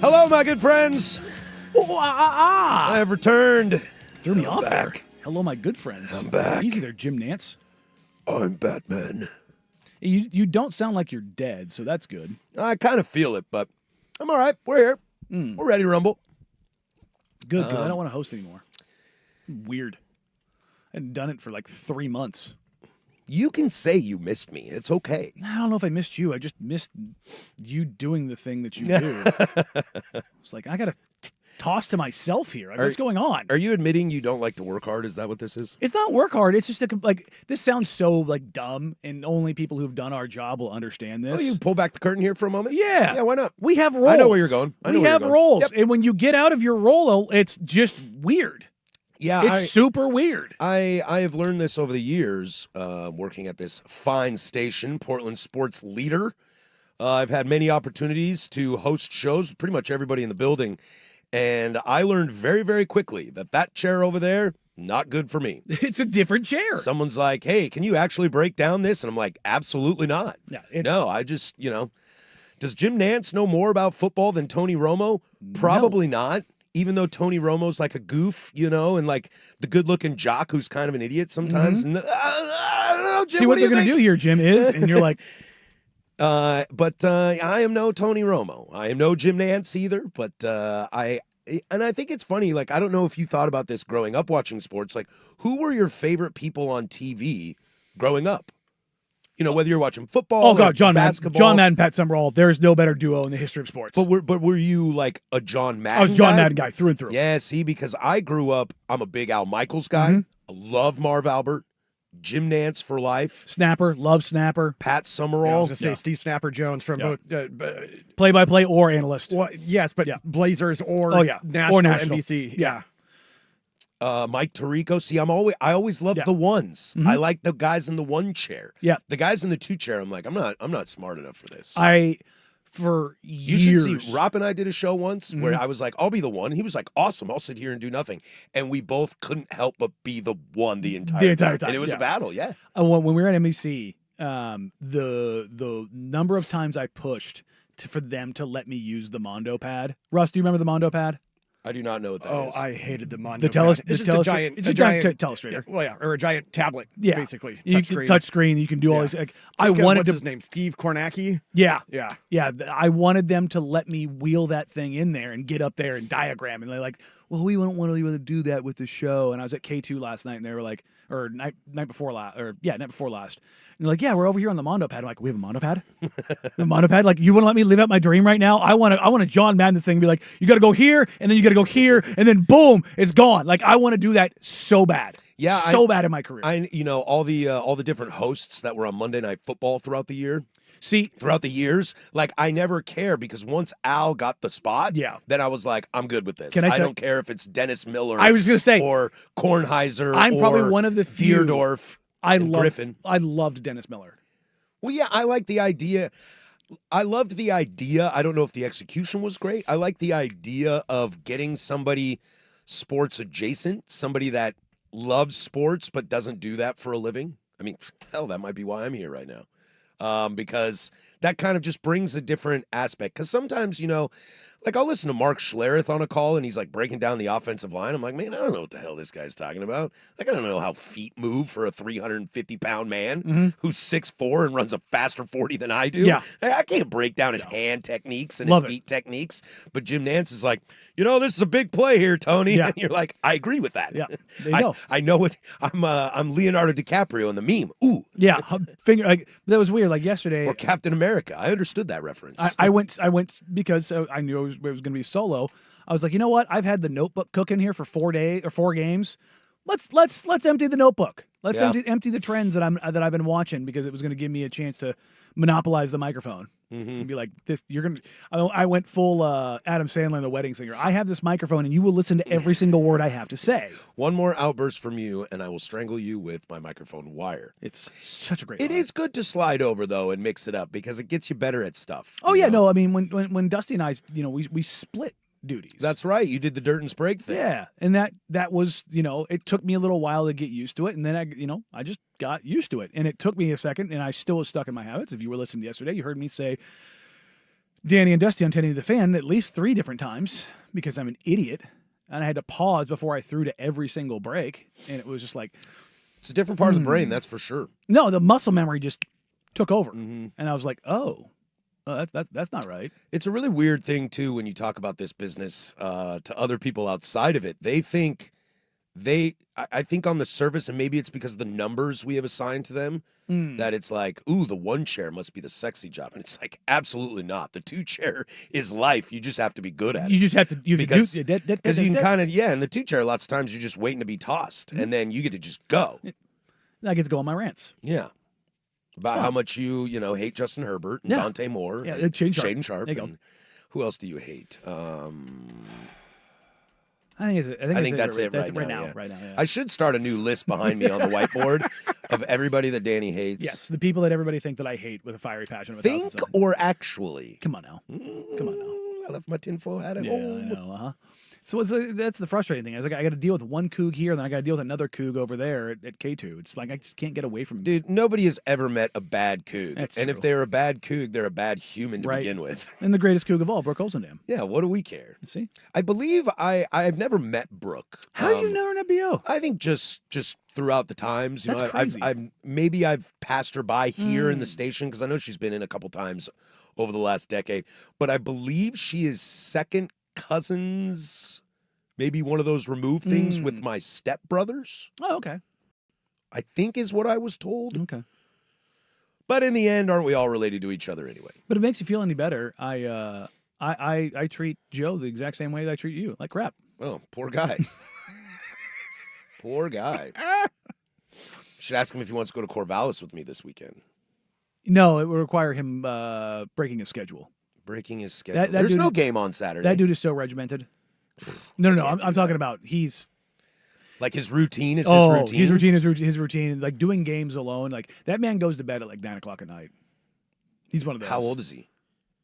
Hello, my good friends. I have returned. Threw me off there. back. Hello, my good friends. I'm back. Easy there, Jim Nance. I'm Batman. You don't sound like you're dead, so that's good. I kind of feel it, but I'm all right. We're here. We're ready to rumble. Good, because I don't want to host anymore. Weird. I hadn't done it for like 3 months. You can say you missed me. It's okay. I don't know if I missed you. I just missed you doing the thing that you do. It's like, I got to toss to myself here. Like, what's going on? Are you admitting you don't like to work hard? Is that what this is? It's not work hard. It's just like, this sounds so like dumb, and only people who've done our job will understand this. Oh, you pull back the curtain here for a moment? Yeah. Yeah, why not? We have roles. I know where you're going. I know we where have you're going. roles. Yep. And when you get out of your role, it's just weird. Yeah, It's super weird. I have learned this over the years, working at this fine station, Portland Sports Leader. I've had many opportunities to host shows with pretty much everybody in the building, and I learned very, very quickly that chair over there, not good for me. It's a different chair. Someone's like, hey, can you actually break down this? And I'm like, absolutely not. Yeah, No, I just, does Jim Nance know more about football than Tony Romo? Probably not. Even though Tony Romo's like a goof, and like the good-looking jock who's kind of an idiot sometimes. And, I don't know, Jim, See what do they're you going to think? do here, Jim, is, and you're like, But I am no Tony Romo. I am no Jim Nance either. But I think it's funny. Like, I don't know if you thought about this growing up watching sports. Like, who were your favorite people on TV growing up? Whether you're watching football, oh, God, or John Madden. basketball. John Madden, Pat Summerall. There is no better duo in the history of sports. But were you like a John Madden? I was John guy? Madden guy through and through. Yeah, see, because I grew up, I'm a big Al Michaels guy. I love Marv Albert, Jim Nance for life, Snapper, love Snapper. Pat Yeah, I was Summerall. going to say Steve Snapper Jones from both. Play-by-play or analyst. Well, yes, but Yeah. Blazers or Oh, yeah. National, Or National. NBC. Yeah. Mike Tirico. See, I always loved Yeah. the ones. I like the guys in the one chair. Yeah. The guys in the two chair, I'm like, I'm not smart enough for this. For You years. should see, Rob and I did a show once where I was like, I'll be the one. He was like, awesome, I'll sit here and do nothing. And we both couldn't help but be the one the entire time. time, And it was yeah. a battle, yeah. When we were at NBC, the number of times I pushed for them to let me use the Mondo pad. Russ, do you remember the Mondo pad? I do not know what that is. Oh, I hated the Mondo. The tele- pad. the It's just tele- a giant. it's a giant telestrator. Yeah, well, yeah, or a giant tablet. Yeah. basically. Touch screen. You can do all Yeah. these. Like, I Think, wanted what's to. his name? Steve Kornacki. Yeah. Yeah. Yeah, I wanted them to let me wheel that thing in there and get up there and diagram. And they're like, well, we don't want to do that with the show. And I was at K2 last night, and they were like, or night before last. And they're like, yeah, we're over here on the Mondo pad. I'm like, we have a Mondo pad? The Mondo pad? Like, you want to let me live out my dream right now? I want to John Madden this thing and be like, you got to go here, and then you got to go here, and then boom, it's gone. Like, I want to do that so bad. Yeah, So bad in my career. all the different hosts that were on Monday Night Football throughout the years, like I never care because once Al got the spot, Yeah. then I was like, I'm good with this. Can I I tell- don't care if it's Dennis Miller. I was gonna say, or Kornheiser. I'm probably or one of the few- Deerdorf. and Griffin. I loved Dennis Miller. Well, yeah, I like the idea. I loved the idea. I don't know if the execution was great. I like the idea of getting somebody sports adjacent, somebody that loves sports but doesn't do that for a living. I mean, hell, that might be why I'm here right now. Because that kind of just brings a different aspect. Because sometimes, like I'll listen to Mark Schlereth on a call and he's like breaking down the offensive line. I'm like, man, I don't know what the hell this guy's talking about. Like, I don't know how feet move for a 350-pound man who's 6'4" and runs a faster 40 than I do. Yeah. I can't break down his hand techniques and Love his it. feet techniques. But Jim Nance is like, this is a big play here, Tony. Yeah. And you're like, I agree with that. Yeah. There you go. I know it. I'm Leonardo DiCaprio in the meme. Ooh. Yeah, that was weird. Like yesterday, Or Captain America. I understood that reference. I went because I knew it was going to be solo. I was like, you know what? I've had the Notebook cooking here for 4 games. Let's empty the Notebook. Let's Yeah. empty the trends that I've been watching because it was going to give me a chance to monopolize the microphone and be like, this. You're gonna. I went full Adam Sandler in The Wedding Singer. I have this microphone and you will listen to every single word I have to say. One more outburst from you, and I will strangle you with my microphone wire. It's such a great. It line. is good to slide over though and mix it up because it gets you better at stuff. Oh you yeah, know? no. I mean, when Dusty and I, we split duties. That's right. You did the dirt and Sprague thing. Yeah, and that was, it took me a little while to get used to it, and then I just got used to it, and it took me a second, and I still was stuck in my habits. If you were listening yesterday, you heard me say Danny and Dusty on 1080 The Fan at least 3 different times because I'm an idiot. And I had to pause before I threw to every single break. And it was just like, It's a different part of the brain, that's for sure. no, the muscle memory just took over. Mm-hmm. And I was like, oh, that's not right. It's a really weird thing too when you talk about this business to other people outside of it. They think I think on the surface, and maybe it's because of the numbers we have assigned to them, that it's like, ooh, the 1 chair must be the sexy job. And it's like, absolutely not. The 2 chair is life. You just have to be good at it. You just have to Because you you can kind of, in the 2 chair, lots of times you're just waiting to be tossed. And then you get to just go. I get to go on my rants. Yeah. About fun. how much you hate Justin Herbert and Yeah. Dante Moore. Yeah, and Shaden Sharp. There you go. And who else do you hate? I think that's it right right now, now. yeah. Right now, yeah. I should start a new list behind me on the whiteboard of everybody that Danny hates. Yes, the people that everybody think that I hate with a fiery passion of a thousand Think suns. or actually? Come on now. Come on now. I left my tinfoil hat at Yeah, home. I know. So that's the frustrating thing. I was like, I got to deal with one Coug here, then I got to deal with another Coug over there at K2. It's like I just can't get away from. Dude, nobody has ever met a bad Coug. That's and true. if they're a bad Coug, they're a bad human to Right. begin with. And the greatest Coug of all, Brooke Olsendam. Yeah, what do we care? See, I believe I've never met Brooke. how you never met BO? I think just throughout the times, you That's know, crazy. I've passed her by here in the station because I know she's been in a couple times over the last decade. But I believe she is second cousins, maybe one of those removed things with my stepbrothers. Oh, okay, I think is what I was told. okay. But in the end, aren't we all related to each other anyway? But it makes you feel any better. I treat Joe the exact same way that I treat you, like crap. Oh, poor guy. Poor guy. Should ask him if he wants to go to Corvallis with me this weekend. No, it would require him breaking his schedule. Breaking his schedule. That There's dude no is- game on Saturday. That dude is so regimented. No. I'm talking about he's Like his routine is his routine. his routine. Like doing games alone. Like that man goes to bed at like 9:00 at night. He's one of those. How old is he?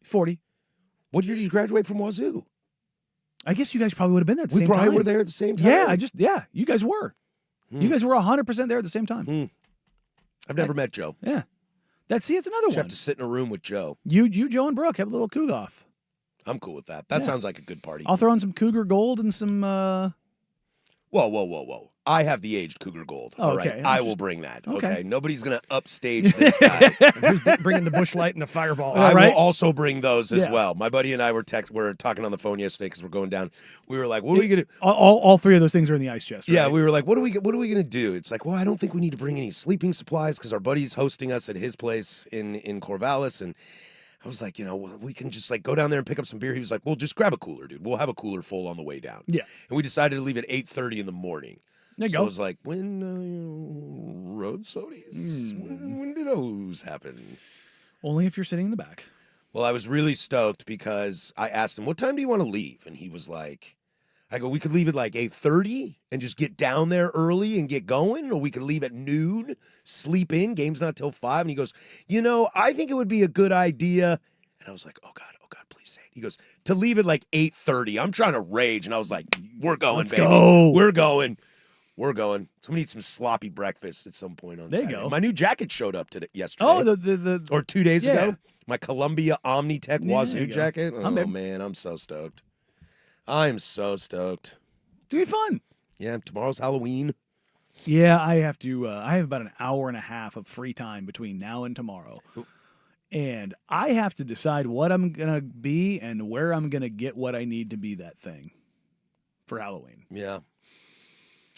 40. What year did you graduate from Wazoo? I guess you guys probably would have been there at the We same probably time. were there at the same time. Yeah, you guys were. You guys were 100% there at the same time. I've never met Joe. Yeah. It's another You one. have to sit in a room with Joe. You, Joe, and Brooke have a little coog off. I'm cool with that. That Yeah. sounds like a good party. I'll throw in some Cougar Gold and some. Whoa. I have the aged Cougar Gold. Oh, All right. okay. I will bring that. Okay. Okay. Nobody's going to upstage this guy. Who's bringing the Busch Light and the Fireball? Yeah, I right? will also bring those as Yeah. well. My buddy and I were talking on the phone yesterday because we're going down. We were like, what are we going to All 3 of those things are in the ice chest. Right? Yeah, we were like, what are we going to do? It's like, well, I don't think we need to bring any sleeping supplies because our buddy's hosting us at his place in Corvallis, and I was like, we can just like go down there and pick up some beer. He was like, well, just grab a cooler, dude. We'll have a cooler full on the way down. Yeah. And we decided to leave at 8:30 in the morning. There you So go. I was like, when road sodies? When do those happen? Only if you're sitting in the back. Well, I was really stoked because I asked him, what time do you want to leave? And he was like, I go, we could leave at like 8:30 and just get down there early and get going, or we could leave at noon, sleep in, game's not till 5. And he goes, I think it would be a good idea. And I was like, oh God, please say it. He goes, to leave at like 8:30. I'm trying to rage. And I was like, we're going, Let's baby. go. We're going. We're going. Somebody eat some sloppy breakfast at some point on There you Saturday. go. My new jacket showed up yesterday. Oh, the or 2 days Yeah. ago. My Columbia Omnitech Yeah, Wazoo there you go. jacket. Oh, I'm in. man, I'm so stoked. I'm so stoked. to be fun. Yeah, tomorrow's Halloween. Yeah, I have to. I have about an hour and a half of free time between now and tomorrow, and I have to decide what I'm gonna be and where I'm gonna get what I need to be that thing for Halloween. Yeah.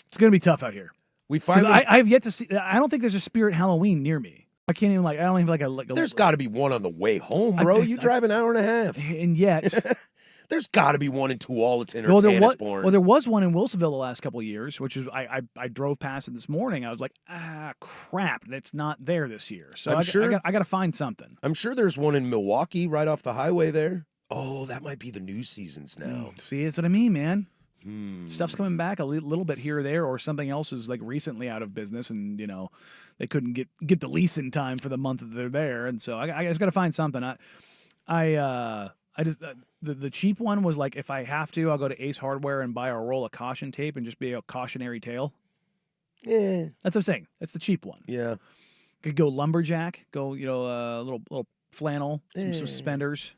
It's gonna be tough out here. We 'Cause finally. I have yet to see. I don't think there's a Spirit Halloween near me. I can't even I don't even like a. There's got to be one on the way home, bro. You drive an hour and a half. And yet, There's got to be one in Tualatin or well, Tannisbourne. there was one in Wilsonville the last couple of years, which is I drove past it this morning. I was like, crap, that's not there this year. So I got to find something. I'm sure there's one in Milwaukee right off the highway there. Oh, that might be the new seasons now. See, that's what I mean, man. Hmm. Stuff's coming back a little bit here or there, or something else is like recently out of business, and they couldn't get the lease in time for the month that they're there, and so I just got to find something. I just the cheap one was like, if I have to, I'll go to Ace Hardware and buy a roll of caution tape and just be a cautionary tale. Yeah. That's what I'm saying. That's the cheap one. Yeah. Could go lumberjack, go a little flannel, some Eh. suspenders.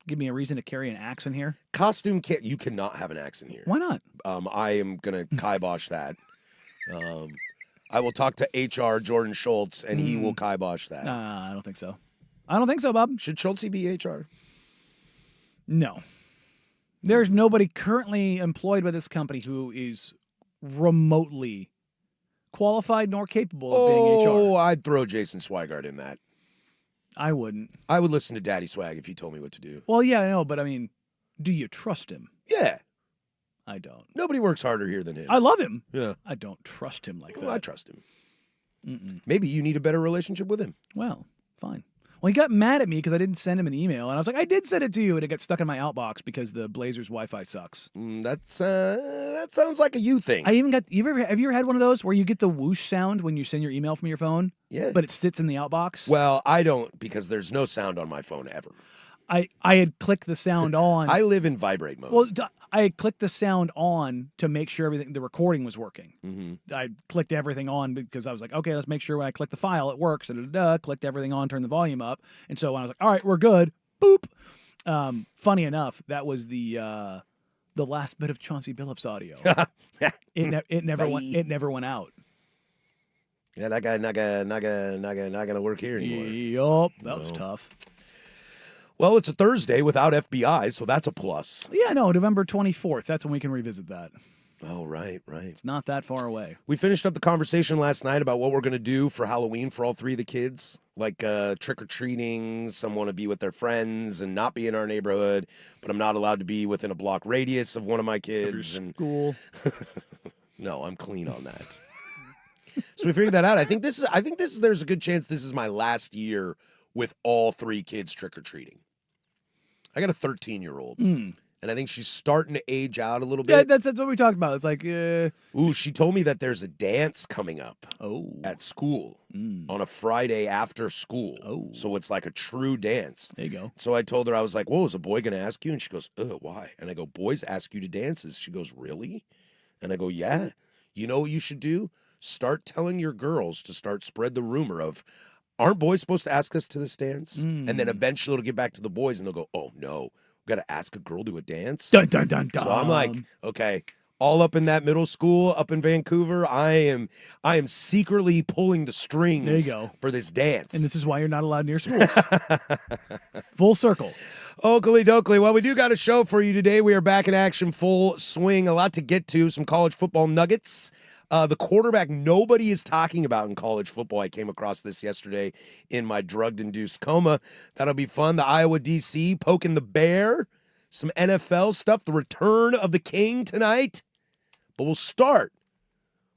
give me a reason to carry an axe in here? Costume can't. You cannot have an axe in here. Why not? I am gonna kibosh that. I will talk to HR Jordan Schultz, and he will kibosh that. I don't think so. I don't think so, Bob. Should Schultz be HR? No. There's nobody currently employed by this company who is remotely qualified nor capable of being Oh, HR. I'd throw Jason Swigart in that. I wouldn't. I would listen to Daddy Swag if he told me what to do. Well, yeah, I know, but I mean, do you trust him? Yeah, I don't. nobody works harder here than him. I love him. Yeah, I don't trust him like well, I that. trust him. Mm-mm. Maybe you need a better relationship with him. Well, fine. Well, he got mad at me because I didn't send him an email, and I was like, I did send it to you, and it got stuck in my outbox because the Blazers Wi-Fi sucks. That sounds like a you thing. I even got. Have you ever had one of those where you get the whoosh sound when you send your email from your phone, Yeah, but it sits in the outbox? well, I don't because there's no sound on my phone ever. I had clicked the sound on. I live in vibrate mode. Well, I had clicked the sound on to make sure the recording was working. Mm-hmm. I clicked everything on because I was like, okay, let's make sure when I click the file it works. Clicked everything on, turned the volume up, and so when I was like, all right, we're good. Boop. Funny enough, that was the last bit of Chauncey Billups audio. It never went. Bye. It never went out. Yeah, that guy not gonna work here anymore. Yup, that was No. tough. Well, it's a Thursday without FBI, so that's a plus. Yeah, no, November 24th. That's when we can revisit that. Oh, right. It's not that far away. We finished up the conversation last night about what we're going to do for Halloween for all three of the kids, like trick-or-treating. Some want to be with their friends and not be in our neighborhood, but I'm not allowed to be within a block radius of one of my kids. And School. no, I'm clean on that. So we figured that out. I think this is there's a good chance this is my last year with all three kids trick-or-treating. I got a 13-year-old. Mm. And I think she's starting to age out a little Yeah, bit. that's what we talked about. It's like, Ooh, she told me that there's a dance coming up at school on a Friday after school. Oh. So it's like a true dance. There you go. So I told her, I was like, whoa, is a boy going to ask you? And she goes, why? And I go, boys ask you to dances. She goes, really? And I go, yeah. You know what you should do? Start telling your girls to start spread the rumor of, aren't boys supposed to ask us to this dance? And then eventually it'll get back to the boys and they'll go, oh, no. Got to ask a girl to a dance. Dun dun dun dun. So I'm like, okay, all up in that middle school up in Vancouver, I am secretly pulling the strings There you go. for this dance. And this is why you're not allowed near schools. Full circle. Oakley Dokley. Well, we do got a show for you today. We are back in action, full swing. A lot to get to. Some college football nuggets. The quarterback nobody is talking about in college football. I came across this yesterday in my drugged-induced coma. That'll be fun. The Iowa DC poking the bear. Some NFL stuff. The return of the king tonight. But we'll start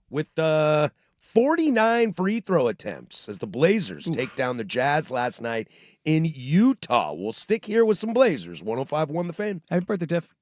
with the 49 free throw attempts as the Blazers take down the Jazz last night in Utah. We'll stick here with some Blazers. 105.1 The Fan. Happy birthday, Tiff.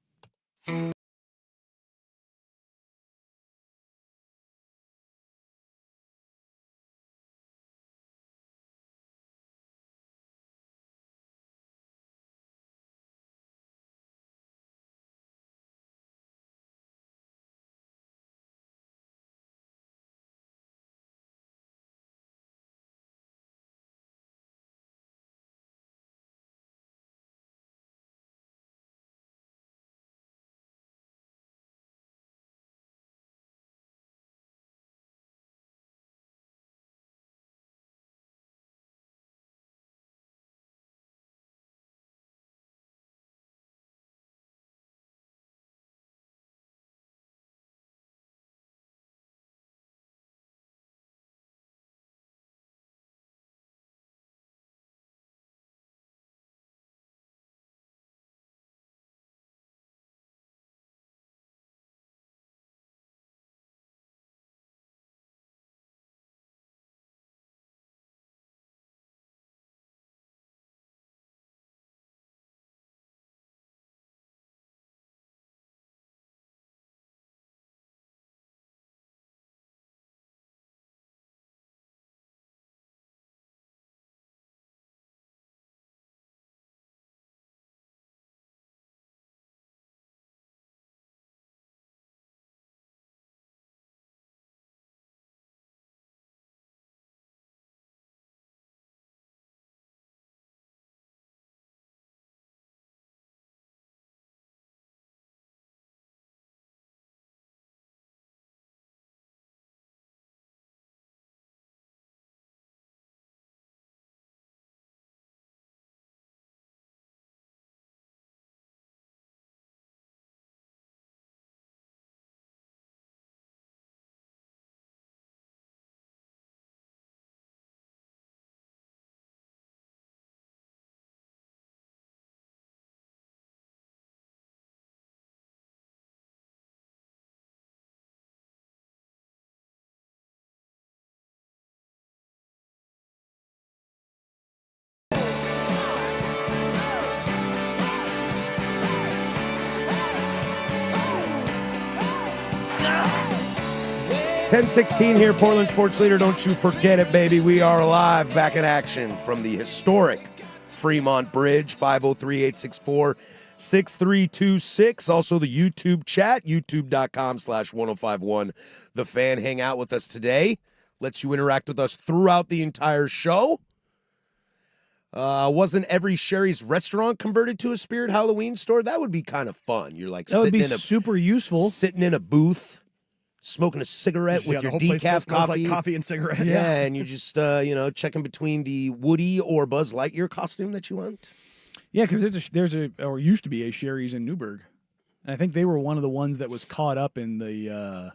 10:16 here, Portland Sports Leader. Don't you forget it, baby. We are live, back in action from the historic Fremont Bridge, 503-864-6326. Also the YouTube chat, youtube.com/1051. The Fan. Hang out with us today. Lets you interact with us throughout the entire show. Wasn't every Sherry's restaurant converted to a Spirit Halloween store? That would be kind of fun. You're like That would be sitting in super useful. sitting in a booth, smoking a cigarette Yeah, with the your whole place decaf just smells coffee. like coffee and cigarettes. Yeah, and you're just checking between the Woody or Buzz Lightyear costume that you want. Yeah, because or used to be a Sherry's in Newburgh. And I think they were one of the ones that was caught up in the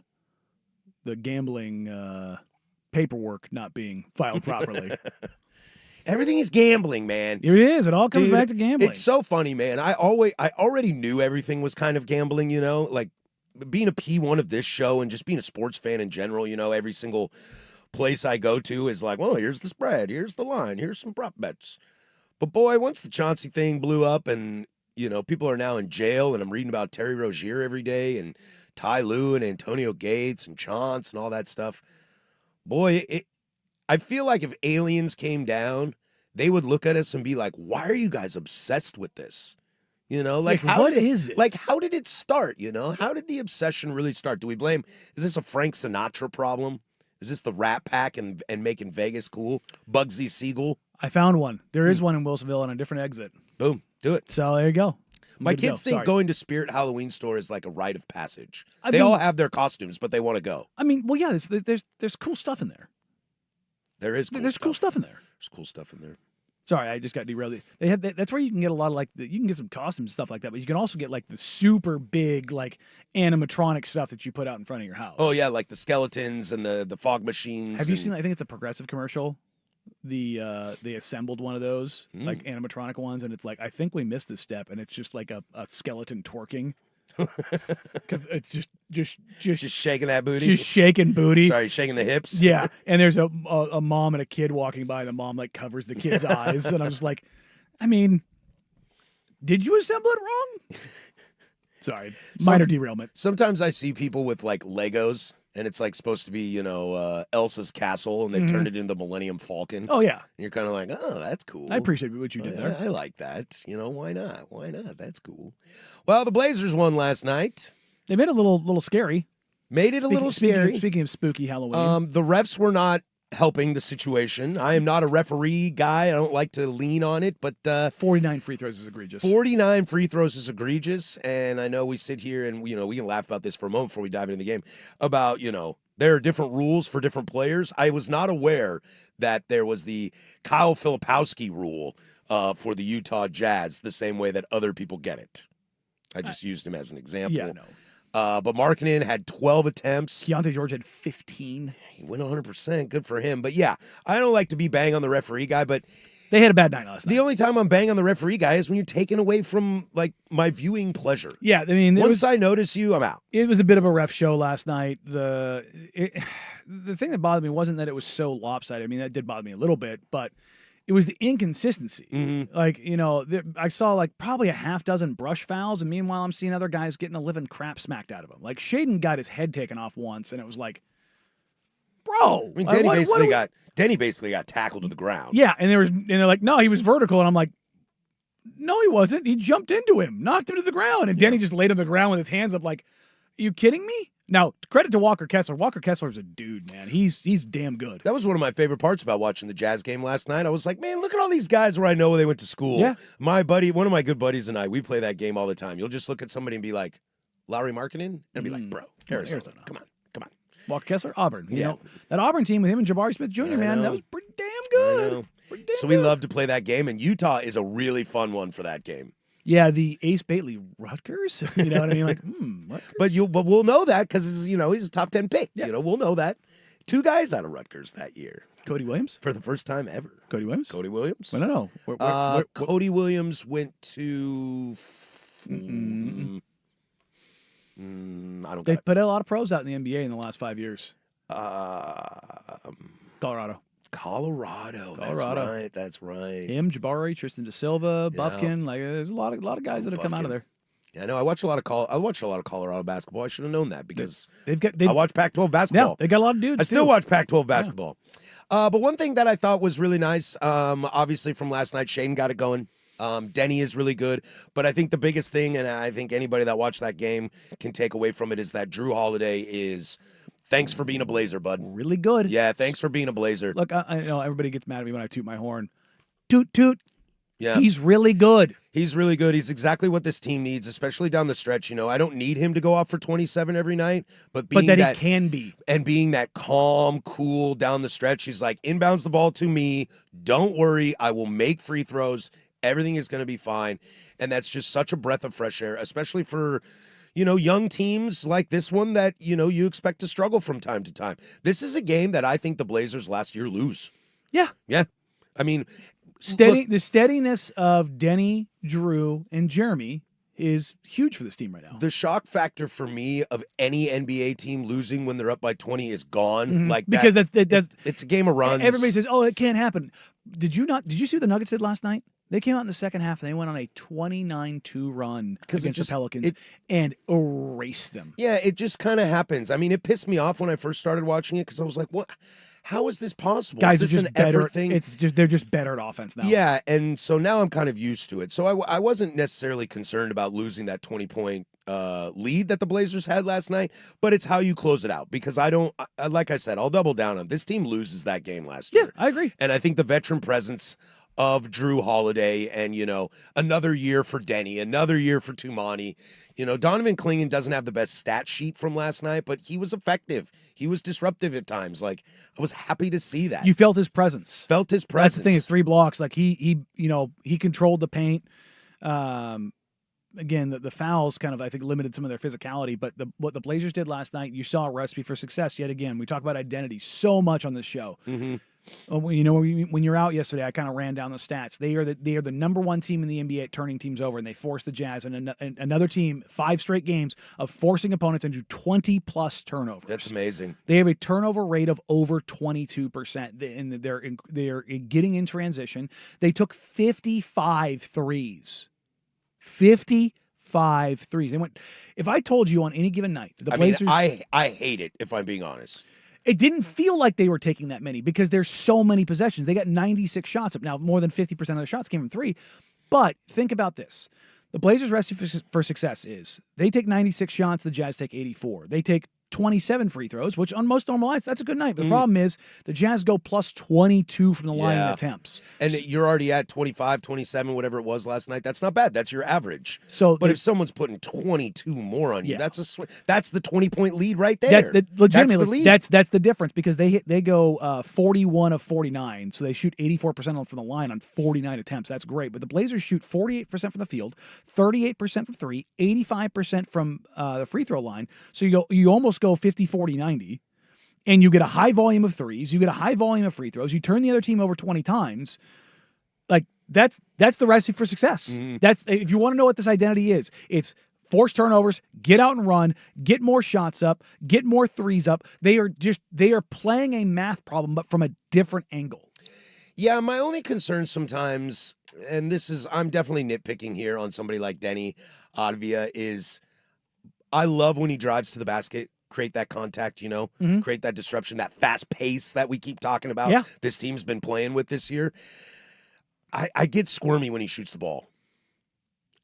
gambling paperwork not being filed properly. Everything is gambling, man. It is. It all comes Dude, back to gambling. It's so funny, man. I already knew everything was kind of gambling, like being a P1 of this show and just being a sports fan in general, every single place I go to is like, well, here's the spread, here's the line, here's some prop bets. But boy, once the Chauncey thing blew up and, people are now in jail and I'm reading about Terry Rozier every day and Ty Lue and Antonio Gates and Chauncey and all that stuff. Boy, I feel like if aliens came down, they would look at us and be like, why are you guys obsessed with this? What is it? Like, how did it start? How did the obsession really start? Do we blame, is this a Frank Sinatra problem? Is this the Rat Pack and making Vegas cool? Bugsy Siegel? I found one. There is one in Wilsonville on a different exit. Boom, do it. So there you go. My kids think going to Spirit Halloween store is like a rite of passage. They all have their costumes, but they want to go. I mean, well, yeah, there's cool stuff in there. There's cool stuff in there. There's cool stuff in there. Sorry, I just got derailed. They have that's where you can get a lot of you can get some costumes and stuff like that, but you can also get like the super big animatronic stuff that you put out in front of your house. Oh yeah, like the skeletons and the fog machines. Have you seen? I think it's a Progressive commercial. They assembled one of those like animatronic ones, and it's like I think we missed this step, and it's just like a skeleton twerking. Because it's just shaking that booty, just shaking booty. Sorry, shaking the hips. Yeah, and there's a mom and a kid walking by. And the mom covers the kid's eyes, and I'm just like, I mean, did you assemble it wrong? Sorry, minor derailment. Sometimes I see people with Legos, and it's supposed to be Elsa's castle, and they've turned it into the Millennium Falcon. Oh yeah, and you're kind of like, oh, that's cool. I appreciate what you did there. I like that. Why not? Why not? That's cool. Well, the Blazers won last night. They made it a little scary. Made it a little scary. Speaking of spooky Halloween, the refs were not helping the situation. I am not a referee guy. I don't like to lean on it, but 49 free throws is egregious. 49 free throws is egregious, and I know we sit here and we can laugh about this for a moment before we dive into the game about there are different rules for different players. I was not aware that there was the Kyle Filipowski rule for the Utah Jazz the same way that other people get it. I just used him as an example. Yeah, no. But Markkanen had 12 attempts. Keontae George had 15. He went 100%. Good for him. But yeah, I don't like to be bang on the referee guy, but they had a bad night last night. The only time I'm bang on the referee guy is when you're taken away from my viewing pleasure. Yeah, I mean, once I notice you, I'm out. It was a bit of a ref show last night. The thing that bothered me wasn't that it was so lopsided. I mean, that did bother me a little bit, but it was the inconsistency. Mm-hmm. I saw probably a half dozen brush fouls, and meanwhile I'm seeing other guys getting the living crap smacked out of him. Shaden got his head taken off once, and it was like, bro. I mean, Denny basically got tackled to the ground. Yeah, and they're like, no, he was vertical, and I'm like, no, he wasn't. He jumped into him, knocked him to the ground, and Denny just laid on the ground with his hands up, like, are you kidding me? Now, credit to Walker Kessler. Walker Kessler's a dude, man. He's damn good. That was one of my favorite parts about watching the Jazz game last night. I was like, man, look at all these guys where I know where they went to school. Yeah. My buddy, one of my good buddies and I, we play that game all the time. You'll just look at somebody and be like, Lauri Markkanen? And be like, bro, Arizona. Come on. Walker Kessler, Auburn. Yeah. You know, that Auburn team with him and Jabari Smith Jr., man, that was pretty damn good. I know. So we love to play that game, and Utah is a really fun one for that game. Yeah, the Ace Bailey Rutgers. You know what I mean? Rutgers? But we'll know that because he's a top 10 pick. Yeah. We'll know that. 2 guys out of Rutgers that year. Cody Williams? For the first time ever. Cody Williams? Cody Williams. I don't know. Where, Cody Williams went to. I don't. They put a lot of pros out in the NBA in the last 5 years. Colorado. That's right. Him, Jabari, Tristan Da Silva, Buffkin. There's a lot of guys that have come out of there. Yeah, I know. I watch a lot of Colorado basketball. I should have known that because They've I watch Pac-12 basketball. they got a lot of dudes. I still too. watch Pac-12 basketball. But one thing that I thought was really nice, obviously from last night, Shaden got it going. Denny is really good, but I think the biggest thing, and I think anybody that watched that game can take away from it, is that Drew Holiday is. Thanks for being a Blazer, bud. Really good. Yeah, thanks for being a Blazer. Look, I know everybody gets mad at me when I toot my horn. Toot toot. Yeah. He's really good. He's really good. He's exactly what this team needs, especially down the stretch. You know, I don't need him to go off for 27 every night, but being But that he can be. and being that calm, cool down the stretch, he's like, inbounds the ball to me. Don't worry, I will make free throws. Everything is going to be fine. And that's just such a breath of fresh air, especially for, you know, young teams like this one that, you know, you expect to struggle from time to time. This is a game that I think the Blazers last year lose. Yeah. Yeah. I mean, The steadiness of Denny, Drew, and Jeremy is huge for this team right now. the shock factor for me of any NBA team losing when they're up by 20 is gone. Like that, because that's it's a game of runs. everybody says, "Oh, it can't happen." Did you see what the Nuggets did last night? They came out in the second half and they went on a 29-2 run against the Pelicans and erased them. Yeah, it just kind of happens. I mean, it pissed me off when I first started watching it because I was like, "What? How is this possible? Guys is are this just an better. effort thing?" They're just better at offense now. Yeah, and so now I'm kind of used to it. So I wasn't necessarily concerned about losing that 20-point lead that the Blazers had last night, but it's how you close it out because like I said, I'll double down on this team loses that game last year. I agree. And I think the veteran presence of Drew Holiday and, you know, another year for Denny, another year for Tumani. You know, Donovan Clingan doesn't have the best stat sheet from last night, but he was effective. He was disruptive at times. Like, I was happy to see that. You felt his presence. Felt his presence. That's the thing. Is 3 blocks. Like he controlled the paint. Again, the fouls kind of, I think, limited some of their physicality. But what the Blazers did last night, you saw a recipe for success yet again. We talk about identity so much on this show. Mm-hmm. You know, when you're out yesterday, I kind of ran down the stats. They are the number one team in the NBA at turning teams over, and they forced the Jazz and another team 5 straight games of forcing opponents into 20+ turnovers. That's amazing. They have a turnover rate of over 22%, and they're getting in transition. They took 55 threes. 55 threes. They went. If I told you on any given night, the Blazers. I hate it if I'm being honest. It didn't feel like they were taking that many because there's so many possessions. They got 96 shots up. Now, more than 50% of the shots came from 3. But think about this. The Blazers' recipe for success is they take 96 shots, the Jazz take 84. They take 27 free throws, which on most normal nights, that's a good night. But the problem is the Jazz go plus 22 from the line in attempts. And you're already at 25, 27, whatever it was last night. That's not bad. That's your average. So, but if someone's putting 22 more on you, that's the 20-point lead right there. That's legitimately that's that's the difference because they go 41 of 49, so they shoot 84% from the line on 49 attempts. That's great. But the Blazers shoot 48% from the field, 38% from 3, 85% from the free throw line. So you almost go 50, 40, 90, and you get a high volume of threes, you get a high volume of free throws, you turn the other team over 20 times. Like that's the recipe for success. Mm-hmm. That's if you want to know what this identity is, it's force turnovers, get out and run, get more shots up, get more threes up. They are playing a math problem, but from a different angle. Yeah, my only concern sometimes, and I'm definitely nitpicking here on somebody like Denny Advia, is I love when he drives to the basket, create that contact, you know, create that disruption, that fast pace that we keep talking about. This team's been playing with this year. I get squirmy when he shoots the ball.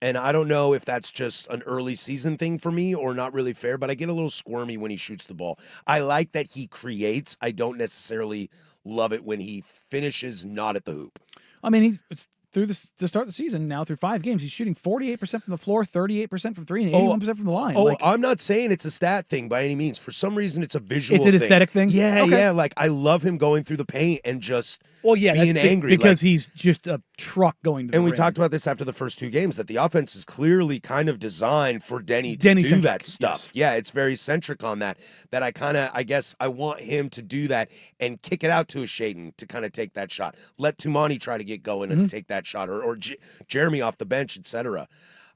And I don't know if that's just an early season thing for me or not really fair, but I get a little squirmy when he shoots the ball. I like that he creates. I don't necessarily love it when he finishes not at the hoop. I mean, it's to start the season now through 5 games, he's shooting 48% from the floor, 38% from 3, and 81% from the line. I'm not saying it's a stat thing by any means. For some reason, it's a visual thing. It's an aesthetic thing? Yeah, okay. Yeah. Like, I love him going through the paint and just being angry. Because he's just a truck going to the rim. rim. We talked about this after the first 2 games, that the offense is clearly kind of designed for Denny to do that stuff. Yes. Yeah, it's very centric on that I guess I want him to do that and kick it out to a Shaden to kind of take that shot. Let Tumani try to get going and take that shot, or Jeremy off the bench, etc.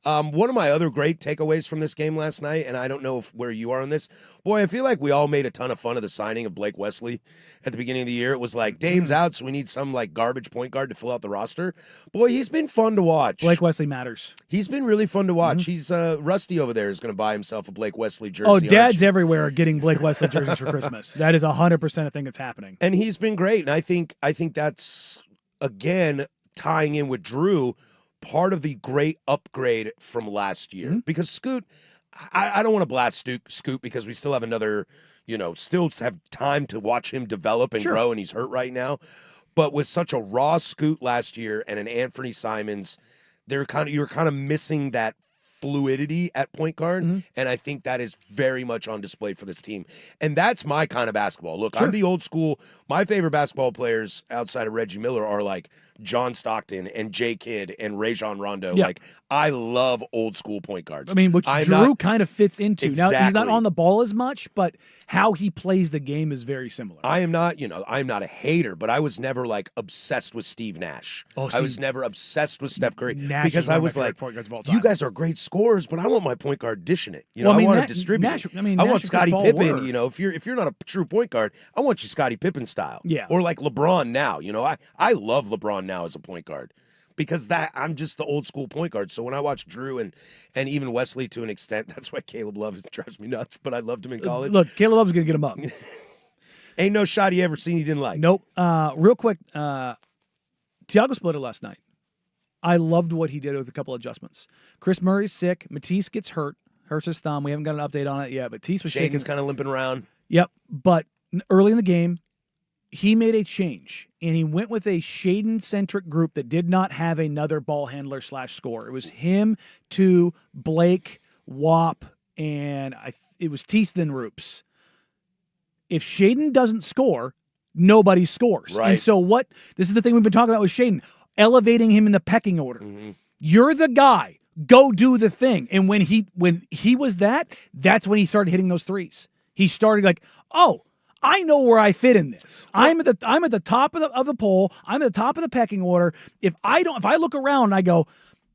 One of my other great takeaways from this game last night, and I don't know where you are on this, boy, I feel like we all made a ton of fun of the signing of Blake Wesley at the beginning of the year. It was like, Dame's out, so we need some like garbage point guard to fill out the roster. Boy, he's been fun to watch. Blake Wesley matters. He's been really fun to watch. He's Rusty over there is going to buy himself a Blake Wesley jersey. Oh, aren't dads you? everywhere are getting Blake Wesley jerseys for Christmas. That is 100% a thing that's happening. And he's been great. And I think that's, again, tying in with Drew, part of the great upgrade from last year. Because Scoot, I don't want to blast Scoot because we still have another, still have time to watch him develop and grow, and he's hurt right now. But with such a raw Scoot last year and an Anthony Simons, you're kind of missing that fluidity at point guard, and I think that is very much on display for this team. And that's my kind of basketball. Look, I'm the old school. My favorite basketball players outside of Reggie Miller are like John Stockton and Jay Kidd and Rajon Rondo. Yeah. Like, I love old school point guards. I mean, which Drew kind of fits into. Exactly. Now, he's not on the ball as much, but how he plays the game is very similar. I'm not a hater, but I was never like obsessed with Steve Nash. I was never obsessed with Steph Curry Nash because I was like, you guys are great scorers, but I want my point guard dishing it. I want to distribute it. I want Scottie Pippen. If you're not a true point guard, I want you Scottie Pippen style. Yeah. Or like LeBron now. I love LeBron now as a point guard. Because I'm just the old school point guard. So when I watch Drew and even Wesley to an extent, that's why Caleb Love drives me nuts. But I loved him in college. Look, Caleb Love's gonna get him up. Ain't no shot he ever seen he didn't like. Nope. Real quick, Tiago Splitter last night. I loved what he did with a couple adjustments. Chris Murray's sick. Matisse gets hurts his thumb. We haven't got an update on it yet, but Matisse was shaking. Shaden's kind of limping around. Yep. But early in the game, he made a change, and he went with a Shaden-centric group that did not have another ball handler / scorer. It was him, Blake, Wap, and it was Teese, then Roops. If Shaden doesn't score, nobody scores. Right. And so this is the thing we've been talking about with Shaden, elevating him in the pecking order. You're the guy. Go do the thing. And when he was that's when he started hitting those threes. He started like, oh, I know where I fit in this. I'm at the top of the pole. I'm at the top of the pecking order. If I look around and I go,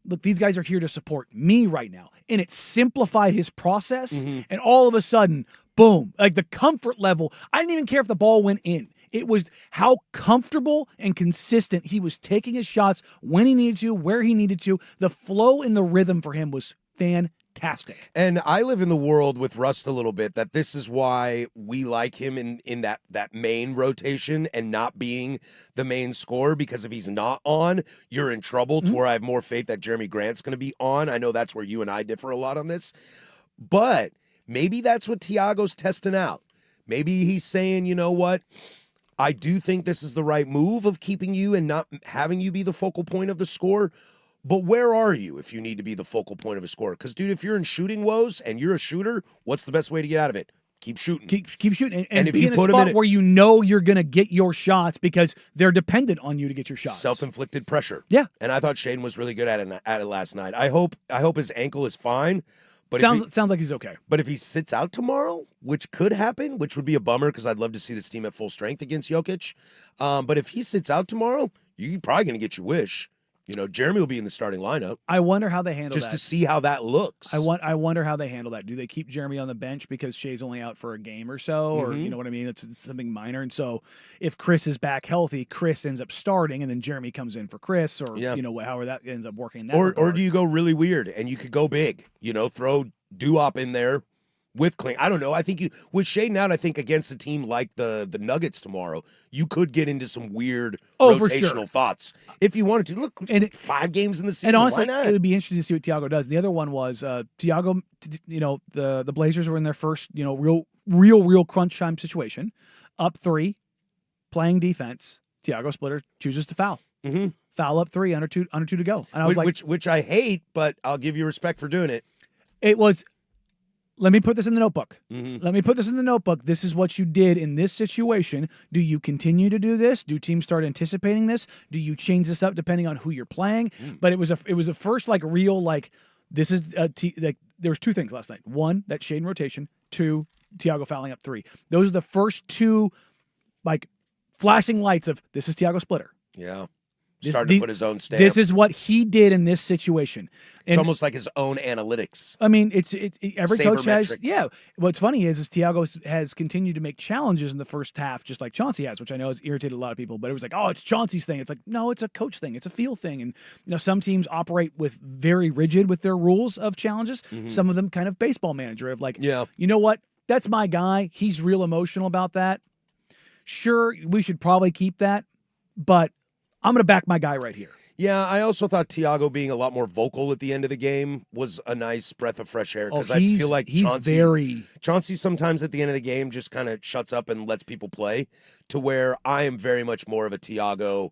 look, these guys are here to support me right now. And it simplified his process. And all of a sudden, boom, like the comfort level. I didn't even care if the ball went in. It was how comfortable and consistent he was taking his shots when he needed to, where he needed to. The flow and the rhythm for him was fantastic. And I live in the world with Rust a little bit that this is why we like him in that main rotation and not being the main scorer, because if he's not on, you're in trouble, to where I have more faith that Jeremy Grant's going to be on. I know that's where you and I differ a lot on this. But maybe that's what Tiago's testing out. Maybe he's saying, you know what? I do think this is the right move of keeping you and not having you be the focal point of the score. But where are you if you need to be the focal point of a score? Because, dude, if you're in shooting woes and you're a shooter, what's the best way to get out of it? Keep shooting. Keep shooting. And if be you in a put 'em spot in where you know you're going to get your shots because they're dependent on you to get your shots. Self-inflicted pressure. Yeah. And I thought Shaden was really good at it last night. I hope his ankle is fine. But sounds like he's okay. But if he sits out tomorrow, which could happen, which would be a bummer because I'd love to see this team at full strength against Jokic. But if he sits out tomorrow, you're probably going to get your wish. Jeremy will be in the starting lineup. I wonder how they handle just that. to see how that looks. I wonder how they handle that. Do they keep Jeremy on the bench because Shea's only out for a game or so, or you know what I mean? It's something minor. And so if Chris is back healthy, Chris ends up starting, and then Jeremy comes in for Chris, or however that ends up working. Or do you go really weird and you could go big? Throw Duop in there with Kling. I don't know. I think with Shaden out, I think against a team like the Nuggets tomorrow, you could get into some weird rotational thoughts if you wanted to. Look, 5 games in the season. And honestly, why not? it would be interesting to see what Tiago does. The other one was Tiago. The Blazers were in their first real crunch time situation, up 3, playing defense. Tiago Splitter chooses to foul. Foul up 3, under two to go. And I was which I hate, but I'll give you respect for doing it. It was. Let me put this in the notebook. Let me put this in the notebook. This is what you did in this situation. Do you continue to do this? Do teams start anticipating this? Do you change this up depending on who you're playing? But it was a first real this is there was 2 things last night. 1, that Shaden rotation. 2, Tiago fouling up 3. Those are the first 2 flashing lights of this is Tiago Splitter. Yeah. starting to put his own stamp. This is what he did in this situation. It's And almost like his own analytics. I mean, it's every coach has. Sabermetrics. Yeah. What's funny is Thiago has continued to make challenges in the first half, just like Chauncey has, which I know has irritated a lot of people. But it was like, oh, it's Chauncey's thing. It's like, no, it's a coach thing. It's a feel thing. And some teams operate with very rigid with their rules of challenges. Mm-hmm. Some of them kind of baseball manager of like, Yeah. you know what? That's my guy. He's real emotional about that. Sure, we should probably keep that, but I'm going to back my guy right here. Yeah, I also thought Thiago being a lot more vocal at the end of the game was a nice breath of fresh air because I feel like Chauncey sometimes at the end of the game just kind of shuts up and lets people play, to where I am very much more of a Thiago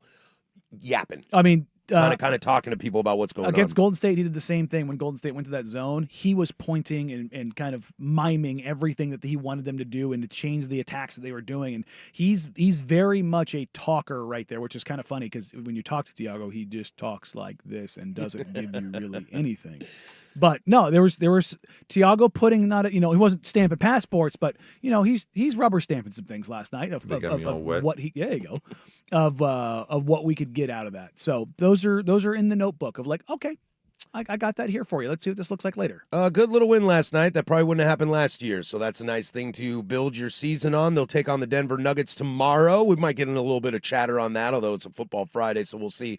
yapping. I mean, kind of talking to people about what's going on. Against Golden State, he did the same thing. When Golden State went to that zone, he was pointing and kind of miming everything that he wanted them to do and to change the attacks that they were doing. And he's very much a talker right there, which is kind of funny because when you talk to Thiago, he just talks like this and doesn't give you really anything. But no, there was Thiago putting he wasn't stamping passports, but he's rubber stamping some things last night of what he there you go of what we could get out of that. So those are in the notebook of like, okay, I got that here for you. Let's see what this looks like later. A good little win last night. That probably wouldn't have happened last year, so that's a nice thing to build your season on. They'll take on the Denver Nuggets tomorrow. We might get in a little bit of chatter on that, although it's a football Friday, so we'll see.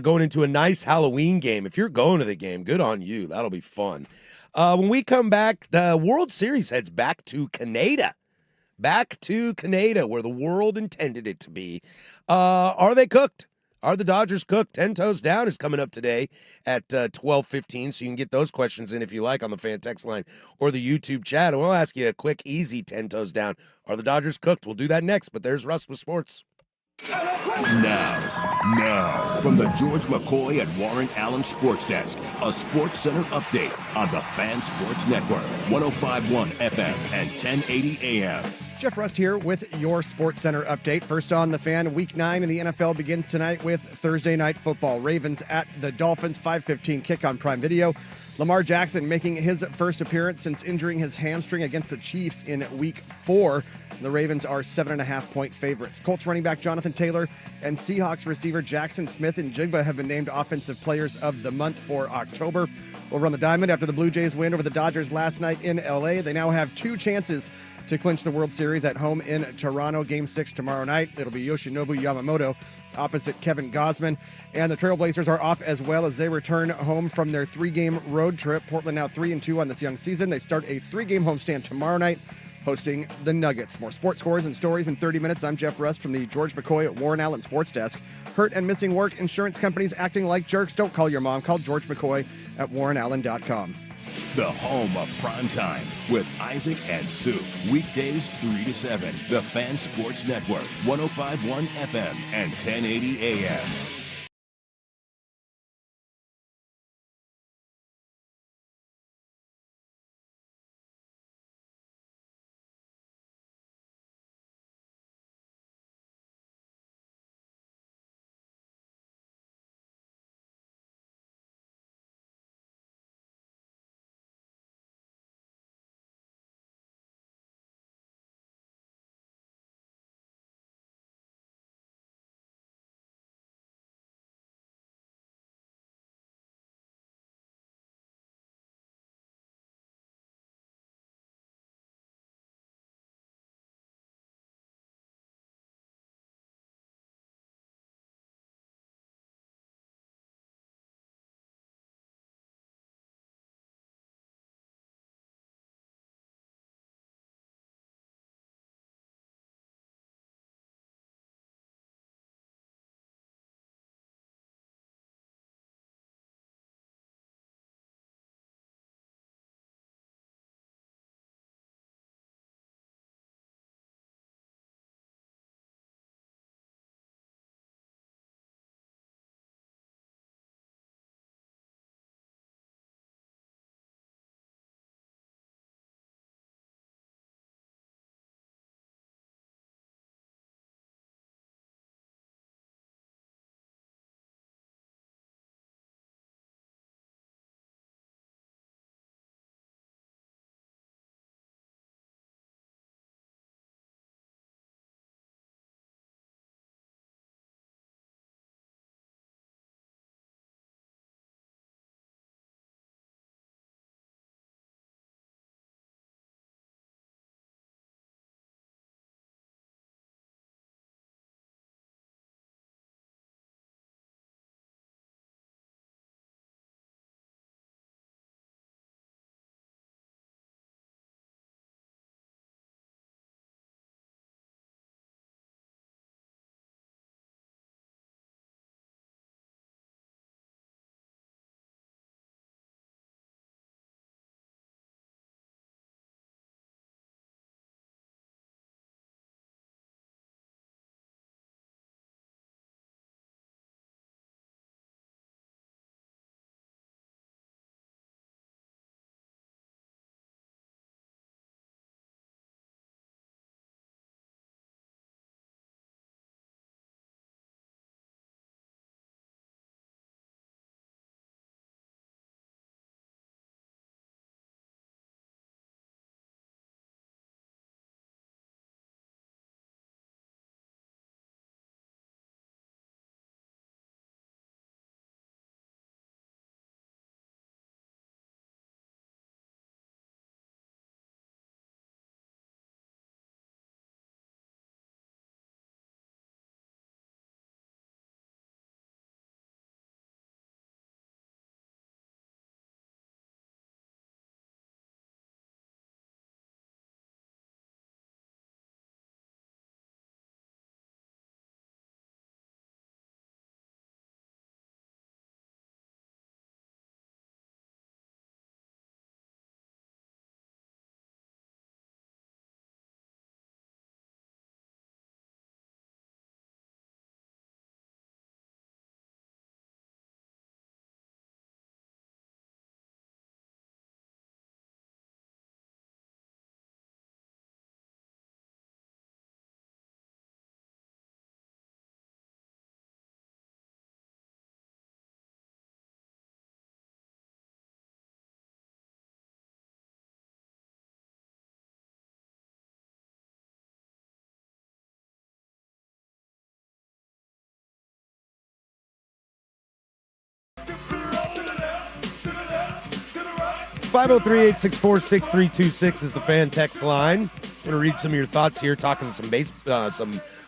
Going into a nice Halloween game. If you're going to the game, good on you. That'll be fun. When we come back, the World Series heads back to Canada. Back to Canada, where the world intended it to be. Are they cooked? Are the Dodgers cooked? 10 Toes Down is coming up today at 12:15, so you can get those questions in if you like on the fan text line or the YouTube chat. And we'll ask you a quick, easy 10 Toes Down. Are the Dodgers cooked? We'll do that next, but there's Russ with sports. Now, from the George McCoy and Warren Allen Sports Desk, a Sports Center update on the Fan Sports Network, 105.1 FM and 1080 AM. Jeff Rust here with your Sports Center update. First on the Fan, Week 9 in the NFL begins tonight with Thursday Night Football. Ravens at the Dolphins, 5:15 kick on Prime Video. Lamar Jackson making his first appearance since injuring his hamstring against the Chiefs in Week 4. The Ravens are 7.5-point favorites. Colts running back Jonathan Taylor and Seahawks receiver Jackson Smith-Njigba have been named Offensive Players of the Month for October. Over on the diamond, after the Blue Jays win over the Dodgers last night in L.A., they now have 2 chances to clinch the World Series at home in Toronto. Game 6 tomorrow night. It'll be Yoshinobu Yamamoto opposite Kevin Gausman. And the Trailblazers are off as well as they return home from their 3-game road trip. Portland now 3-2 on this young season. They start a 3-game homestand tomorrow night, hosting the Nuggets. More sports scores and stories in 30 minutes. I'm Jeff Rust from the George McCoy at Warren Allen Sports Desk. Hurt and missing work, insurance companies acting like jerks. Don't call your mom. Call George McCoy at warrenallen.com. The home of prime time with Isaac and Sue. Weekdays 3 to 7. The Fan Sports Network, 105.1 FM and 1080 AM. 503-864-6326 is the fan text line. I'm going to read some of your thoughts here, talking some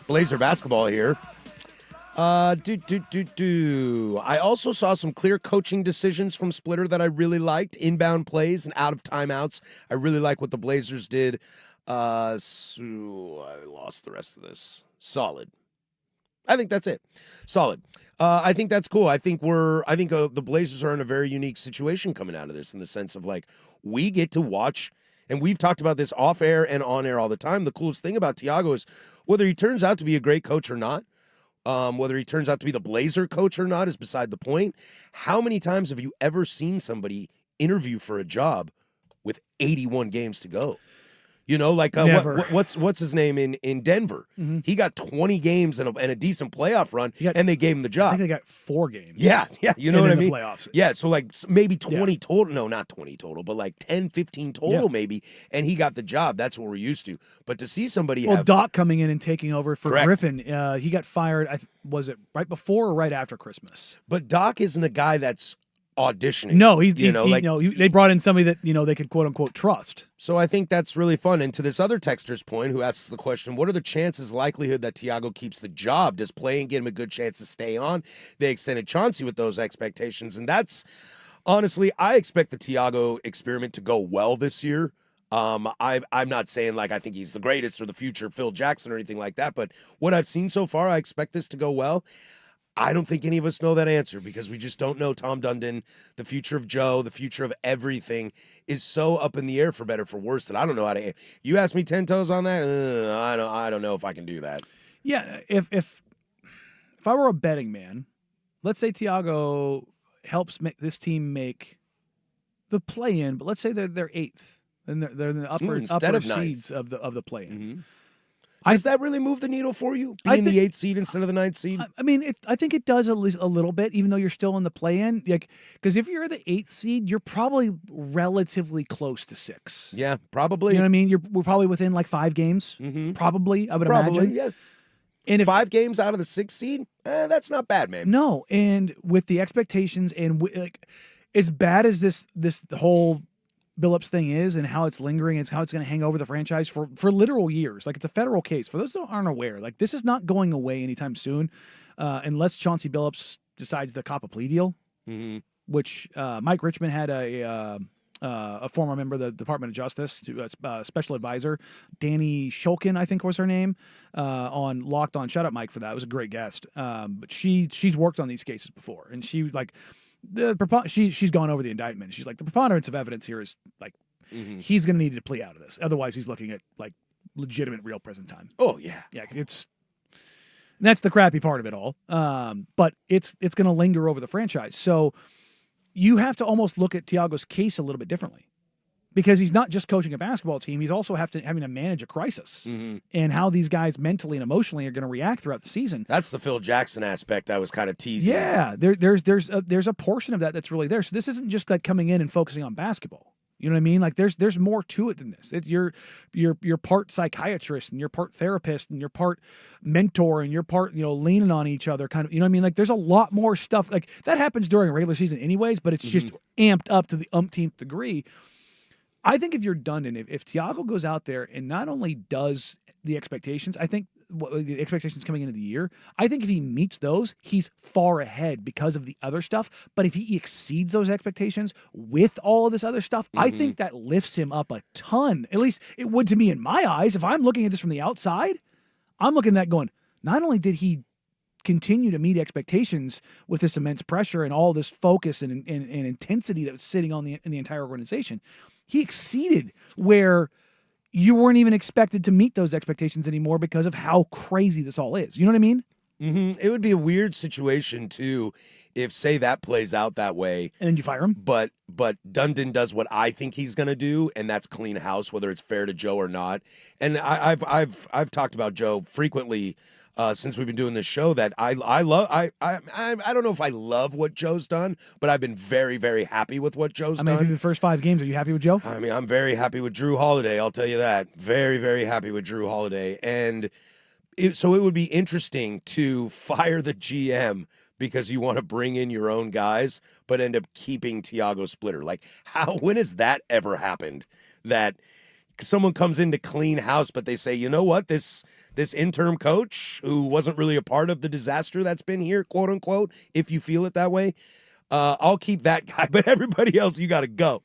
Blazer basketball here. I also saw some clear coaching decisions from Splitter that I really liked. Inbound plays and out of timeouts. I really like what the Blazers did. So I lost the rest of this. Solid. I think that's it. Solid. I think that's cool. I think the Blazers are in a very unique situation coming out of this, in the sense of, like, we get to watch, and we've talked about this off air and on air all the time. The coolest thing about Thiago is, whether he turns out to be a great coach or not, whether he turns out to be the Blazer coach or not is beside the point. How many times have you ever seen somebody interview for a job with 81 games to go? You know, like what's his name in Denver? Mm-hmm. He got 20 games and a decent playoff run, and they gave him the job. I think they got 4 games. Yeah, you know what I mean? Playoffs. Yeah, so like maybe 20 total. No, not 20 total, but like 10, 15 total maybe, and he got the job. That's what we're used to. But to see somebody Doc coming in and taking over for Correct. Griffin, he got fired, was it right before or right after Christmas? But Doc isn't a guy that's auditioning. No, they brought in somebody that, they could quote unquote trust. So I think that's really fun. And to this other texter's point, who asks the question, what are the chances, likelihood that Thiago keeps the job? Does playing give him a good chance to stay on? They extended Chauncey with those expectations. And that's, honestly, I expect the Thiago experiment to go well this year. I'm not saying like I think he's the greatest or the future Phil Jackson or anything like that, but what I've seen so far, I expect this to go well. I don't think any of us know that answer, because we just don't know Tom Dundon. The future of Joe, the future of everything is so up in the air, for better, for worse, that I don't know how to. You ask me 10 toes on that, I don't know if I can do that. Yeah, if I were a betting man, let's say Thiago helps make this team make the play-in, but let's say they're 8th and they're in the upper seeds of the play-in. Mm-hmm. Does that really move the needle for you, being the 8th seed instead of the 9th seed? I mean, I think it does at least a little bit, even though you're still in the play-in. Because if you're the 8th seed, you're probably relatively close to 6. Yeah, probably. You know what I mean? We're probably within like 5 games. Mm-hmm. Probably, I would imagine. Yeah. And if 5 games out of the 6th seed, that's not bad, man. No, and with the expectations and as bad as this the whole Billups thing is, and how it's lingering, it's how it's going to hang over the franchise for literal years. Like, it's a federal case. For those that aren't aware, like, this is not going away anytime soon, unless Chauncey Billups decides to cop a plea deal, mm-hmm. which Mike Richmond had a former member of the Department of Justice, a special advisor, Danny Shulkin, I think was her name, on Locked On. Shout out Mike for that. It was a great guest. But she's worked on these cases before, and she was like, she's gone over the indictment. She's like, the preponderance of evidence here is like, mm-hmm. he's going to need to plea out of this. Otherwise, he's looking at like legitimate real prison time. Oh yeah. That's the crappy part of it all. But it's going to linger over the franchise. So you have to almost look at Thiago's case a little bit differently, because he's not just coaching a basketball team. He's also having to manage a crisis, mm-hmm. and how these guys mentally and emotionally are going to react throughout the season. That's the Phil Jackson aspect I was kind of teasing. Yeah, there's a portion of that that's really there. So this isn't just like coming in and focusing on basketball. You know what I mean? Like, there's more to it than this. It's you're part psychiatrist, and you're part therapist, and you're part mentor, and you're part, leaning on each other, kind of, you know what I mean? Like, there's a lot more stuff like that happens during a regular season anyways, but it's mm-hmm. just amped up to the umpteenth degree. I think if you're Dundon, if Thiago goes out there and not only does the expectations, I think the expectations coming into the year, I think if he meets those, he's far ahead because of the other stuff. But if he exceeds those expectations with all of this other stuff, mm-hmm. I think that lifts him up a ton. At least it would to me in my eyes. If I'm looking at this from the outside, I'm looking at that going, not only did he continue to meet expectations with this immense pressure and all this focus and intensity that was sitting in the entire organization, he exceeded where you weren't even expected to meet those expectations anymore because of how crazy this all is. You know what I mean? Mm-hmm. It would be a weird situation, too, if, say, that plays out that way. And then you fire him? But Dundon does what I think he's going to do, and that's clean house, whether it's fair to Joe or not. And I've talked about Joe frequently since we've been doing this show, that I love. I don't know if I love what Joe's done, but I've been very, very happy with what Joe's done. Through the first 5 games, are you happy with Joe? I mean, I'm very happy with Drew Holiday. I'll tell you that. Very, very happy with Drew Holiday. And so it would be interesting to fire the GM because you want to bring in your own guys, but end up keeping Tiago Splitter. Like, when has that ever happened? That someone comes in to clean house, but they say, you know what, this interim coach who wasn't really a part of the disaster that's been here, quote unquote, if you feel it that way, I'll keep that guy, but everybody else, you got to go.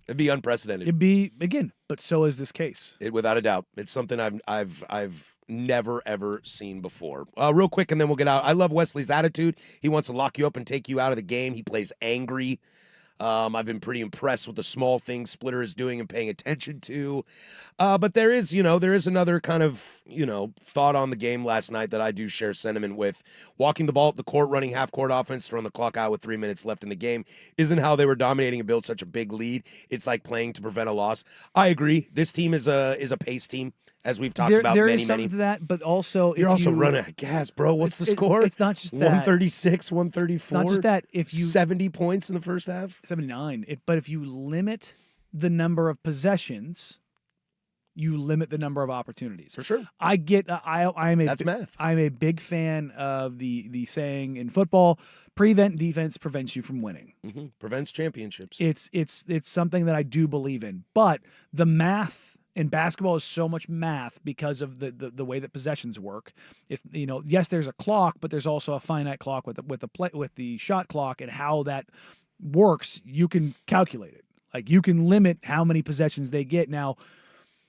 It'd be unprecedented. It'd be, again, but so is this case. Without a doubt, it's something I've never ever seen before. Real quick, and then we'll get out. I love Wesley's attitude. He wants to lock you up and take you out of the game. He plays angry. I've been pretty impressed with the small things Splitter is doing and paying attention to. But there is another kind of, thought on the game last night that I do share sentiment with. Walking the ball up the court, running half-court offense, throwing the clock out with 3 minutes left in the game isn't how they were dominating and built such a big lead. It's like playing to prevent a loss. I agree. This team is a pace team, as we've talked about there many, is something many. to that, but also You're also running out of gas, bro. What's the score? It's not just that. 136, 134. Not just that. If you 70 points in the first half. 79. But if you limit the number of possessions, you limit the number of opportunities. For sure. I get. That's math. I'm a big fan of the saying in football: prevent defense prevents you from winning. Mm-hmm. Prevents championships. It's something that I do believe in. But the math in basketball is so much math because of the way that possessions work. It's, yes, there's a clock, but there's also a finite clock with the shot clock, and how that works. You can calculate it. Like, you can limit how many possessions they get. Now,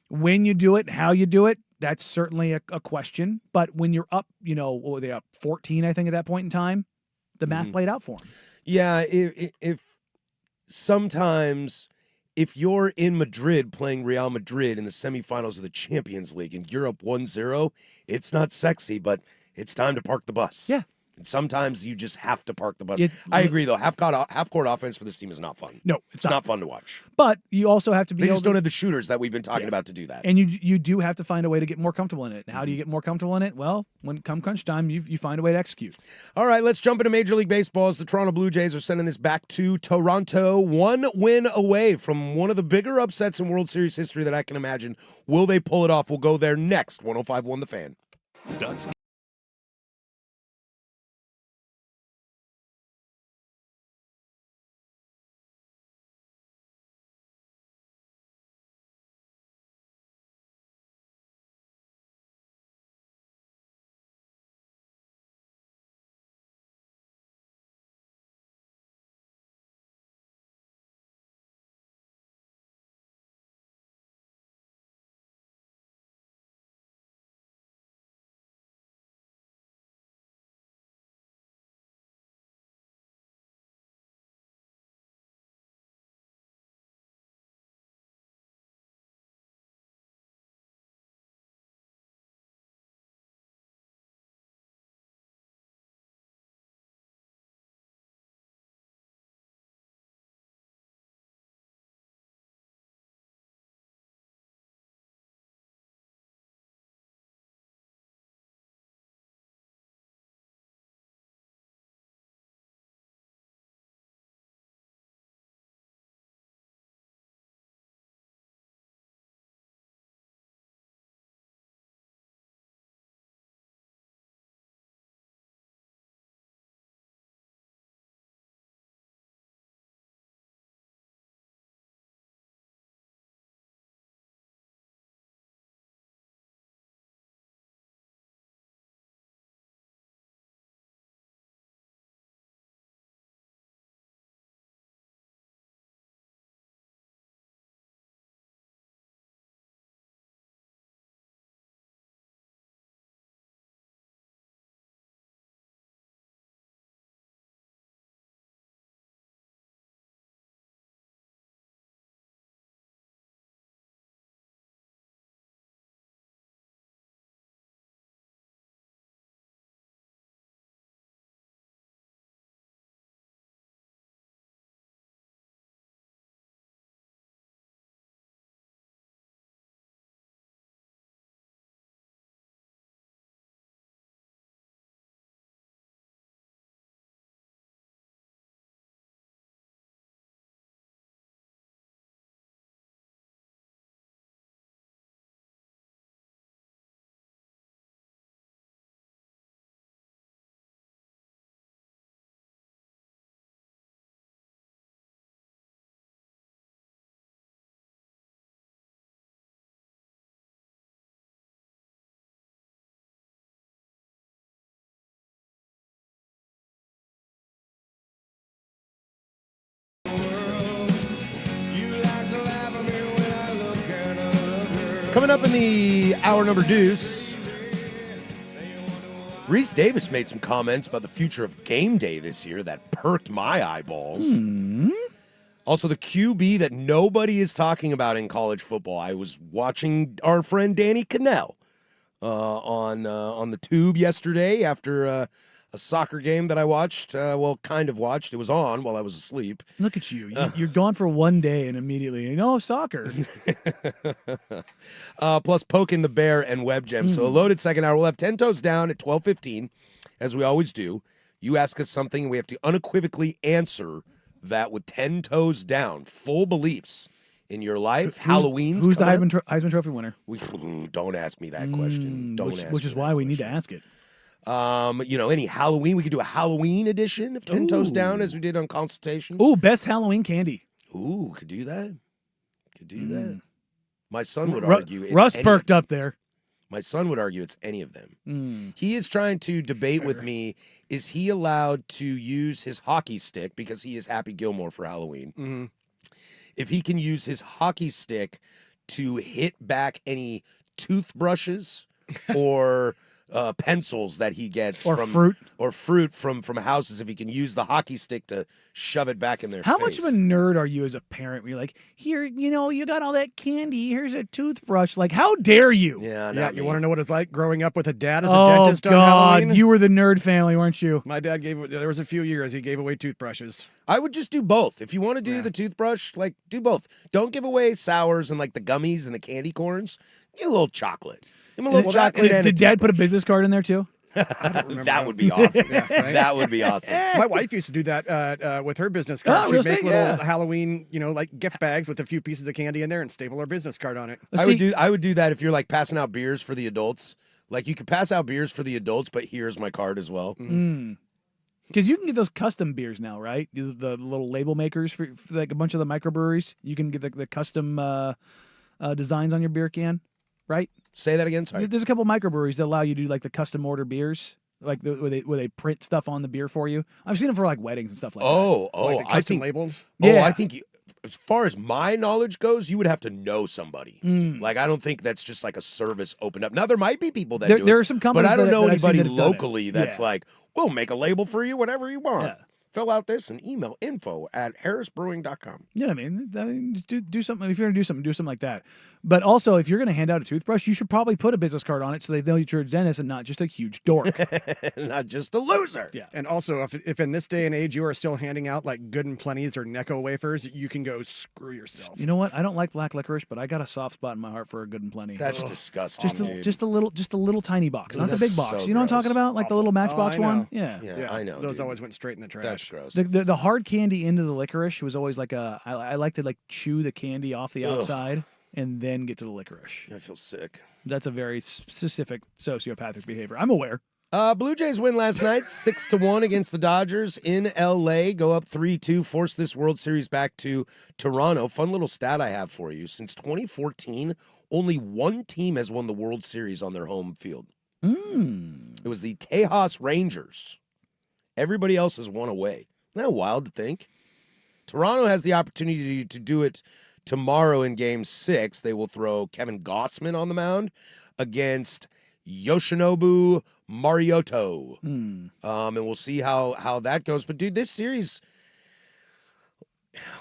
when you do it, how you do it, that's certainly a question. But when you're up, what were they up 14, I think, at that point in time, the math played out for them. Yeah, if sometimes if you're in Madrid playing Real Madrid in the semifinals of the Champions League and you're up 1-0, it's not sexy, but it's time to park the bus. Yeah. And sometimes you just have to park the bus. I agree, though. Half-court offense for this team is not fun. No, it's not fun to watch. But you also have to be They just don't have the shooters that we've been talking about to do that. And you do have to find a way to get more comfortable in it. How do you get more comfortable in it? Well, when come crunch time, you find a way to execute. All right, let's jump into Major League Baseball as the Toronto Blue Jays are sending this back to Toronto. 1 win away from one of the bigger upsets in World Series history that I can imagine. Will they pull it off? We'll go there next. 105.1 The Fan. Ducks up in the hour number deuce. Reese Davis made some comments about the future of game day this year that perked my eyeballs. Also, the QB that nobody is talking about in college football. I was watching our friend Danny Cannell on the tube yesterday after a soccer game that I watched. Kind of watched. It was on while I was asleep. Look at you. You're gone for one day and immediately, soccer. Plus poking the bear and web gem. So a loaded second hour. We'll have 10 toes down at 12:15, as we always do. You ask us something, and we have to unequivocally answer that with 10 toes down. Full beliefs in your life. Halloween's Who's the coming up. Heisman Trophy winner? Don't ask me that question. Which is why we need to ask it. Any Halloween, we could do a Halloween edition of 10 Toes Down as we did on Consultation. Ooh, best Halloween candy. Ooh, could do that. My son would argue it's Russ any perked up there. My son would argue it's any of them. He is trying to debate with me, is he allowed to use his hockey stick, because he is Happy Gilmore for Halloween, if he can use his hockey stick to hit back any toothbrushes or pencils that he gets Or fruit from houses, if he can use the hockey stick to shove it back in their How face. much of a nerd are you as a parent? Where you're like, here, you got all that candy. Here's a toothbrush. Like, how dare you? Yeah, you want to know what it's like growing up with a dad as a Oh, dentist on God. Halloween? You were the nerd family, weren't you? My dad there was a few years he gave away toothbrushes. I would just do both. If you want to do the toothbrush, do both. Don't give away sours and the gummies and the candy corns. Get a little chocolate. Give him a little chocolate. Did Dad put a business card in there, too? I don't remember. That would be awesome. Yeah, right? That would be awesome. My wife used to do that with her business card. real She'd make estate? little Yeah. Halloween, gift bags with a few pieces of candy in there and staple her business card on it. I would do that if you're passing out beers for the adults. You could pass out beers for the adults, but here's my card as well. Because you can get those custom beers now, right? The little label makers for a bunch of the microbreweries. You can get the custom designs on your beer can, right? Say that again. Sorry. There's a couple microbreweries that allow you to do the custom order beers, where they print stuff on the beer for you. I've seen them for weddings and stuff like that. Like the I custom think labels. Yeah. I think as far as my knowledge goes, you would have to know somebody. I don't think that's just a service opened up. Now there might be people that do it, There are some companies, but I don't know that I've seen anybody that have done it. locally that's Yeah. we'll make a label for you, whatever you want. Yeah. Fill out this and email info@harrisbrewing.com. Yeah, I mean, do something. If you're gonna do something like that. But also, if you're gonna hand out a toothbrush, you should probably put a business card on it so they know you're a dentist and not just a huge dork. Not just a loser. Yeah. And also, if in this day and age you are still handing out Good and Plenty's or Necco wafers, you can go screw yourself. You know what? I don't like black licorice, but I got a soft spot in my heart for a Good and Plenty. That's disgusting. dude. Just a little tiny box, not the That's big box. so You know what I'm talking gross. about? Like the little Matchbox I know. one. Yeah. Yeah, I know. Those dude. always went straight in the trash. That's gross. The hard candy into the licorice was always I like to chew the candy off the outside and then get to the licorice. I feel sick. That's a very specific sociopathic behavior. I'm aware. Blue Jays win last night, 6-1 against the Dodgers in LA. Go up 3-2, force this World Series back to Toronto. Fun little stat I have for you. Since 2014, only one team has won the World Series on their home field. It was the Tejas Rangers. Everybody else has won away. Isn't that wild to think? Toronto has the opportunity to do it tomorrow in Game 6. They will throw Kevin Gossman on the mound against Yoshinobu Mariota. And we'll see how that goes. But, dude, this series,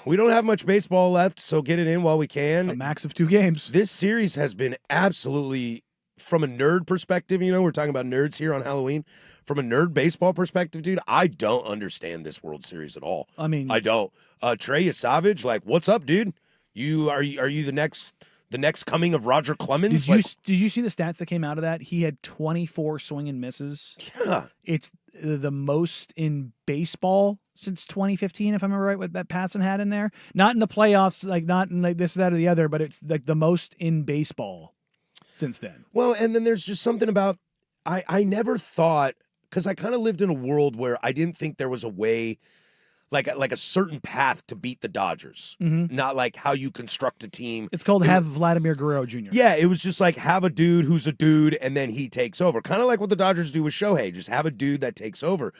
we don't have much baseball left, so get it in while we can. A max of 2 games. This series has been absolutely, from a nerd perspective, we're talking about nerds here on Halloween. From a nerd baseball perspective, dude, I don't understand this World Series at all. I mean, I don't. Trey Savage, what's up, dude? Are you the next coming of Roger Clemens? Did you see the stats that came out of that? He had 24 swing and misses. Yeah. It's the most in baseball since 2015, if I remember right, what that Passan had in there. Not in the playoffs, not in this, that, or the other, but it's the most in baseball since then. Well, and then there's just something about I never thought, because I kind of lived in a world where I didn't think there was a way, like a certain path to beat the Dodgers. Not like how you construct a team. It's called have Vladimir Guerrero Jr. Yeah, it was just have a dude who's a dude and then he takes over. Kind of like what the Dodgers do with Shohei. Just have a dude that takes over.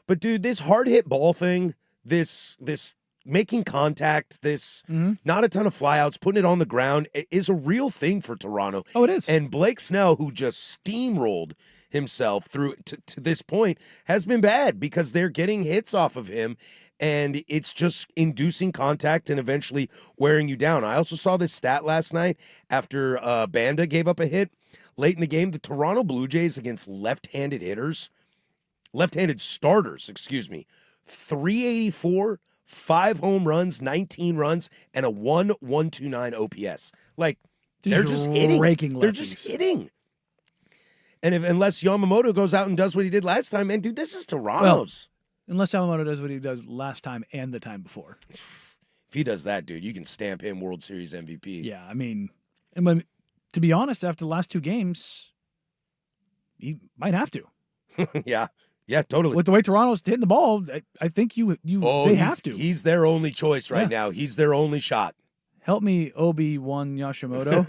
But dude, this hard hit ball thing, this making contact, not a ton of flyouts, putting it on the ground is a real thing for Toronto. Oh, it is. And Blake Snell, who just steamrolled himself through to this point, has been bad because they're getting hits off of him, and it's just inducing contact and eventually wearing you down. I also saw this stat last night after Banda gave up a hit late in the game. The Toronto Blue Jays against left-handed starters, 384, 5 home runs, 19 runs, and a 1.129 OPS. Like, they're just hitting. They're just hitting. And unless Yamamoto goes out and does what he did last time, man, dude, this is Toronto's. Well, unless Yamamoto does what he does last time and the time before. If he does that, dude, you can stamp him World Series MVP. Yeah, I mean, to be honest, after the last 2 games, he might have to. Yeah, totally. With the way Toronto's hitting the ball, I think they have to. He's their only choice right now. He's their only shot. Help me, Obi-Wan Yashimoto.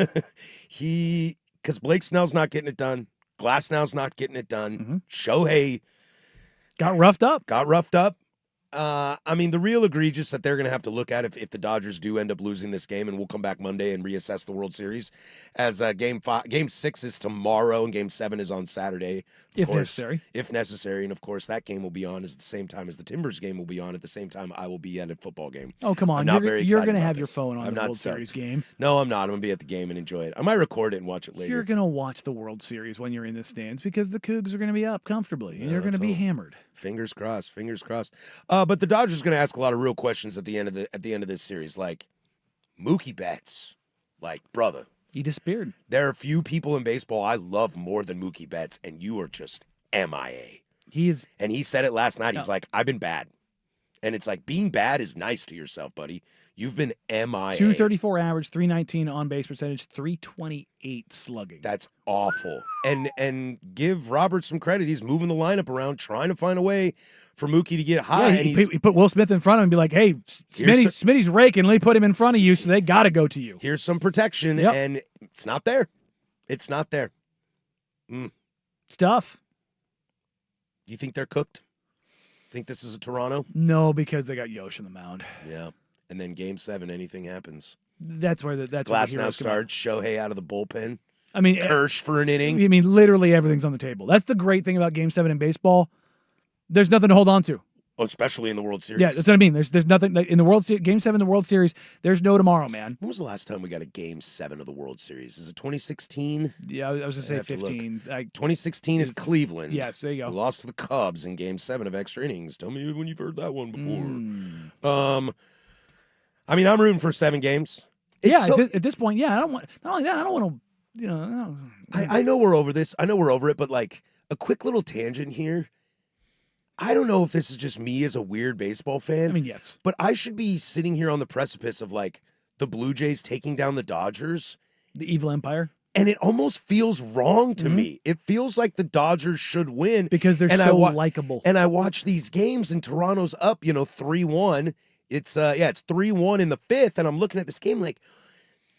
Because Blake Snell's not getting it done. Glasnow's not getting it done. Mm-hmm. Shohei got roughed up. I mean, the real egregious that they're going to have to look at if the Dodgers do end up losing this game, and we'll come back Monday and reassess the World Series, as Game 6 is tomorrow and Game 7 is on Saturday. If necessary. If necessary. And, of course, that game will be on at the same time as the Timbers game will be on at the same time I will be at a football game. Oh, come on. I'm not very You're excited going to about have your this. phone on I'm the not World stoked. Series game. No, I'm not. I'm going to be at the game and enjoy it. I might record it and watch it later. You're going to watch the World Series when you're in the stands because the Cougs are going to be up comfortably and you're going to be hammered. Fingers crossed. But the Dodgers are going to ask a lot of real questions at the end of this series, like Mookie Betts. Like, brother, he disappeared. there are few people in baseball I love more than Mookie Betts, and you are just MIA. And he said it last night. He's like, I've been bad. And it's like, being bad is nice to yourself, buddy. You've been MIA. 234 average, 319 on base percentage, 328 slugging. That's awful. And give Robert some credit. He's moving the lineup around, trying to find a way for Mookie to get high. Yeah, he put Will Smith in front of him and be like, hey, Smitty's raking. Let me put him in front of you, so they got to go to you. Here's some protection, and it's not there. It's not there. It's tough. You think they're cooked? Think this is a Toronto? No, because they got Yosh on the mound. Yeah. And then Game 7, anything happens. That's where Glass now starts. Shohei out of the bullpen. I mean, Kersh for an inning. I mean, literally everything's on the table. That's the great thing about Game 7 in baseball. There's nothing to hold on to. Oh, especially in the World Series. Yeah, that's what I mean. There's nothing in the World Series. Game 7 in the World Series. There's no tomorrow, man. When was the last time we got a Game 7 of the World Series? Is it 2016? Yeah, I was going to say 15. 2016 is Cleveland. Yes, there you go. We lost to the Cubs in Game 7 of extra innings. Tell me when you've heard that one before. I mean, I'm rooting for 7 games. At this point, yeah. I don't want. Not only that, I don't want to. I know we're over this. I know we're over it. But like a quick little tangent here. I don't know if this is just me as a weird baseball fan. I mean, yes. But I should be sitting here on the precipice of like the Blue Jays taking down the Dodgers. The evil empire. And it almost feels wrong to me. It feels like the Dodgers should win. Because they're so likable. And I watch these games and Toronto's up, 3-1. It's 3-1 in the 5th. And I'm looking at this game like,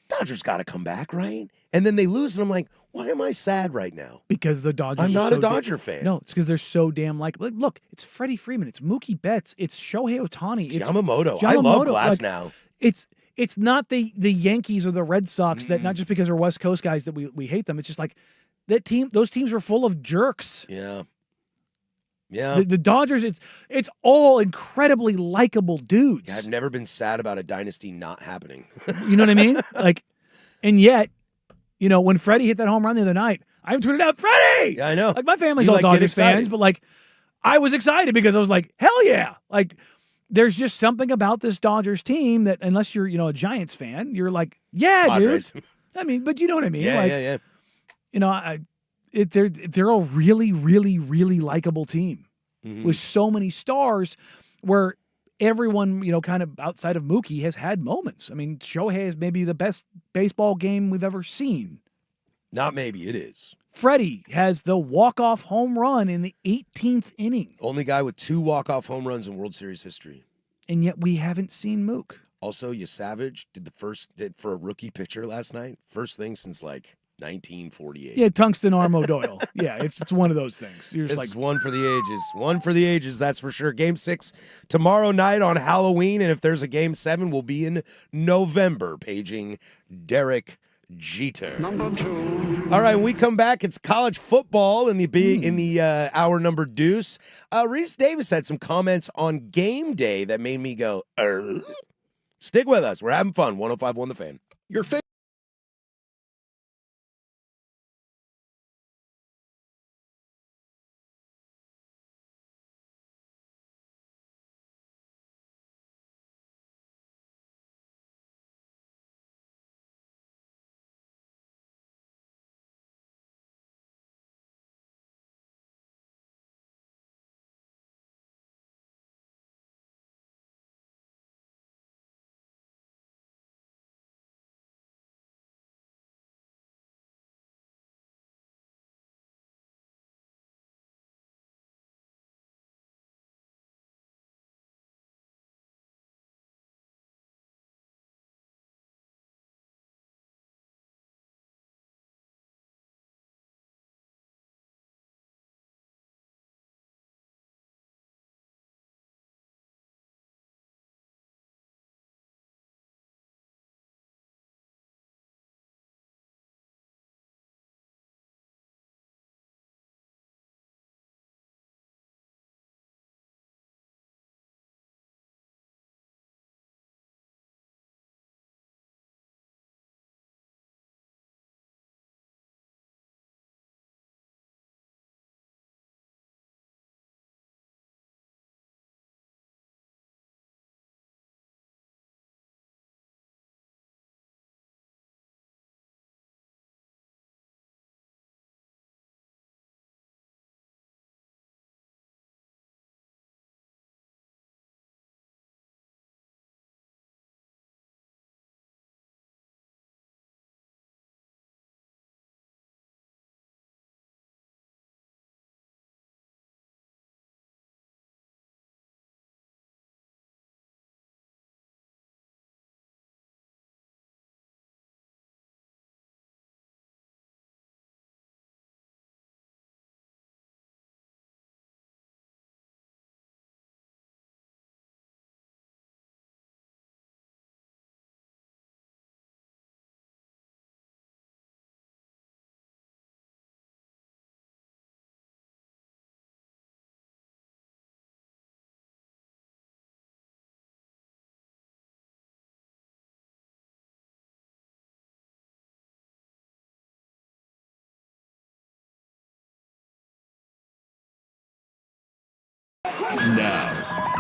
Dodgers got to come back, right? And then they lose. And I'm like, why am I sad right now? Because the Dodgers. I'm not a Dodger fan. No, it's because they're so damn likable. Look, it's Freddie Freeman. It's Mookie Betts. It's Shohei Ohtani. It's Yamamoto. I love Glasnow. It's not the Yankees or the Red Sox that not just because they're West Coast guys that we hate them. It's just like that team. Those teams were full of jerks. Yeah. Yeah. The Dodgers. It's all incredibly likable dudes. Yeah, I've never been sad about a dynasty not happening. You know what I mean? Like, and yet, when Freddie hit that home run the other night, I tweeted out, Freddie! Yeah, I know. Like, my family's all Dodgers fans, but like, I was excited because I was like, hell yeah! Like, there's just something about this Dodgers team that, unless you're, a Giants fan, you're like, yeah, Padres. dude. I mean, but you know what I mean? Yeah, yeah. They're a really, really, really likable team with so many stars where everyone, kind of outside of Mookie has had moments. I mean, Shohei is maybe the best baseball game we've ever seen. Not maybe, it is. Freddie has the walk-off home run in the 18th inning. Only guy with 2 walk-off home runs in World Series history. And yet we haven't seen Mook. Also, Savage did for a rookie pitcher last night. First thing since like 1948. Yeah, tungsten arm O'Doyle. Yeah, it's one of those things. You're just This like, is one for the ages. One for the ages, that's for sure. Game 6 tomorrow night on Halloween, and if there's a Game 7, we'll be in November, paging Derek Jeter. Number 2. All right, when we come back, it's college football in the hour number deuce. Reese Davis had some comments on game day that made me go, Stick with us. We're having fun. 105.1 The Fan. Your favorite.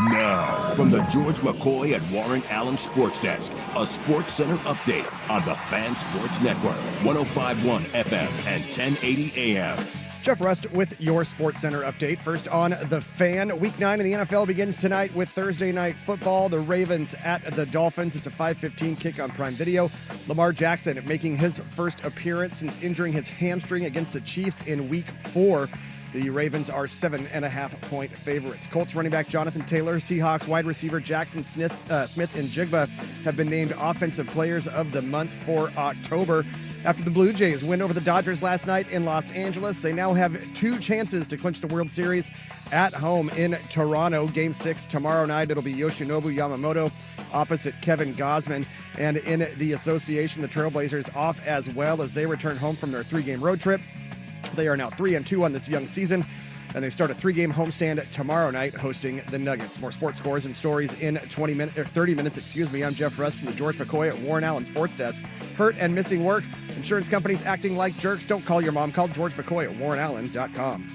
Now, from the George McCoy and Warren Allen Sports Desk, a Sports Center update on the Fan Sports Network, 105.1 FM and 1080 AM. Jeff Rust with your Sports Center update. First on The Fan. Week 9 in the NFL begins tonight with Thursday Night Football. The Ravens at the Dolphins. It's a 5:15 kick on Prime Video. Lamar Jackson making his first appearance since injuring his hamstring against the Chiefs in Week 4. The Ravens are 7.5-point favorites. Colts running back Jonathan Taylor, Seahawks wide receiver Jackson Smith and Jigba have been named Offensive Players of the Month for October. After the Blue Jays win over the Dodgers last night in Los Angeles, they now have 2 chances to clinch the World Series at home in Toronto. Game 6 tomorrow night. It'll be Yoshinobu Yamamoto opposite Kevin Gausman. And in the association, the Trailblazers off as well as they return home from their 3-game road trip. They are now 3-2 on this young season, and they start a 3-game homestand tomorrow night hosting the Nuggets. More sports scores and stories in 30 minutes. I'm Jeff Rust from the George McCoy at Warren Allen Sports Desk. Hurt and missing work. Insurance companies acting like jerks. Don't call your mom. Call George McCoy at warrenallen.com.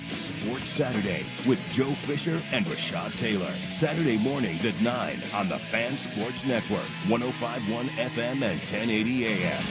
Sports Saturday with Joe Fisher and Rashad Taylor. Saturday mornings at 9 on the Fan Sports Network, 105.1 FM and 1080 AM.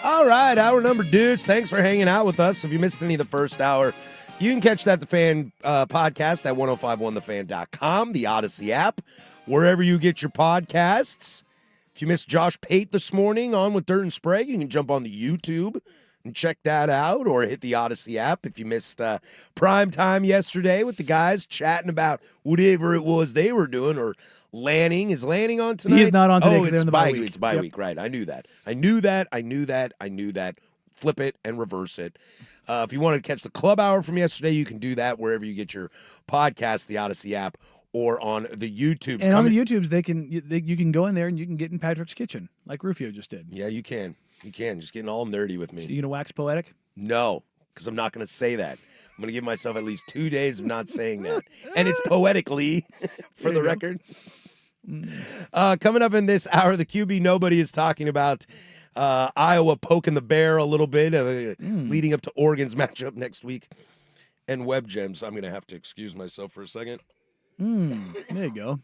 All right, hour number deuce. Thanks for hanging out with us. If you missed any of the first hour, You can catch that The Fan podcast at 1051thefan.com, the Odyssey app, wherever you get your podcasts. If you missed Josh Pate this morning on with Dirt and Sprague, you can jump on the YouTube and check that out, or hit the Odyssey app. If you missed Prime Time yesterday with the guys chatting about whatever it was they were doing, or Lanning. Is Lanning on tonight? He is not on today. Oh, 'cause they're it's in the bye week. week. It's bye Yep. week, right. I knew that. I knew that. Flip it and reverse it. If you wanted to catch the club hour from yesterday, you can do that wherever you get your podcast, the Odyssey app, or on the YouTubes. And on the YouTubes, you can go in there and you can get in Patrick's kitchen like Rufio just did. Yeah, you can. You can. Just getting all nerdy with So me. you gonna wax poetic? No, because I'm not going to say that. I'm going to give myself at least 2 days of not saying that. And it's poetically, for the record. Coming up in this hour, the QB nobody is talking about Iowa poking the bear a little bit, leading up to Oregon's matchup next week. And Web Gems. I'm going to have to excuse myself for a second. There you go.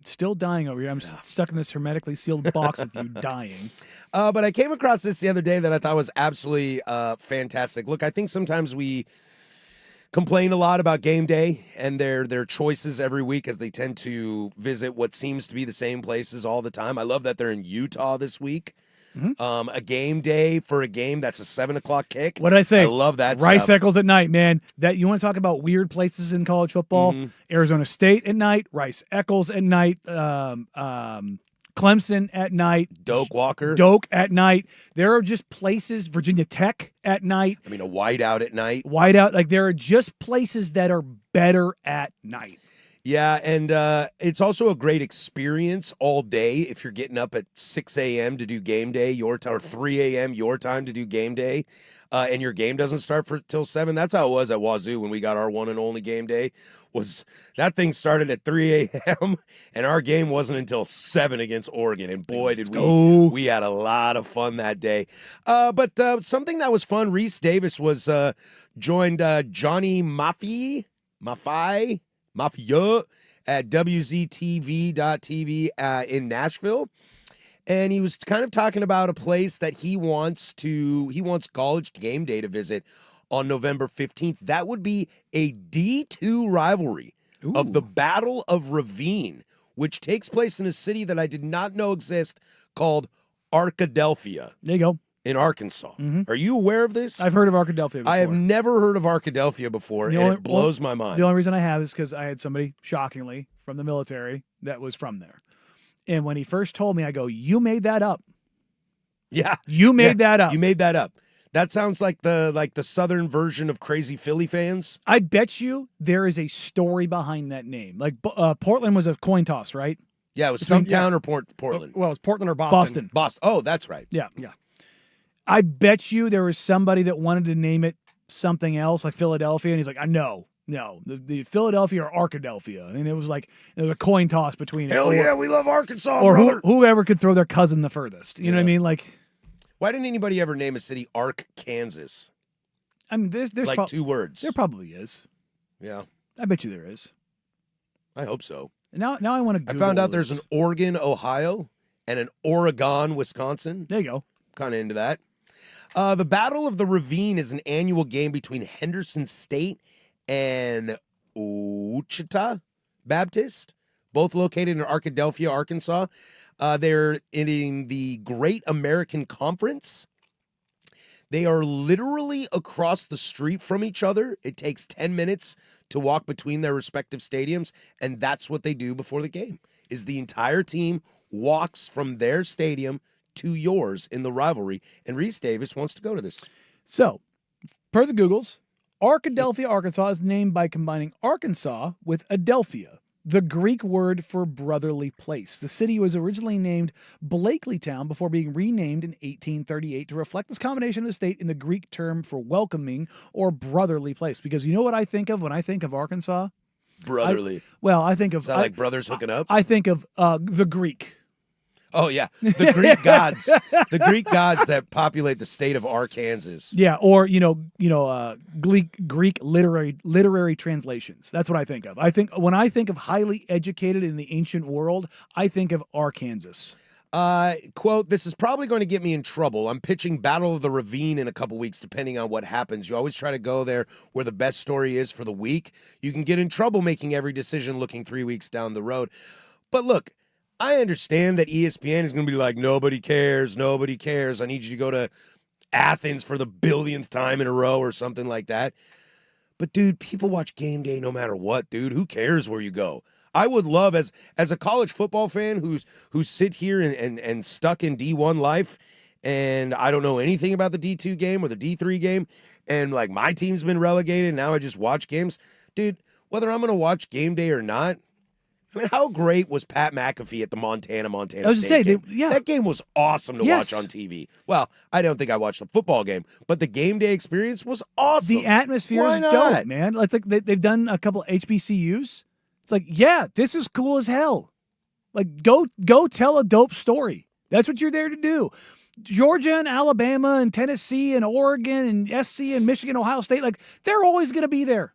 Still dying over here. I'm stuck in this hermetically sealed box with you dying. But I came across this the other day that I thought was absolutely fantastic. Look, I think sometimes we complain a lot about game day and their choices every week, as they tend to visit what seems to be the same places all the time. I love that they're in Utah this week. A game day for a game that's a 7:00 kick. What did I say? I love that Rice stuff. Eccles at night, man. That you want to talk about weird places in college football? Arizona State at night, Rice Eccles at night, Clemson at night, Doak Walker. Doak at night. There are just places, Virginia Tech at night, I mean, a whiteout at night. Whiteout. Like there are just places that are better at night. Yeah, and it's also a great experience all day if you're getting up at 6 a.m. to do game day, your time, or 3 a.m. your time to do game day, and your game doesn't start till 7. That's how it was at Wazoo when we got our one and only game day. Was that thing started at 3 a.m. and our game wasn't until 7 against Oregon, and boy did we had a lot of fun that day. But something that was fun, Reese Davis was joined Johnny Mafia at WZTV.tv in Nashville. And he was kind of talking about a place that he wants College Game Day to visit on November 15th. That would be a D2 rivalry of the Battle of Ravine, which takes place in a city that I did not know exist called Arkadelphia There you go. in Arkansas. Are you aware of this? I've heard of Arkadelphia before. I have never heard of Arkadelphia before, and it blows my mind. The only reason I have is because I had somebody, shockingly, from the military that was from there. And when he first told me, I go, "You made that up. Yeah. You made that up. You made that up. That sounds like the southern version of Crazy Philly fans. I bet you there is a story behind that name. Like Portland was a coin toss, right? Yeah, it was Stumptown or Portland. Well, it's Portland or Boston. Boston. Oh, that's right. Yeah. Yeah. I bet you there was somebody that wanted to name it something else, like Philadelphia, and he's like, no, the Philadelphia or Arkadelphia, and it was a coin toss between it. Hell yeah, we love Arkansas, or brother. whoever could throw their cousin the furthest. You know what I mean? Like, why didn't anybody ever name a city Ark, Kansas? I mean, there's like 2 words. There probably is. Yeah, I bet you there is. I hope so. Now I want to. I found out there's an Oregon, Ohio, and an Oregon, Wisconsin. There you go. Kind of into that. The Battle of the Ravine is an annual game between Henderson State and Ouachita Baptist, both located in Arkadelphia, Arkansas. They're in the Great American Conference. They are literally across the street from each other. It takes 10 minutes to walk between their respective stadiums, and that's what they do before the game, is the entire team walks from their stadium to yours in the rivalry, and Reese Davis wants to go to this. So, per the Googles, Arkadelphia, Arkansas is named by combining Arkansas with Adelphia, the Greek word for brotherly place. The city was originally named Blakelytown before being renamed in 1838 to reflect this combination of the state in the Greek term for welcoming or brotherly place. Because you know what I think of when I think of Arkansas? Brotherly. I think of... Is that like brothers hooking up? I think of the Greek. Oh yeah, the Greek gods, the Greek gods that populate the state of Arkansas. Yeah, or Greek literary translations. That's what I think of. When I think of highly educated in the ancient world, I think of Arkansas. Quote, this is probably going to get me in trouble. I'm pitching Battle of the Ravine in a couple weeks, depending on what happens. You always try to go there where the best story is for the week. You can get in trouble making every decision looking 3 weeks down the road. But look, I understand that ESPN is going to be like, nobody cares. I need you to go to Athens for the billionth time in a row or something like that. But, dude, people watch game day no matter what, dude. Who cares where you go? I would love, as a college football fan who's sit here and stuck in D1 life, and I don't know anything about the D2 game or the D3 game, and like my team's been relegated, and now I just watch games. Dude, whether I'm going to watch game day or not, I mean, how great was Pat McAfee at the Montana I was State game? yeah. That game was awesome to watch on TV. Well, I don't think I watched the football game, but the game day experience was awesome. The atmosphere is dope, man. It's like they've done a couple HBCUs. It's like, yeah, this is cool as hell. Like, go tell a dope story. That's what you're there to do. Georgia and Alabama and Tennessee and Oregon and SC and Michigan, Ohio State, like, they're always going to be there.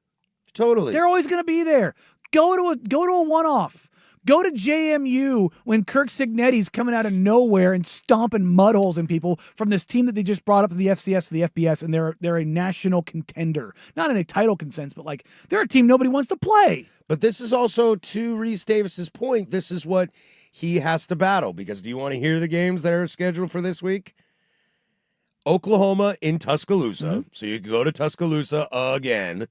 Totally. They're always going to be there. Go to a one-off. Go to JMU when Kirk Cignetti's coming out of nowhere and stomping mud holes in people from this team that they just brought up to the FCS, the FBS, and they're a national contender. Not in a title sense, but like they're a team nobody wants to play. But this is also, to Reese Davis's point, this is what he has to battle. Because do you want to hear the games that are scheduled for this week? Oklahoma in Tuscaloosa. Mm-hmm. So you can go to Tuscaloosa again.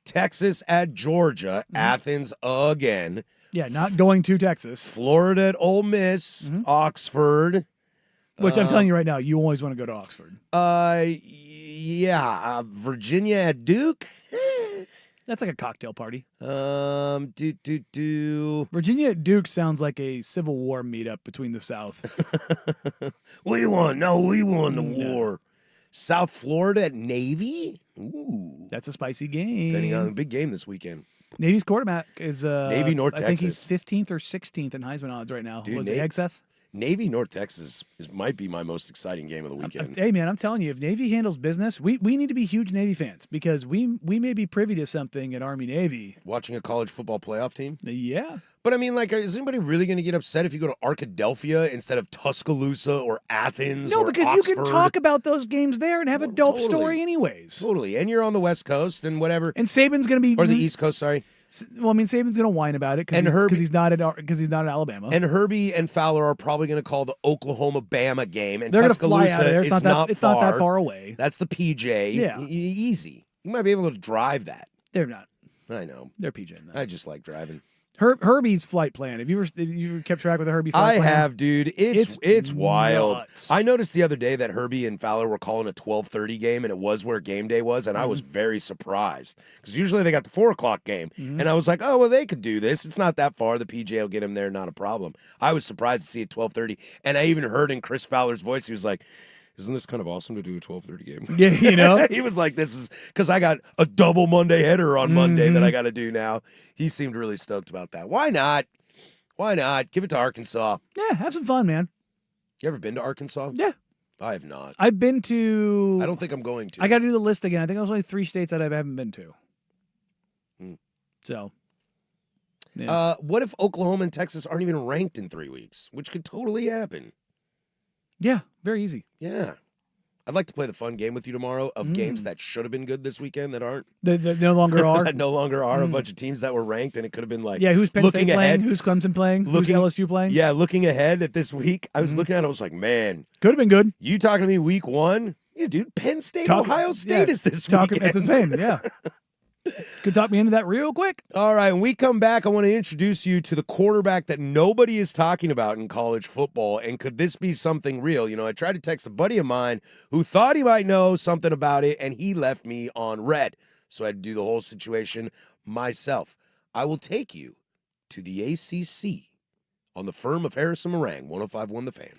Texas at Georgia. Mm-hmm. Athens again. Yeah, not going to Texas. Florida at Ole Miss. Mm-hmm. Oxford. Which I'm telling you right now, you always want to go to Oxford. Yeah. Virginia at Duke. That's like a cocktail party. Virginia at Duke sounds like a Civil War meetup between the South. We won. No, we won the war. South Florida at Navy. Ooh, that's a spicy game. Depending on the big game this weekend. Navy's quarterback is Navy North Texas. I think he's 15th or 16th in Heisman odds right now. Dude, was it Egseth? Navy North Texas might be my most exciting game of the weekend. Hey man, I'm telling you, if Navy handles business, we need to be huge Navy fans because we may be privy to something at Army Navy. Watching a college football playoff team? Yeah. But I mean, like, is anybody really going to get upset if you go to Arkadelphia instead of Tuscaloosa or Athens? No, or because Oxford? You can talk about those games there and have a dope story anyways. Totally. And you're on the West Coast and whatever. And Saban's going to be... Or the East Coast, sorry. Well, I mean, Saban's going to whine about it because he's not at Alabama. And Herbie and Fowler are probably going to call the Oklahoma-Bama game. And they're Tuscaloosa fly out of there. it's not that far away. That's the PJ. Yeah. Easy. You might be able to drive that. They're not. I know. They're PJ. I just like driving. Herbie's flight plan. Have you ever kept track with the Herbie flight plan? I have, dude. It's wild. Nuts. I noticed the other day that Herbie and Fowler were calling a 12:30 game, and it was where game day was, and I was very surprised because usually they got the 4:00 game, and I was like, oh well, they could do this. It's not that far. The PJ will get him there, not a problem. I was surprised to see it 12:30, and I even heard in Chris Fowler's voice, he was like, isn't this kind of awesome to do a 12:30 game? Yeah, you know? He was like, this is because I got a double Monday header on Monday that I got to do now. He seemed really stoked about that. Why not? Why not? Give it to Arkansas. Yeah, have some fun, man. You ever been to Arkansas? Yeah. I have not. I've been to... I don't think I'm going to. I got to do the list again. I think there's only 3 states that I haven't been to. So... Yeah. What if Oklahoma and Texas aren't even ranked in 3 weeks? Which could totally happen. Yeah, very easy. Yeah. I'd like to play the fun game with you tomorrow of games that should have been good this weekend that aren't. That no longer are? That no longer are. A bunch of teams that were ranked, and it could have been like, yeah, who's Penn State playing? Ahead, who's Clemson playing? Who's LSU playing? Yeah, looking ahead at this week, I was looking at it, I was like, man. Could have been good. You talking to me week 1? Yeah, dude, Penn State, Ohio State is this weekend. It's the same, yeah. Could talk me into that real quick. All right, when we come back, I want to introduce you to the quarterback that nobody is talking about in college football. And could this be something real? You know, I tried to text a buddy of mine who thought he might know something about it, and he left me on red. So I had to do the whole situation myself. I will take you to the ACC on the firm of Harrison Meringue, 105.1 The Fan.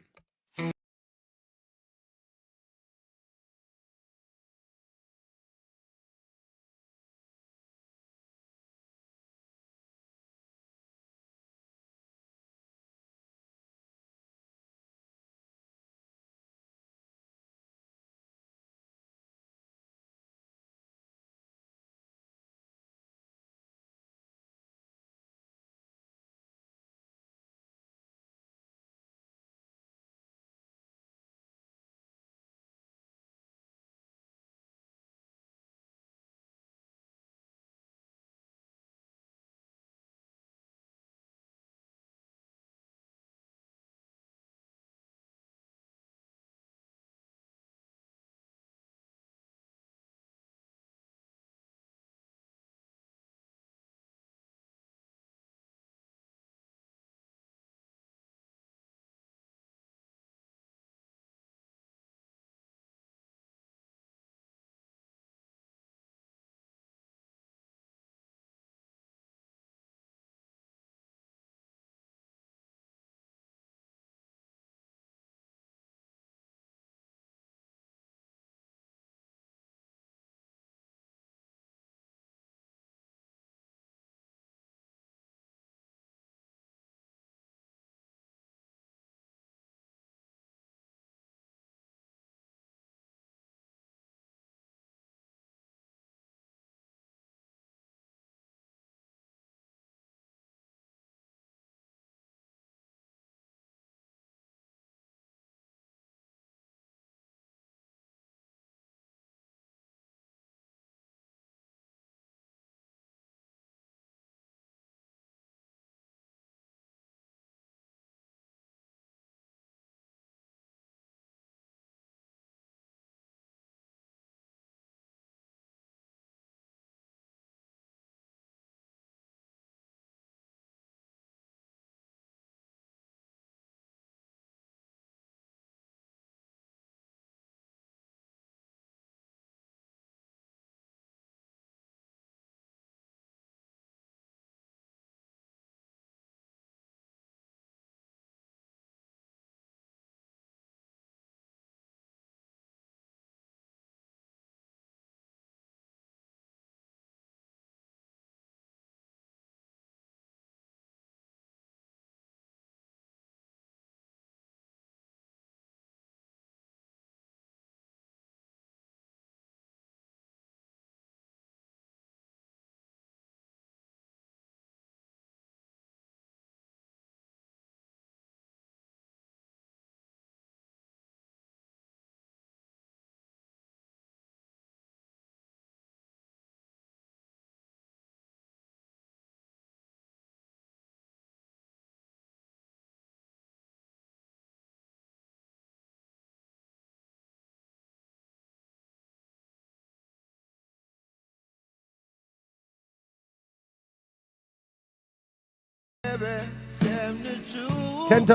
10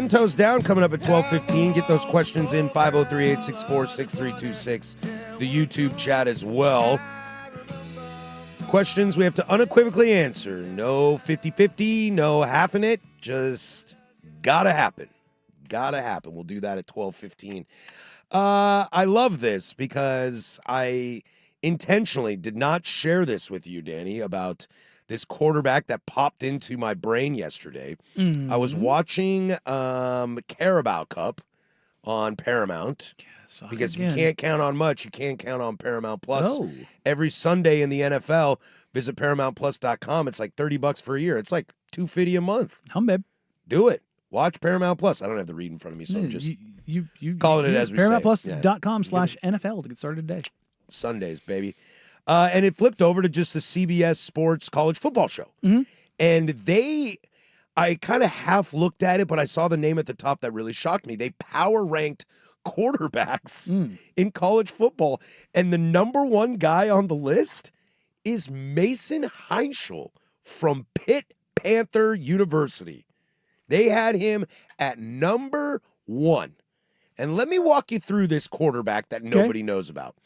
Toes Down coming up at 12:15. Get those questions in 503-864-6326. The YouTube chat as well. Questions we have to unequivocally answer. No 50-50, no halving it. Just gotta happen. Gotta happen. We'll do that at 12:15. I love this because I intentionally did not share this with you, Danny, about this quarterback that popped into my brain yesterday. Mm-hmm. I was watching Carabao Cup on Paramount. Because if you can't count on much, you can't count on Paramount Plus. Oh. Every Sunday in the NFL, visit ParamountPlus.com. It's like $30 for a year. It's like $250 a month. Babe. Do it. Watch Paramount Plus. I don't have the read in front of me, so I'm just you calling it as we say. ParamountPlus.com/NFL to get started today. Sundays, baby. And it flipped over to just the CBS Sports college football show. Mm-hmm. And I kind of half looked at it, but I saw the name at the top that really shocked me. They power ranked quarterbacks in college football, and the number one guy on the list is Mason Heinschel from Pitt Panther University. They had him at number one. And let me walk you through this quarterback that nobody knows about.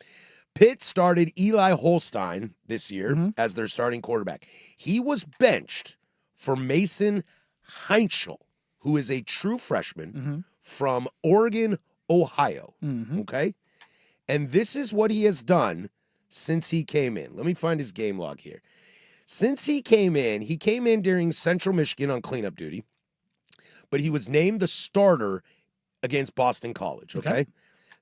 Pitt started Eli Holstein this year as their starting quarterback. He was benched for Mason Heinschel, who is a true freshman from Oregon, Ohio. Okay? And this is what he has done since he came in. Let me find his game log here. Since he came in during Central Michigan on cleanup duty, but he was named the starter against Boston College. Okay?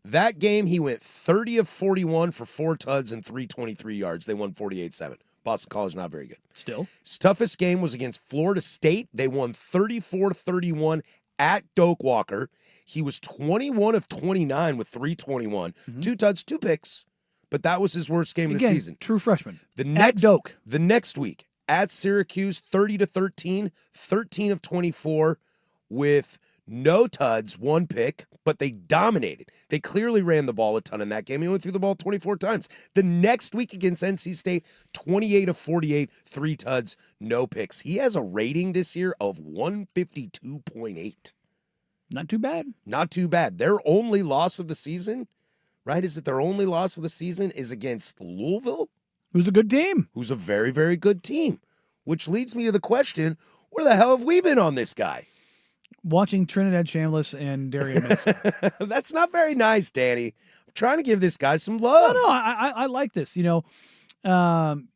That game, he went 30 of 41 for 4 tuds and 323 yards. They won 48-7. Boston College, not very good. Still. His toughest game was against Florida State. They won 34-31 at Doak Walker. He was 21 of 29 with 321. 2 tuds, 2 picks. But that was his worst game of the season. True freshman. At Doak. The next week, at Syracuse, 30-13, 13 of 24 with no tuds, 1 pick, but they dominated. They clearly ran the ball a ton in that game. He only threw the ball 24 times. The next week against NC State, 28 of 48, 3 tuds, no picks. He has a rating this year of 152.8. Not too bad. Not too bad. Their only loss of the season, right? Is it their only loss of the season is against Louisville? Who's a good team. Who's a very, very good team. Which leads me to the question, where the hell have we been on this guy? Watching Trinidad Chambliss and Darian Mitz. That's not very nice, Danny. I'm trying to give this guy some love. No, I like this. You know,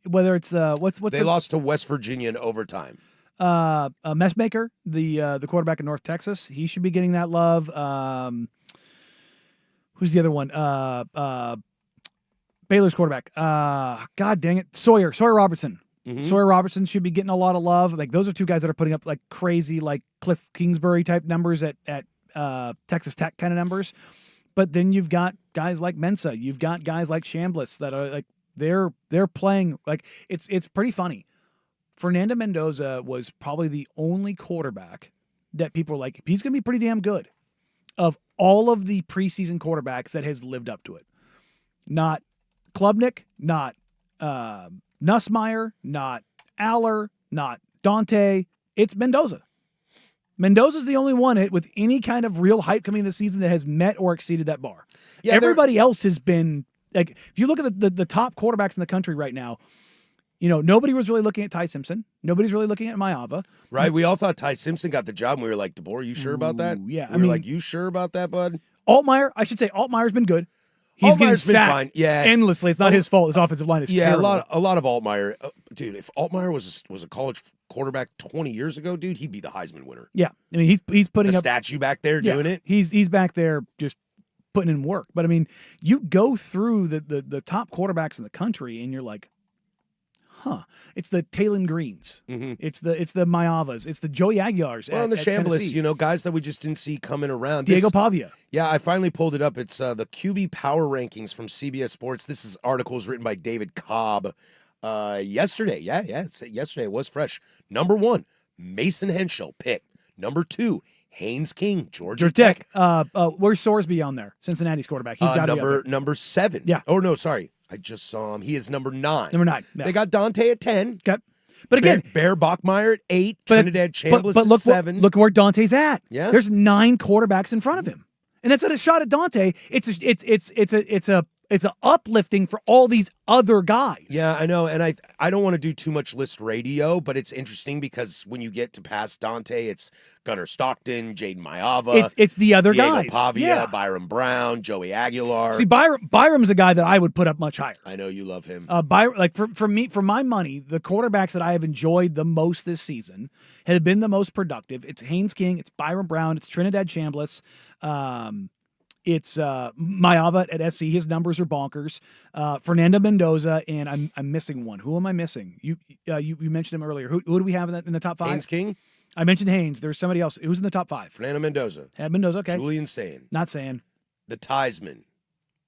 whether it's what's they lost to West Virginia in overtime. Messmaker, the quarterback in North Texas, he should be getting that love. Who's the other one? Baylor's quarterback. God dang it, Sawyer Robertson. Sawyer Robertson should be getting a lot of love. Like those are 2 guys that are putting up like crazy, like Cliff Kingsbury type numbers at Texas Tech kind of numbers. But then you've got guys like Mensa. You've got guys like Chambliss that are like they're playing like it's pretty funny. Fernando Mendoza was probably the only quarterback that people are like, he's going to be pretty damn good. Of all of the preseason quarterbacks that has lived up to it. Not Klubnik, not Nussmeier, not Aller, not Dante. It's Mendoza. Mendoza's the only one with any kind of real hype coming this season that has met or exceeded that bar. Yeah, everybody else has been, like, if you look at the top quarterbacks in the country right now, you know, nobody was really looking at Ty Simpson. Nobody's really looking at Maava. Right. We all thought Ty Simpson got the job, and we were like, DeBoer, you sure about that? Yeah. We were like, you sure about that, bud? Altmaier's been good. He's getting sacked endlessly. It's not his fault. His offensive line is terrible. a lot of Altmaier. Dude, if Altmaier was a college quarterback 20 years ago, dude, he'd be the Heisman winner. Yeah. I mean, he's putting the up statue back there doing it. He's back there just putting in work. But I mean, you go through the top quarterbacks in the country and you're like, it's the Taylon Greens. It's the Maavas. It's the Joey Aguilars. Well, and the Chambliss, guys that we just didn't see coming around. Diego Pavia. Yeah, I finally pulled it up. It's the QB Power Rankings from CBS Sports. This is articles written by David Cobb yesterday. Yeah, yesterday. It was fresh. Number 1, Mason Heinschel, Pitt. Number 2, Haynes King, Georgia Tech. Where's Sorsby on there? Cincinnati's quarterback. He's got number 7. Yeah. Oh no, sorry. I just saw him. He is number 9. Number 9. Yeah. They got Dante at 10. Okay. But again, Bear Bachmeyer at 8, but- Trinidad Chambliss but at look 7. look where Dante's at. Yeah. There's 9 quarterbacks in front of him, and that's not a shot at Dante. It's a uplifting for all these other guys. Yeah, I know, and I don't want to do too much list radio, but it's interesting because when you get to past Dante, it's Gunnar Stockton, Jaden Maiava, It's the other Diego guys. Pavia, Yeah. Byron Brown, Joey Aguilar. See, Byram's a guy that I would put up much higher. I know you love him. Byram, like for me, for my money, the quarterbacks that I have enjoyed the most this season have been the most productive. It's Haynes King, it's Byron Brown, it's Trinidad Chambliss, it's Maiava at SC. His numbers are bonkers. Fernando Mendoza, and I'm missing one. Who am I missing? You mentioned him earlier. Who do we have in the top 5? Haynes King, I mentioned Haynes. There's somebody else. Who's in the top 5? Fernando Mendoza, Mendoza. Okay, Julian Sayin, not saying. the Tiesman,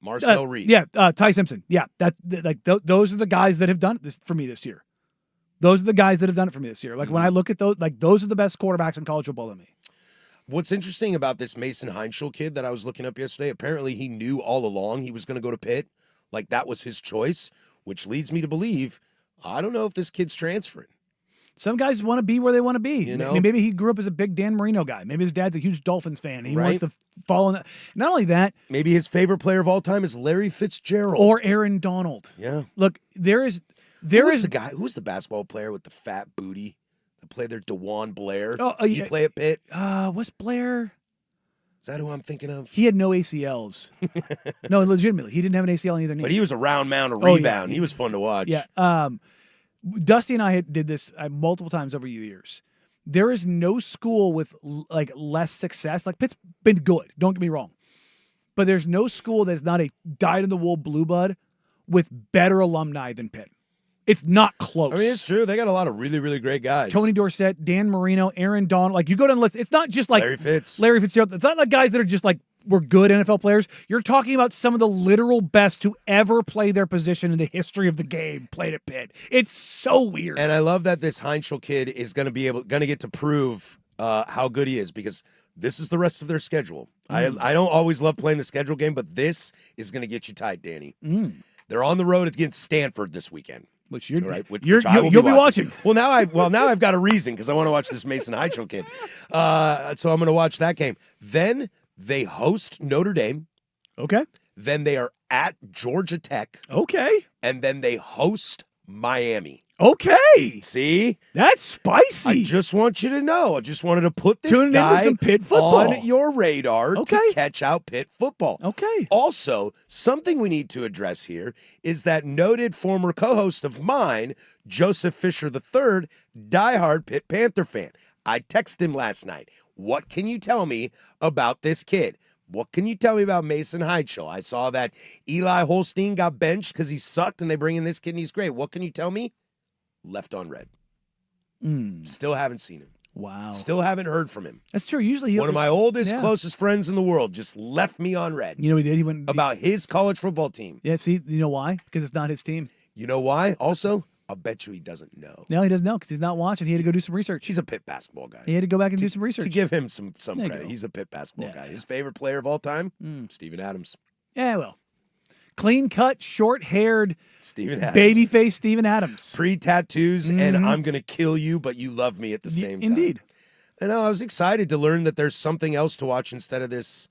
Marcel Reed. Yeah, Ty Simpson. Yeah, those are the guys that have done it for me this year. Those are the guys that have done it for me this year. Like when I look at those, like those are the best quarterbacks in college football to me. What's interesting about this Mason Heinschel kid that I was looking up yesterday, apparently he knew all along he was going to go to Pitt. Like that was his choice, which leads me to believe, I don't know if this kid's transferring. Some guys want to be where they want to be. You know? I mean, maybe he grew up as a big Dan Marino guy. Maybe his dad's a huge Dolphins fan. And he Right. wants to follow in that. Not only that, Maybe his favorite player of all time is Larry Fitzgerald. or Aaron Donald. yeah. Look, there is the guy? Who's the basketball player with the fat booty that played there? DeJuan Blair. Oh, Did he yeah. play at Pitt? what's Blair? Is that who I'm thinking of? He had no ACLs. No, legitimately, he didn't have an ACL in either knee. But he was a round mound of Oh, yeah. rebound. He was fun to watch. Yeah. Dusty and I did this multiple times over the years. There is no school with like less success. Like Pitt's been good. Don't get me wrong, but there's no school that's not a dyed-in-the-wool blue blood with better alumni than Pitt. It's not close. I mean, it's true. They got a lot of really, really great guys. Tony Dorsett, Dan Marino, Aaron Donald. Like you go down the list. It's not just like Larry Fitz. Larry Fitzgerald. It's not like guys that are just like were good NFL players. You're talking about some of the literal best to ever play their position in the history of the game played at Pitt. It's so weird. And I love that this Heinschel kid is going to get to prove how good he is because this is the rest of their schedule. I don't always love playing the schedule game, but this is going to get you tight, Danny. They're on the road against Stanford this weekend. Which you're, Right, which you'll I will be watching. Well, now I've got a reason because I want to watch this Mason Heinschel kid. So I'm going to watch that game. Then they host Notre Dame. Okay. Then they are at Georgia Tech, Okay. and then they host Miami. Okay. See, That's spicy. I just want you to know. I just wanted to put this Tune into guy some Pitt football. on your radar Okay. to catch out Pitt football. Okay. Also, something we need to address here is that noted former co-host of mine, Joseph Fisher III, diehard Pitt Panther fan. I texted him last night. What can you tell me about this kid? What can you tell me about Mason Heinschel? I saw that Eli Holstein got benched because he sucked and they bring in this kid and he's great. What can you tell me? Left on red. Still haven't seen him. Wow. Still haven't heard from him. That's true. Usually One of my oldest, yeah. closest friends in the world just left me on red You know what he did? He went about his college football team. Yeah, see, you know why? Because it's not his team. You know why? Also, I'll bet you he doesn't know. No, he doesn't know because he's not watching. He had to go do some research. He's a Pitt basketball guy. He had to go back and do some research. To give him some There you credit, go. he's a Pitt basketball Yeah, guy. yeah. His favorite player of all time, Steven Adams. Yeah, well. Clean cut, short haired, Steven Adams. baby face Steven Adams. Pre-tattoos, and I'm going to kill you, but you love me at the same time. Indeed. I know. I was excited to learn that there's something else to watch instead of this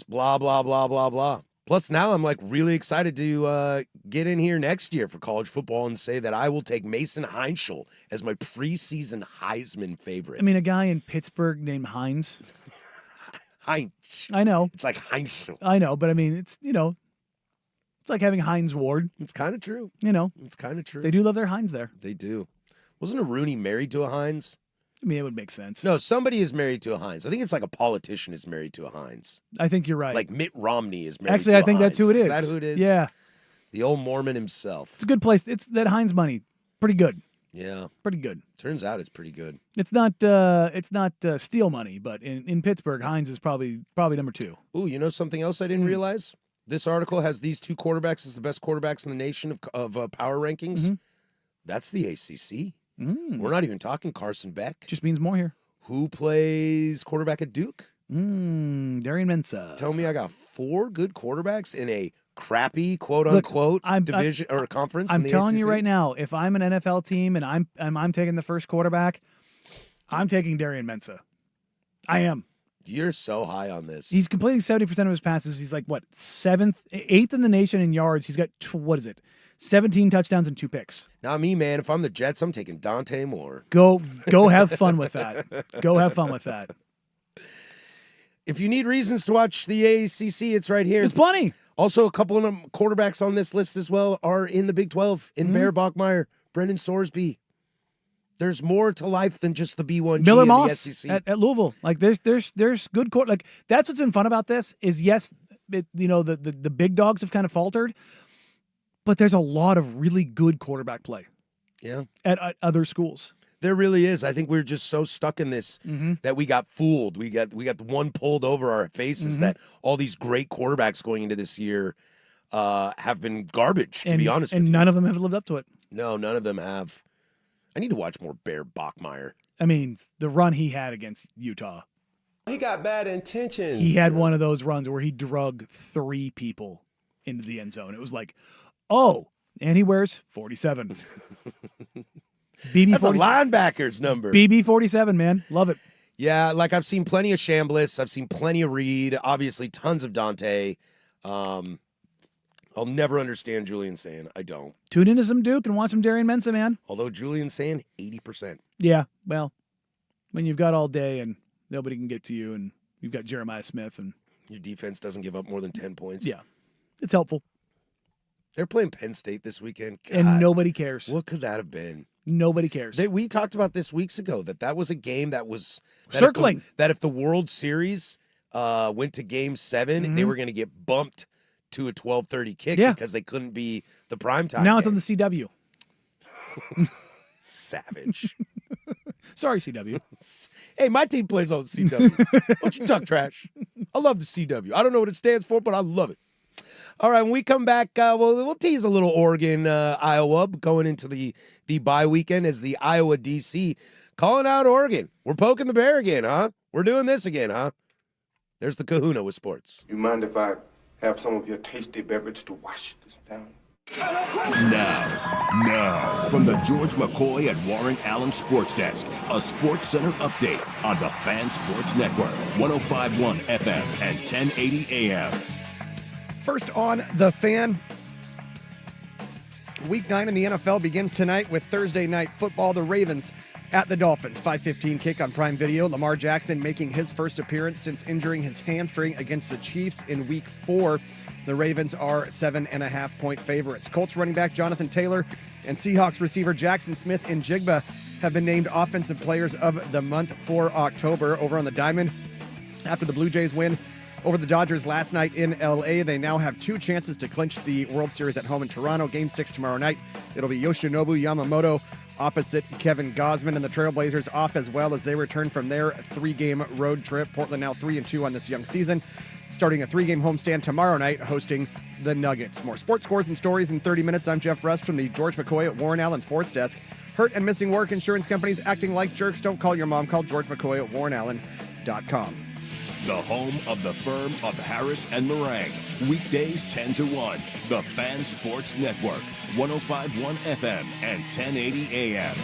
blah, blah, blah, blah, blah. Plus, now I'm like really excited to get in here next year for college football and say that I will take Mason Heinschel as my preseason Heisman favorite. I mean, a guy in Pittsburgh named Hines. Heinz. I know. It's like Heinschel. I know. But I mean, it's, it's like having Hines Ward. It's kind of true. They It's kind of true. do love their Hines there. They do. Wasn't a Rooney married to a Heinz? I mean, it would make sense. No, somebody is married to a Heinz. I think it's like a politician is married to a Heinz. I think you're right. Like Mitt Romney is married Actually, to I a think that's Heinz. who it is. Is that who it is? Yeah. The old Mormon himself. It's a good place. It's that Heinz money. Pretty good. Yeah. Pretty good. Turns out it's pretty good. It's not steel money, but in Pittsburgh, Heinz is probably number 2. Ooh, you know something else I didn't realize? This article has these 2 quarterbacks as the best quarterbacks in the nation of power rankings. That's the ACC. We're not even talking Carson Beck. Just means more here. Who plays quarterback at Duke? Darian Mensah. Tell me I got 4 good quarterbacks in a crappy quote Look, unquote I'm division or conference. I'm in the telling you ACC? right now, if I'm an NFL team and I'm taking the first quarterback, I'm taking Darian Mensah. I am. You're so high on this. He's completing 70% of his passes. He's like what, eighth in the nation in yards. He's got 17 touchdowns and 2 picks. Not me, man. If I'm the Jets, I'm taking Dante Moore. Go have fun with that. Go have fun with that. If you need reasons to watch the ACC, it's right here. It's plenty. Also, a couple of them quarterbacks on this list as well are in the Big 12. In Bear Bachmeyer, Brendan Sorsby. There's more to life than just the B1G Miller and Moss the SEC. at Louisville. Like there's good court. Like that's what's been fun about this is yes, the big dogs have kind of faltered, but there's a lot of really good quarterback play. Yeah, at other schools. there really is. I think we're just so stuck in this that we got fooled. We got the one pulled over our faces that all these great quarterbacks going into this year have been garbage. To be honest with you, and none of them have lived up to it. No, none of them have. I need to watch more Bear Bachmeyer. I mean, the run he had against Utah. He got bad intentions. He had one of those runs where he drug 3 people into the end zone. It was like, oh, and he wears 47. BB That's 40, a linebacker's number. BB 47, man. Love it. Yeah, like I've seen plenty of Chambliss. I've seen plenty of Reed. Obviously, tons of Dante. I'll never understand Julian saying I don't. Tune into some Duke and watch some Darian Mensah, man. Although Julian saying 80%. Yeah, well, when you've got all day and nobody can get to you and you've got Jeremiah Smith and Your defense doesn't give up more than 10 points. yeah, it's helpful. They're playing Penn State this weekend. God, And nobody cares. what could that have been? Nobody cares. We talked about this weeks ago that was a game that was Circling. If the World Series went to Game 7, they were going to get bumped to a 12:30 kick because they couldn't be the primetime. Now it's game. on the CW. Savage. Sorry, CW. Hey, my team plays on the CW. Don't you talk trash? I love the CW. I don't know what it stands for, but I love it. All right, when we come back, we'll tease a little Oregon, Iowa, going into the bye weekend as the Iowa DC calling out Oregon. We're poking the bear again, huh? We're doing this again, huh? There's the Kahuna with sports. You mind if I have some of your tasty beverage to wash this down? Now, from the George McCoy and Warren Allen Sports Desk, a Sports Center update on the Fan Sports Network, 105.1 FM and 1080 AM. First on The Fan, Week 9 in the NFL begins tonight with Thursday Night Football. The Ravens at the Dolphins. 5:15 kick on Prime Video. Lamar Jackson making his first appearance since injuring his hamstring against the Chiefs in Week 4. The Ravens are 7.5-point favorites. Colts running back Jonathan Taylor and Seahawks receiver Jackson Smith-Njigba have been named Offensive Players of the Month for October. Over on the diamond, after the Blue Jays win over the Dodgers last night in L.A., they now have 2 chances to clinch the World Series at home in Toronto. Game 6 tomorrow night. It'll be Yoshinobu Yamamoto opposite Kevin Gausman, and the Trailblazers off as well as they return from their 3-game road trip. Portland now 3-2 on this young season, starting a 3-game homestand tomorrow night, hosting the Nuggets. More sports scores and stories in 30 minutes. I'm Jeff Rust from the George McCoy at Warren Allen Sports Desk. Hurt and missing work insurance companies acting like jerks. Don't call your mom. Call George McCoy at warrenallen.com. The home of the firm of Harris and Meringue. Weekdays 10 to 1. The Fan Sports Network, 105.1 FM and 1080 AM.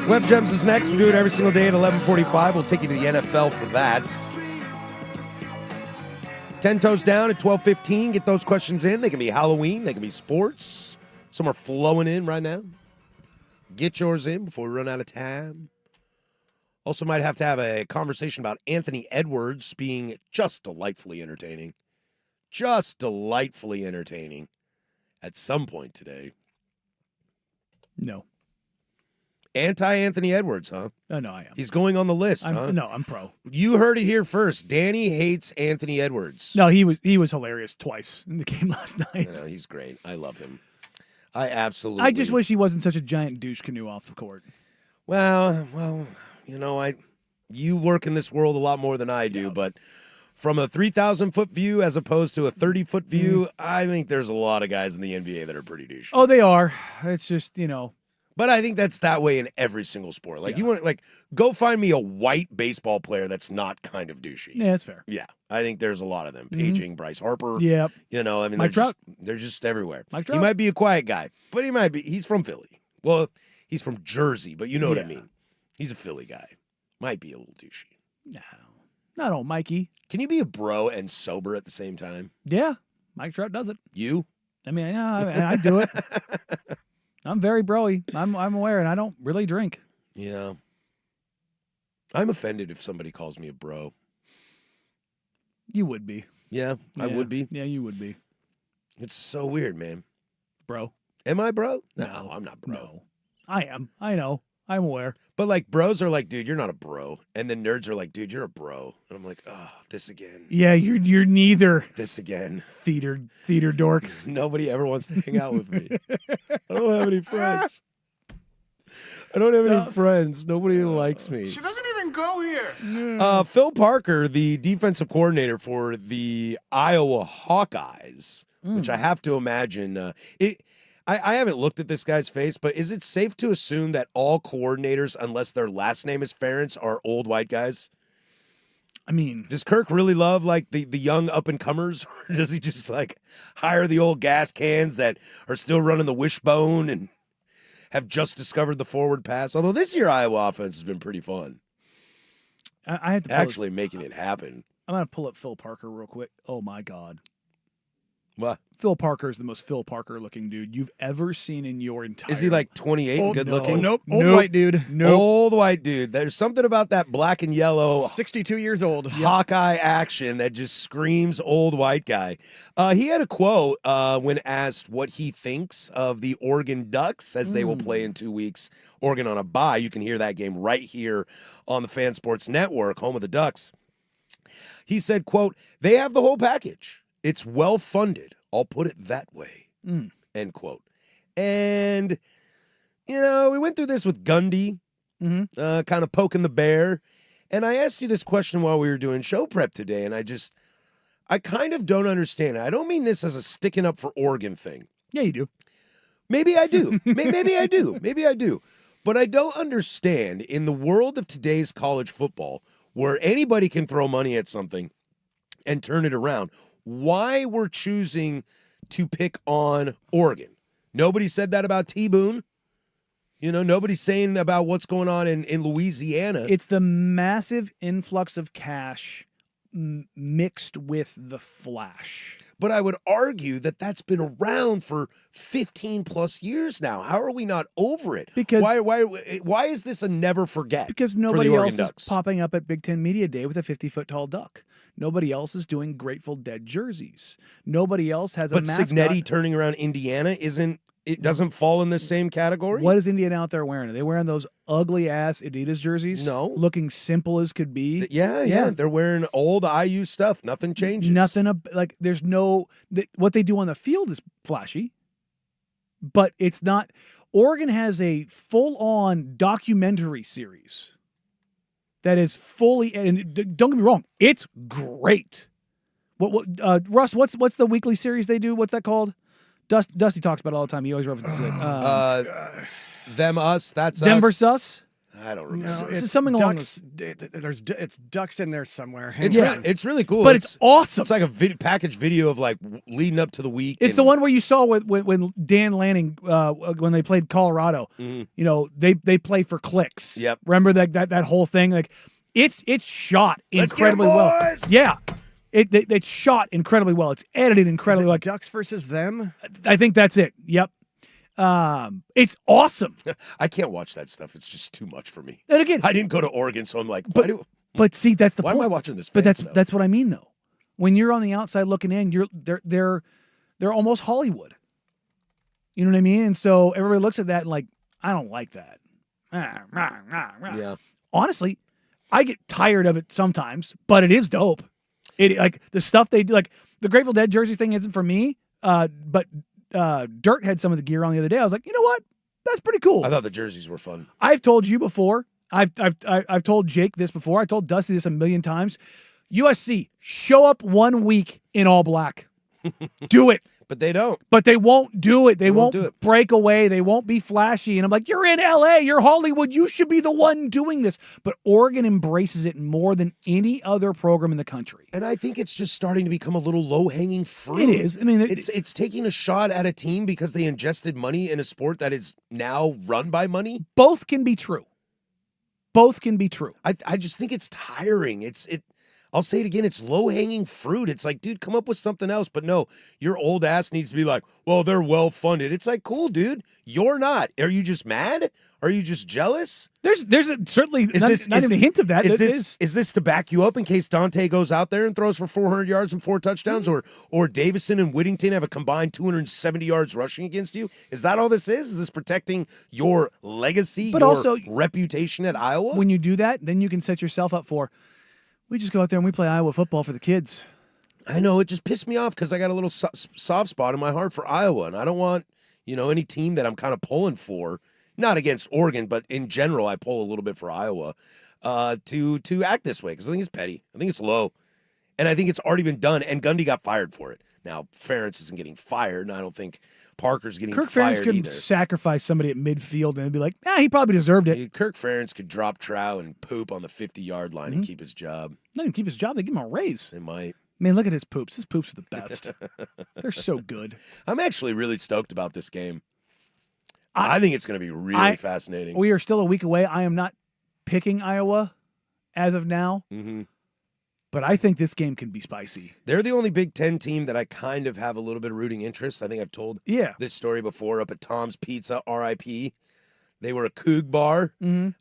Web Gems is next. We do it every single day at 11:45. We'll take you to the NFL for that. 10 Toes Down at 12:15. Get those questions in. They can be Halloween. They can be sports. Some are flowing in right now. Get yours in before we run out of time. Also might have to have a conversation about Anthony Edwards being just delightfully entertaining. Just delightfully entertaining at some point today. No. Anti-Anthony Edwards, huh? Oh, no, I am. He's going on the list, huh? No, I'm pro. You heard it here first. Danny hates Anthony Edwards. No, he was hilarious twice in the game last night. I know, he's great. I love him. I absolutely. I just wish he wasn't such a giant douche canoe off the court. Well, you know, you work in this world a lot more than I do, but from a 3,000-foot view as opposed to a 30-foot view, I think there's a lot of guys in the NBA that are pretty douchey. Oh, they are. It's just, you know. But I think that's that way in every single sport. Like you want, go find me a white baseball player that's not kind of douchey. Yeah, that's fair. Yeah, I think there's a lot of them. Paging Bryce Harper. Yep. You know, I mean, Mike they're just everywhere. Mike He Trout. might be a quiet guy, but he's from Philly. Well, he's from Jersey, but you know what I mean. He's a Philly guy. Might be a little douchey. No. Not old Mikey. Can you be a bro and sober at the same time? Yeah. Mike Trout does it. You? I mean, yeah, I do it. I'm very broy. I'm aware, and I don't really drink. Yeah. I'm offended if somebody calls me a bro. You would be. Yeah, I would be. Yeah, you would be. It's so weird, man. Bro. Am I bro? No, I'm not bro. No. I am. I know. I'm aware. But like bros are like, dude, you're not a bro. And then nerds are like, dude, you're a bro. And I'm like, oh, this again. Yeah, you're neither. This again. Theater dork. Nobody ever wants to hang out with me. I don't have any friends. I don't have any friends. Nobody likes me. She doesn't even go here. Phil Parker, the defensive coordinator for the Iowa Hawkeyes, which I have to imagine I haven't looked at this guy's face, but is it safe to assume that all coordinators, unless their last name is Ferentz, are old white guys? I mean, does Kirk really love like the young up and comers, or does he just like hire the old gas cans that are still running the wishbone and have just discovered the forward pass? Although this year Iowa offense has been pretty fun. I have to actually making it happen. I'm gonna pull up Phil Parker real quick. Oh my God. What? Phil Parker is the most Phil Parker looking dude you've ever seen in your entire. Is he like 28 and good looking? Nope. Old white dude. Nope. Old white dude. There's something about that black and yellow 62 years old Hawkeye action that just screams old white guy. He had a quote when asked what he thinks of the Oregon Ducks as they will play in 2 weeks. Oregon on a bye. You can hear that game right here on the Fan Sports Network, home of the Ducks. He said, quote, "They have the whole package. It's well funded. I'll put it that way." End quote. And, you know, we went through this with Gundy, kind of poking the bear. And I asked you this question while we were doing show prep today, and I kind of don't understand it. I don't mean this as a sticking up for Oregon thing. Yeah, you do. Maybe I do. Maybe I do. Maybe I do. But I don't understand in the world of today's college football, where anybody can throw money at something and turn it around, why we're choosing to pick on Oregon. Nobody said that about T-Boone. You know, nobody's saying about what's going on in Louisiana. It's the massive influx of cash mixed with the flash. But I would argue that that's been around for 15 plus years now. How are we not over it? Because why is this a never forget? Because nobody else is popping up at Big Ten Media Day with a 50-foot tall duck. Nobody else is doing Grateful Dead jerseys. Nobody else has a mascot. But Signetti turning around Indiana doesn't fall in the same category? What is Indiana out there wearing? Are they wearing those ugly-ass Adidas jerseys? No. Looking simple as could be? Yeah. They're wearing old IU stuff. Nothing changes. There's no... What they do on the field is flashy, but it's not... Oregon has a full-on documentary series that is fully... And don't get me wrong, it's great. Russ, what's the weekly series they do? What's that called? Dusty talks about it all the time. He always references it. Them, us, that's Them us. versus us? I don't remember. No, It's something along ducks. It's ducks in there somewhere. Hang It's on. it's really cool. but it's awesome. It's like a package video of like leading up to the week. It's the one where you saw when Dan Lanning when they played Colorado. Mhm. You know, they play for clicks. Yep. Remember that whole thing? Like it's shot Let's get 'em, incredibly well. boys! Yeah. It's shot incredibly well. It's edited Is incredibly it well. ducks versus them? I think that's it. Yep. It's awesome. I can't watch that stuff. It's just too much for me. And again, I didn't go to Oregon, so I'm like, But- but see, that's the why point. am I watching this? But fan stuff? that's what I mean though. When you're on the outside looking in, they're almost Hollywood. You know what I mean? And so everybody looks at that and like, I don't like that. Yeah. Honestly, I get tired of it sometimes, but it is dope. It like the stuff they do, like the Grateful Dead jersey thing isn't for me. But Dirt had some of the gear on the other day. I was like, you know what? That's pretty cool. I thought the jerseys were fun. I've told you before. I've told Jake this before. I told Dusty this a million times. USC, show up 1 week in all black. Do it. But they don't. But they won't do it. They won't do it. break away. They won't be flashy. And I'm like, you're in LA. You're Hollywood. You should be the one doing this. But Oregon embraces it more than any other program in the country. And I think it's just starting to become a little low-hanging fruit. It is. I mean, It's taking a shot at a team because they ingested money in a sport that is now run by money. both can be true. Both can be true. I just think it's tiring. I'll say it again, it's low-hanging fruit. It's like, dude, come up with something else. But no, your old ass needs to be like, well, they're well-funded. It's like, cool, dude. You're not. Are you just mad? Are you just jealous? There's certainly not even a hint of that. Is this to back you up in case Dante goes out there and throws for 400 yards and 4 touchdowns, or Davison and Whittington have a combined 270 yards rushing against you? Is that all this is? Is this protecting your legacy, But your also, reputation at Iowa? when you do that, then you can set yourself up for, we just go out there and we play Iowa football for the kids. I know, it just pissed me off because I got a little soft spot in my heart for Iowa, and I don't want, any team that I'm kind of pulling for, not against Oregon, but in general, I pull a little bit for Iowa, to act this way because I think it's petty. I think it's low. And I think it's already been done, and Gundy got fired for it. Now, Ferentz isn't getting fired, and I don't think Parker's getting Kirk fired Ferentz could either. sacrifice somebody at midfield and be like, he probably deserved it. Kirk Ferentz could drop trow and poop on the 50-yard line and keep his job. Let him keep his job. They give him a raise. They might. Man, look at his poops. His poops are the best. They're so good. I'm actually really stoked about this game. I think it's going to be really fascinating. We are still a week away. I am not picking Iowa as of now, but I think this game can be spicy. They're the only Big Ten team that I kind of have a little bit of rooting interest. I think I've told this story before up at Tom's Pizza, RIP. They were a Coug bar,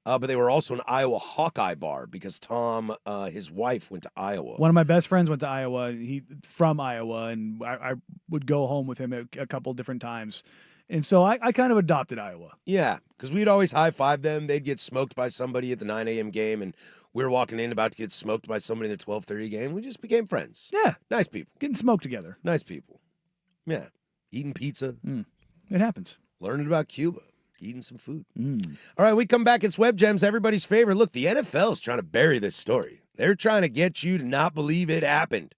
but they were also an Iowa Hawkeye bar because Tom, his wife, went to Iowa. One of my best friends went to Iowa. He's from Iowa, and I would go home with him a couple different times. And so I kind of adopted Iowa. Yeah, because we'd always high-five them. They'd get smoked by somebody at the 9 a.m. game, and we were walking in about to get smoked by somebody in the 12:30 game. We just became friends. Yeah. Nice people. Getting smoked together. Nice people. Yeah. Eating pizza. It happens. Learning about Cuba. Eating some food. All right, we come back. It's Web Gems, everybody's favorite. Look, the NFL is trying to bury this story. They're trying to get you to not believe it happened.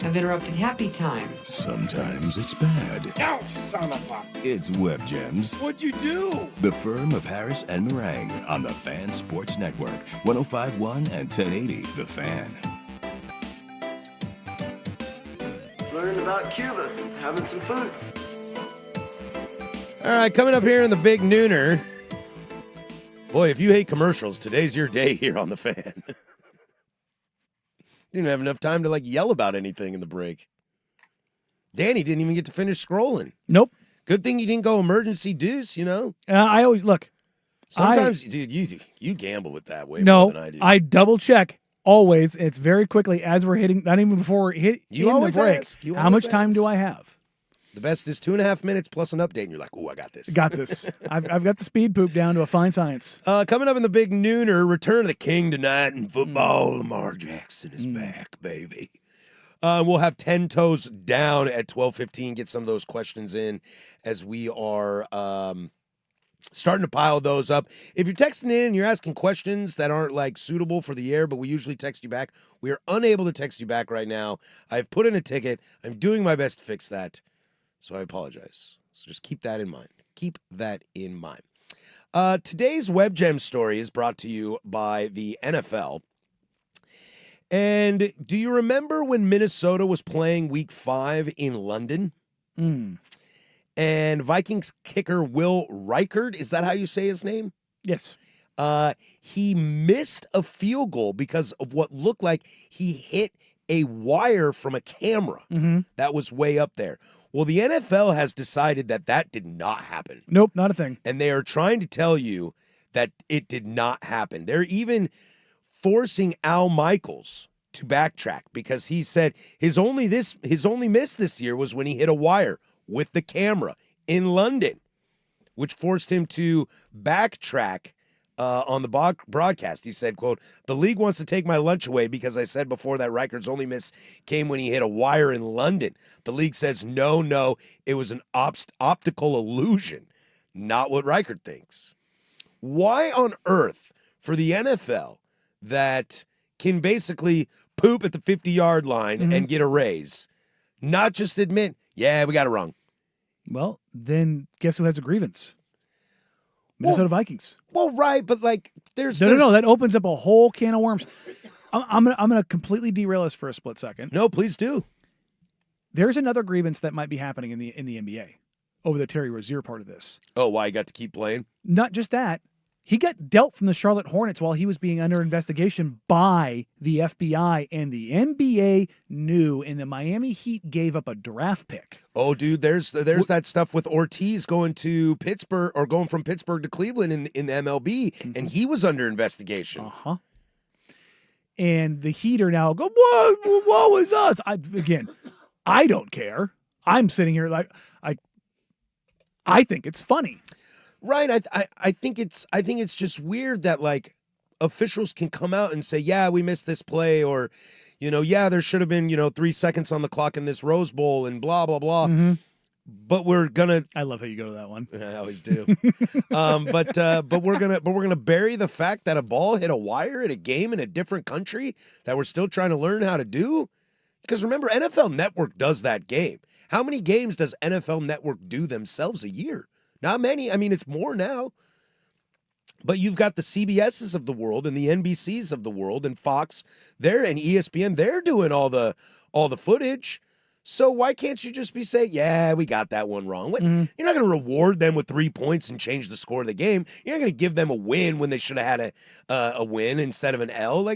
I've interrupted happy time. Sometimes it's bad. No, son of a... It's Web Gems, What'd you do? the firm of Harris and Meringue on the Fan Sports Network, 105.1 and 1080 The Fan. Learning about Cuba, having some food. All right, coming up here in the Big Nooner. Boy, if you hate commercials, today's your day here on the Fan. Didn't have enough time to yell about anything in the break. Danny didn't even get to finish scrolling. Nope. Good thing you didn't go emergency deuce, I always look. Sometimes, dude, you gamble with that way more than I do. I double check always, it's very quickly as we're hitting, not even before we're hit You in always the break. ask. You How always much time ask. do I have? The best is 2.5 minutes plus an update, and you're like, "Ooh, I got this." Got this. I've got the speed poop down to a fine science. Coming up in the big nooner, Return of the King tonight in football. Lamar Jackson is back, baby. We'll have 10 toes down at 12:15. Get some of those questions in as we are starting to pile those up. If you're texting in and you're asking questions that aren't like suitable for the air, but we usually text you back, we are unable to text you back right now. I've put in a ticket. I'm doing my best to fix that, so I apologize. So just keep that in mind. Keep that in mind. Today's Web Gem story is brought to you by the NFL. And do you remember when Minnesota was playing Week 5 in London? And Vikings kicker Will Reichard, is that how you say his name? Yes. He missed a field goal because of what looked like he hit a wire from a camera that was way up there. Well, the NFL has decided that that did not happen. Nope, not a thing. And they are trying to tell you that it did not happen. They're even forcing Al Michaels to backtrack because he said his only miss this year was when he hit a wire with the camera in London, which forced him to backtrack on the broadcast. He said, quote, "The league wants to take my lunch away because I said before that Reichard's only miss came when he hit a wire in London. The league says, no, it was an optical illusion, not what Reichard thinks." Why on earth for the NFL that can basically poop at the 50-yard line and get a raise, not just admit, yeah, we got it wrong? Well, then guess who has a grievance? Minnesota Vikings. Well, right, but like there's No. That opens up a whole can of worms. I'm gonna completely derail us for a split second. No, please do. There's another grievance that might be happening in the NBA over the Terry Rozier part of this. Oh, why he got to keep playing? Not just that. He got dealt from the Charlotte Hornets while he was being under investigation by the FBI, and the NBA knew, and the Miami Heat gave up a draft pick. Oh, dude, there's that stuff with Ortiz going to Pittsburgh or going from Pittsburgh to Cleveland in the MLB, and he was under investigation. Uh-huh. And the Heat are now go, what was us? I don't care. I'm sitting here like I think it's funny. Right. I think it's just weird that like officials can come out and say, yeah, we missed this play, or, yeah, there should have been, 3 seconds on the clock in this Rose Bowl and blah, blah, blah. But we're gonna. I love how you go to that one. I always do. But we're gonna bury the fact that a ball hit a wire at a game in a different country that we're still trying to learn how to do. Because remember, NFL Network does that game. How many games does NFL Network do themselves a year? Not many. I mean, it's more now. But you've got the CBSs of the world and the NBCs of the world and Fox there and ESPN. They're doing all the footage. So why can't you just say, yeah, we got that one wrong? You're not going to reward them with 3 points and change the score of the game. You're not going to give them a win when they should have had a win instead of an L.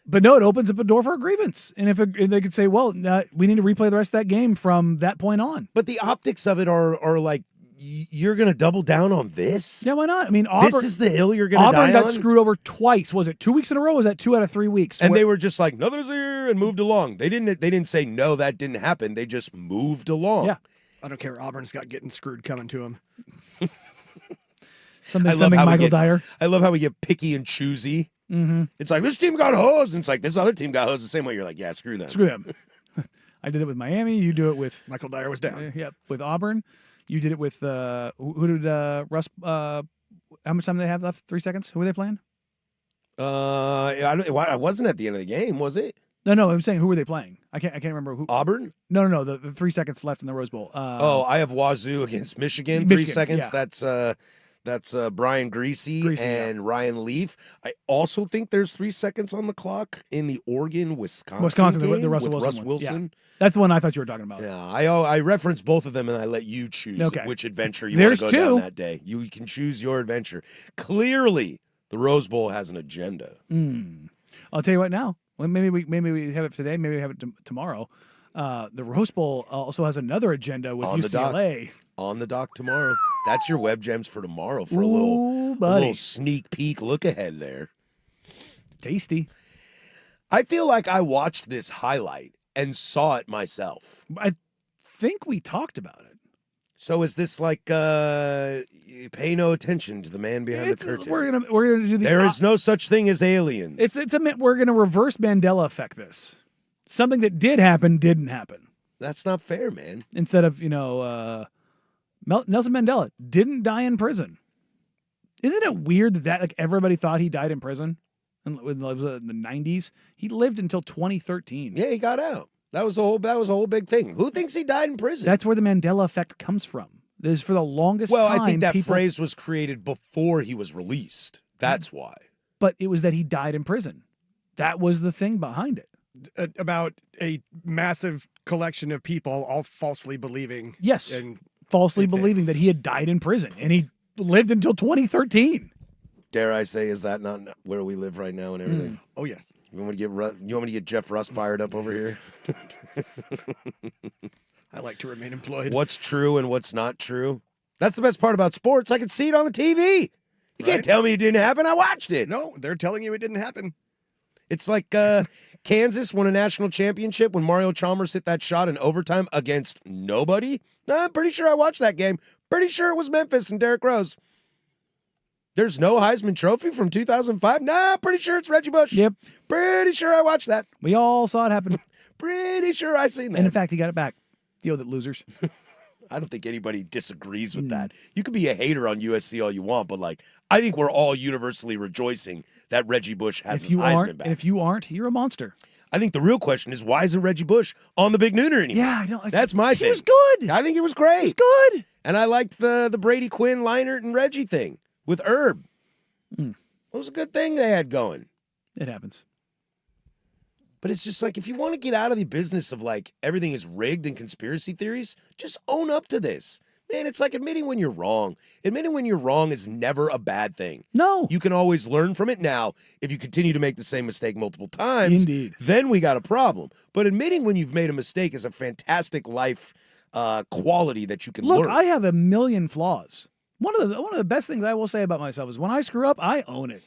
But no, it opens up a door for a grievance. And if they could say, well, we need to replay the rest of that game from that point on. But the optics of it are like, you're going to double down on this? Yeah, why not? I mean, Auburn, this is the hill you're going to die on? Auburn got screwed over twice. Was it 2 weeks in a row? Or was that 2 out of 3 weeks? And they were just like, no, there's here, and moved along. They didn't say, no, that didn't happen. They just moved along. Yeah. I don't care. Auburn's got getting screwed coming to them. Something Michael Dyer. I love how we get picky and choosy. It's like, this team got hosed, and it's like, this other team got hosed the same way. You're like, yeah, screw them. Screw them. I did it with Miami. You do it with... Michael Dyer was down. With Auburn. You did it with... who did Russ... how much time do they have left? 3 seconds? Who were they playing? I wasn't at the end of the game, was it? No, I'm saying who were they playing? I can't remember who. Auburn? No. The 3 seconds left in the Rose Bowl. I have Wazoo against Michigan. 3 seconds. Yeah. That's Brian Greasy and Ryan Leaf. I also think there's 3 seconds on the clock in the Oregon-Wisconsin game the Russell with Wilson Russ one. Wilson. Yeah. That's the one I thought you were talking about. Yeah, I reference both of them, and I let you choose which adventure you want to go down that day. You can choose your adventure. Clearly, the Rose Bowl has an agenda. I'll tell you what now. Well, maybe we have it today. Maybe we have it tomorrow. The Rose Bowl also has another agenda with UCLA. On the dock tomorrow. That's your web gems for tomorrow for a little sneak peek look ahead there. Tasty. I feel like I watched this highlight and saw it myself. I think we talked about it. So is this like pay no attention to the man behind the curtain? We're gonna do the. There is no such thing as aliens. We're gonna reverse Mandela effect this. Something that did happen didn't happen. That's not fair, man. Instead of Nelson Mandela didn't die in prison. Isn't it weird that like everybody thought he died in prison? In the 90s, he lived until 2013. Yeah, he got out. That was a whole big thing. Who thinks he died in prison? That's where the Mandela effect comes from. There's for the longest time. Well, I think that phrase was created before he was released. That's why. But it was that he died in prison. That was the thing behind it. About a massive collection of people all falsely believing. Yes. And falsely believing that he had died in prison, and he lived until 2013. Dare I say, is that not where we live right now and everything? Oh, yes. You want me to get Jeff Russ fired up over here? I like to remain employed. What's true and what's not true? That's the best part about sports. I can see it on the TV. You can't tell me it didn't happen. I watched it. No, they're telling you it didn't happen. It's like Kansas won a national championship when Mario Chalmers hit that shot in overtime against nobody. I'm pretty sure I watched that game. Pretty sure it was Memphis and Derrick Rose. There's no Heisman Trophy from 2005? Nah, pretty sure it's Reggie Bush. Yep. Pretty sure I watched that. We all saw it happen. Pretty sure I seen that. And in fact, he got it back. Deal with it, losers. I don't think anybody disagrees with that. You can be a hater on USC all you want, but I think we're all universally rejoicing that Reggie Bush has his Heisman back. And if you aren't, you're a monster. I think the real question is, why isn't Reggie Bush on the Big Nooner anymore? Yeah, I know. That's my thing. He was good. I think it was great. He was good. And I liked the Brady Quinn, Leinart, and Reggie thing with Herb. It was a good thing they had going. It happens. But it's just like, if you want to get out of the business of everything is rigged and conspiracy theories, just own up to this. Man, it's like admitting when you're wrong. Admitting when you're wrong is never a bad thing. No. You can always learn from it. Now, if you continue to make the same mistake multiple times, Indeed. then we got a problem. But admitting when you've made a mistake is a fantastic life quality that you can learn. Look, I have a million flaws. One of the best things I will say about myself is when I screw up, I own it.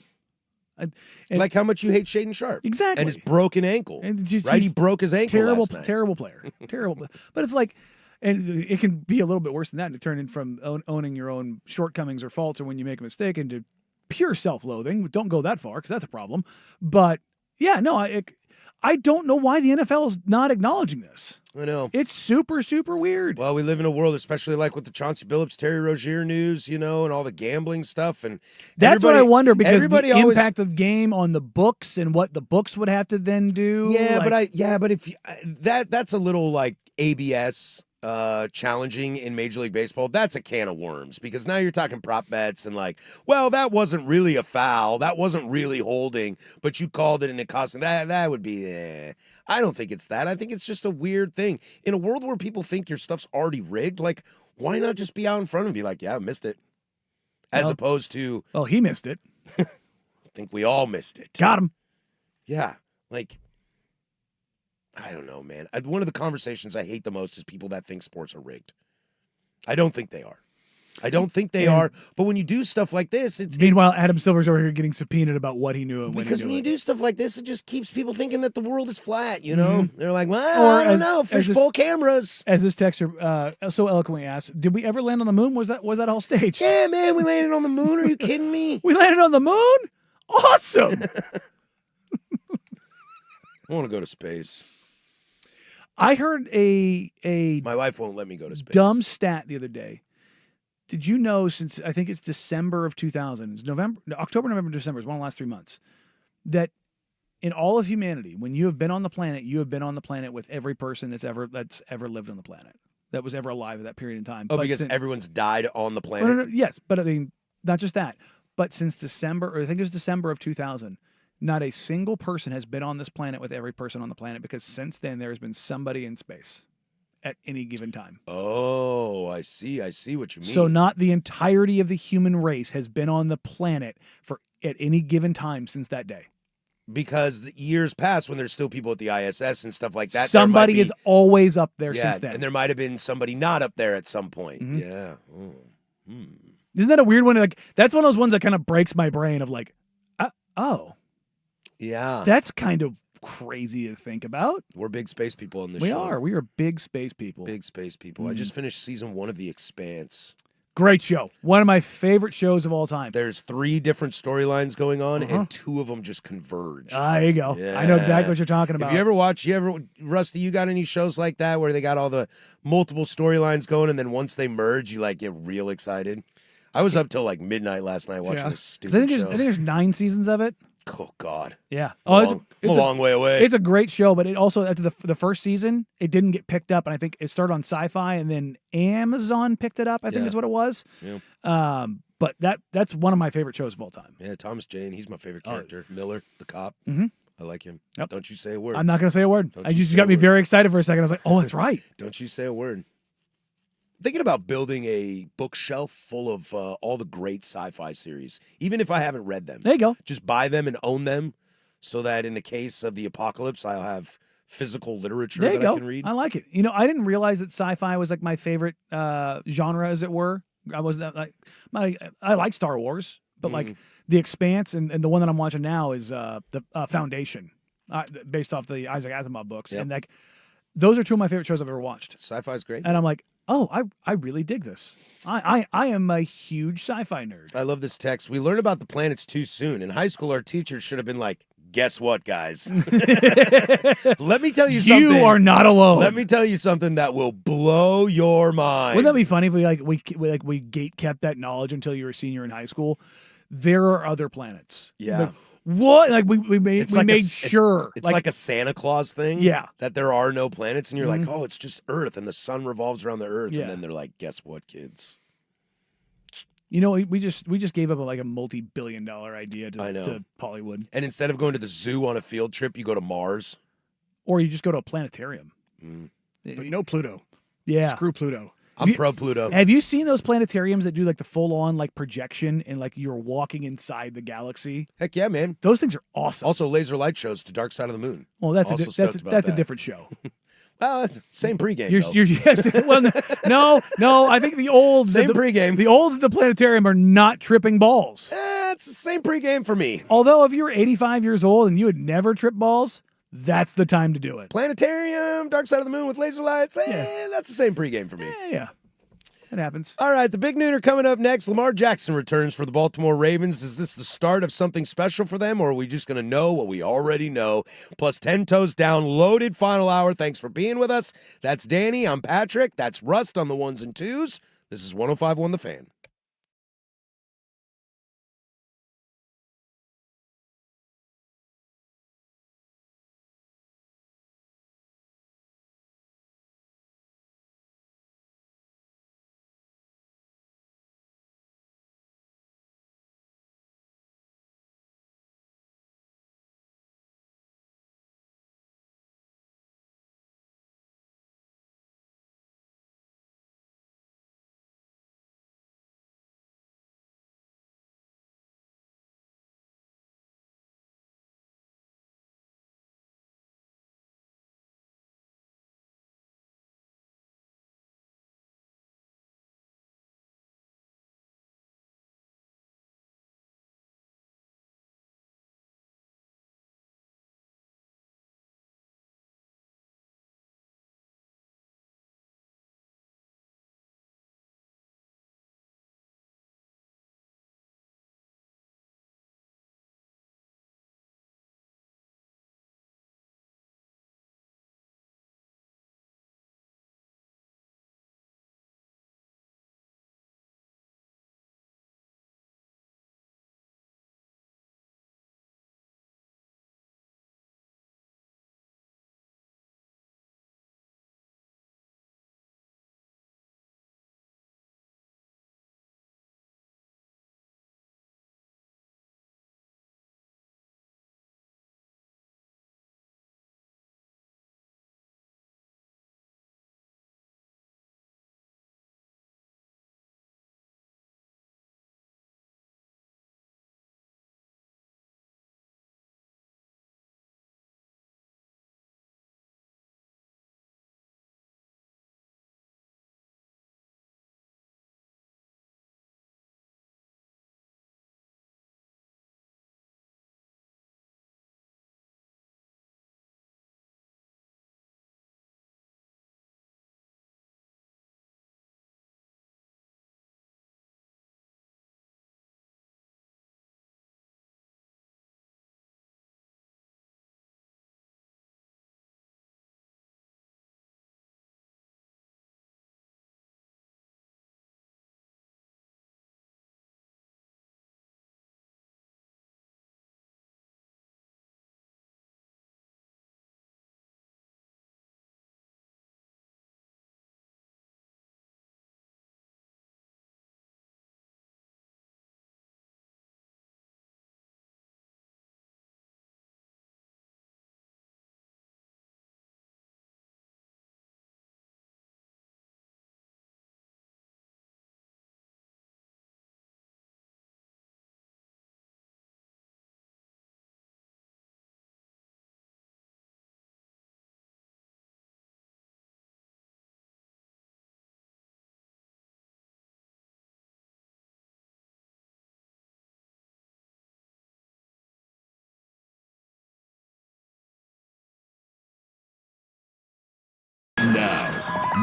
Like how much you hate Shaden Sharp. Exactly. And his broken ankle. And just, right? He broke his ankle last night. Terrible player. Terrible. But it's like, and it can be a little bit worse than that to turn in from owning your own shortcomings or faults or when you make a mistake into pure self-loathing. Don't go that far because that's a problem. But yeah, no, I don't know why the NFL is not acknowledging this. I know. It's super, super weird. Well, we live in a world, especially with the Chauncey Billups, Terry Rozier news, and all the gambling stuff. And that's what I wonder, because everybody the impact of game on the books and what the books would have to then do. Yeah, but if that's a little ABS challenging in Major League Baseball. That's a can of worms, because now you're talking prop bets and that wasn't really a foul, that wasn't really holding, but you called it and it cost that would be I don't think it's that. I think it's just a weird thing in a world where people think your stuff's already rigged. Why not just be out in front and be like, yeah, I missed it, as opposed to, oh, he missed it. I think we all missed it. Got him. Yeah, I don't know, man. One of the conversations I hate the most is people that think sports are rigged. I don't think they are. But when you do stuff like this, meanwhile, Adam Silver's over here getting subpoenaed about what he knew and when because when you do stuff like this, it just keeps people thinking that the world is flat. They're like, well, Or I don't know, fishbowl cameras. As this texter so eloquently asked, did we ever land on the moon? Was that all staged? Yeah, man, we landed on the moon. Are you kidding me? We landed on the moon? Awesome. I want to go to space. I heard a My wife won't let me go to space. dumb stat the other day. Did you know, since I think it's December of 2000, it's October, November, December is one of the last 3 months, that in all of humanity, when you have been on the planet, you have been on the planet with every person that's ever lived on the planet, that was ever alive at that period in time. Oh, because everyone's died on the planet? No, yes, but I mean, not just that. But since December, or I think it was December of 2000, not a single person has been on this planet with every person on the planet, because since then there has been somebody in space at any given time. Oh, I see what you mean. So not the entirety of the human race has been on the planet at any given time since that day. Because the years pass when there's still people at the ISS and stuff like that. Somebody is always up there yeah, since then. And there might have been somebody not up there at some point. Mm-hmm. Yeah. Isn't that a weird one? That's one of those ones that kind of breaks my brain of oh. Yeah. That's kind of crazy to think about. We're big space people on this We show. are. We are big space people. Big space people. I just finished season 1 of The Expanse. Great show. One of my favorite shows of all time. There's 3 different storylines going on, and 2 of them just converged. There you go. I know exactly what you're talking about. If you ever Rusty, you got any shows like that where they got all the multiple storylines going, and then once they merge, you like get real excited? I was up till like midnight last night watching this stupid show. I think there's 9 seasons of it. Oh God. Yeah. It's a long way away. It's a great show, but it also after the first season, it didn't get picked up, and I think it started on Sci-Fi, and then Amazon picked it up. I think is what it was. Yeah. But that's one of my favorite shows of all time. Yeah, Thomas Jane. He's my favorite character. Miller, the cop. Mhm. I like him. Yep. Don't you say a word. I'm not going to say a word. Don't I you just say got a me word. very excited for a second. I was like, oh, that's right. Don't you say a word. Thinking about building a bookshelf full of all the great sci-fi series, even if I haven't read them. There you go. Just buy them and own them, so that in the case of the apocalypse, I'll have physical literature There you that go. I can read. I like it. You know, I didn't realize that sci-fi was like my favorite genre, as it were. I wasn't that, like I like Star Wars, but like The Expanse and the one that I'm watching now is the Foundation, based off the Isaac Asimov books, and like those are 2 of my favorite shows I've ever watched. Sci-fi's great. And I'm like, oh, I really dig this. I am a huge sci-fi nerd. I love this text. We learned about the planets too soon. In high school, our teachers should have been like, guess what, guys? Let me tell you something. You are not alone. Let me tell you something that will blow your mind. Wouldn't that be funny if we gate kept that knowledge until you were a senior in high school? There are other planets. Yeah. Like, what? Like we made sure. It's like a Santa Claus thing. Yeah. That there are no planets, and you're like, oh, it's just Earth, and the sun revolves around the Earth, Yeah. and then they're like, guess what, kids? You know, we just gave up a multi-billion-dollar idea I know. to Hollywood, And instead of going to the zoo on a field trip, you go to Mars. or you just go to a planetarium. But no Pluto. Yeah. Screw Pluto. I'm pro Pluto. Have you seen those planetariums that do like the full-on like projection and like you're walking inside the galaxy? Heck yeah, man. Those things are awesome. Also, laser light shows to Dark Side of the Moon. Well, that's Also that's stoked about a that. different show. Same pregame. You're, though. yes. Well, no. I think the olds, Same pregame. the olds at the planetarium are not tripping balls. It's the same pregame for me. Although, if you were 85 years old and you had never tripped balls, that's the time to do it. Planetarium, Dark Side of the Moon with laser lights. That's the same pregame for me. Yeah. It happens. All right, the big nooner coming up next. Lamar Jackson returns for the Baltimore Ravens. Is this the start of something special for them, or are we just going to know what we already know? Plus 10 toes down, loaded final hour. Thanks for being with us. That's Danny. I'm Patrick. That's Rust on the ones and twos. This is 105.1 The Fan.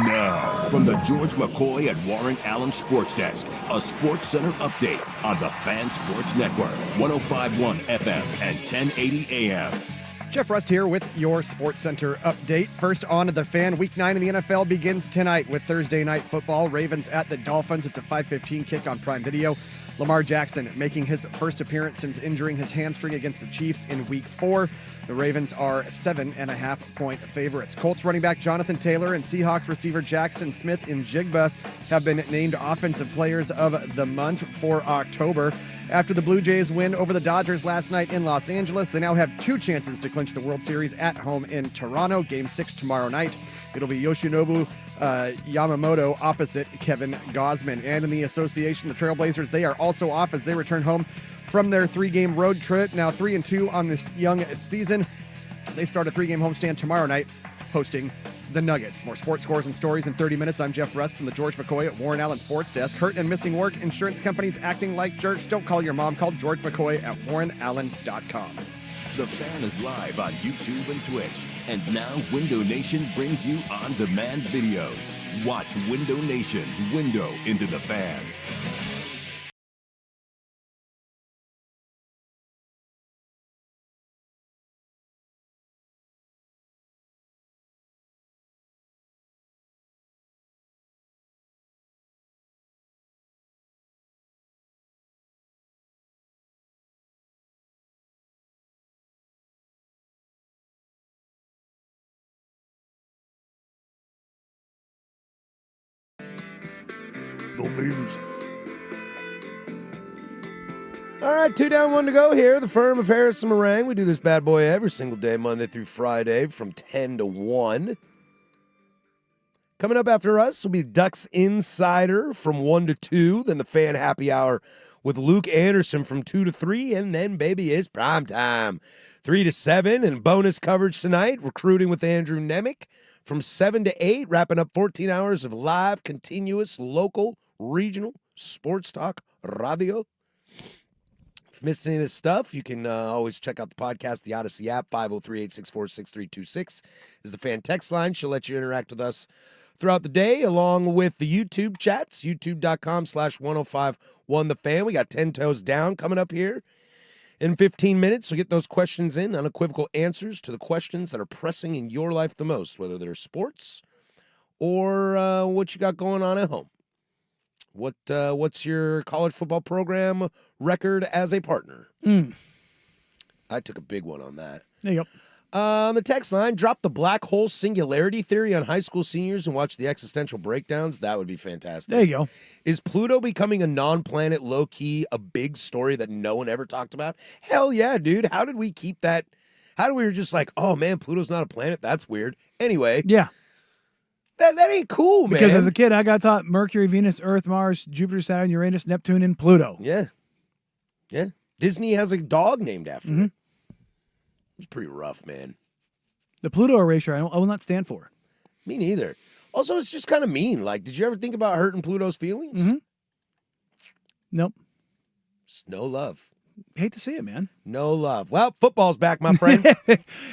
Now, from the George McCoy and Warren Allen Sports Desk, a Sports Center update on the Fan Sports Network, 105.1 FM and 1080 AM. Jeff Rust here with your Sports Center update. First on The Fan, Week 9 in the NFL begins tonight with Thursday Night Football. Ravens at the Dolphins. It's a 5:15 kick on Prime Video. Lamar Jackson making his first appearance since injuring his hamstring against the Chiefs in Week 4. The Ravens are 7.5-point favorites. Colts running back Jonathan Taylor and Seahawks receiver Jackson Smith-Njigba have been named Offensive Players of the Month for October. After the Blue Jays win over the Dodgers last night in Los Angeles, they now have 2 chances to clinch the World Series at home in Toronto. Game 6 tomorrow night. It'll be Yoshinobu Yamamoto opposite Kevin Gausman. And in the association, the Trailblazers, they are also off as they return home from their 3-game road trip. Now 3-2 on this young season. They start a 3-game homestand tomorrow night, hosting the Nuggets. More sports scores and stories in 30 minutes. I'm Jeff Rust from the George McCoy at Warren Allen Sports Desk. Hurt and missing work, insurance companies acting like jerks. Don't call your mom. Call George McCoy at warrenallen.com. The Fan is live on YouTube and Twitch. And now Window Nation brings you on-demand videos. Watch Window Nation's Window into the Fan. Go Beavers. All right, 2 down, 1 to go here. The firm of Harris and Meringue. We do this bad boy every single day, Monday through Friday, from 10 to 1. Coming up after us will be Ducks Insider from 1 to 2. Then the Fan Happy Hour with Luke Anderson from 2 to 3. And then, baby, is prime time, 3 to 7. And bonus coverage tonight, recruiting with Andrew Nemick from 7 to 8. Wrapping up 14 hours of live, continuous, local, regional sports talk radio. If you missed any of this stuff, you can always check out the podcast, the Odyssey app. 503-864-6326 is the Fan text line. She'll let you interact with us throughout the day, along with the YouTube chats, youtube.com/1051 The Fan. We got 10 Toes Down coming up here in 15 minutes. So get those questions in, unequivocal answers to the questions that are pressing in your life the most, whether they're sports or what you got going on at home. What's your college football program record as a partner? I took a big one on that. There you go. On the text line, drop the black hole singularity theory on high school seniors and watch the existential breakdowns. That would be fantastic. There you go. Is Pluto becoming a non-planet low-key a big story that no one ever talked about? Hell yeah, dude. How did we keep that? How did we were just like, oh man, Pluto's not a planet? That's weird. Anyway. Yeah. That ain't cool, man. Because as a kid, I got taught Mercury, Venus, Earth, Mars, Jupiter, Saturn, Uranus, Neptune, and Pluto. Yeah. Yeah. Disney has a dog named after it. It's pretty rough, man. The Pluto erasure, I will not stand for. Me neither. Also, it's just kind of mean. Like, did you ever think about hurting Pluto's feelings? Nope. Just no love. Hate to see it, man. No love. Well, football's back, my friend.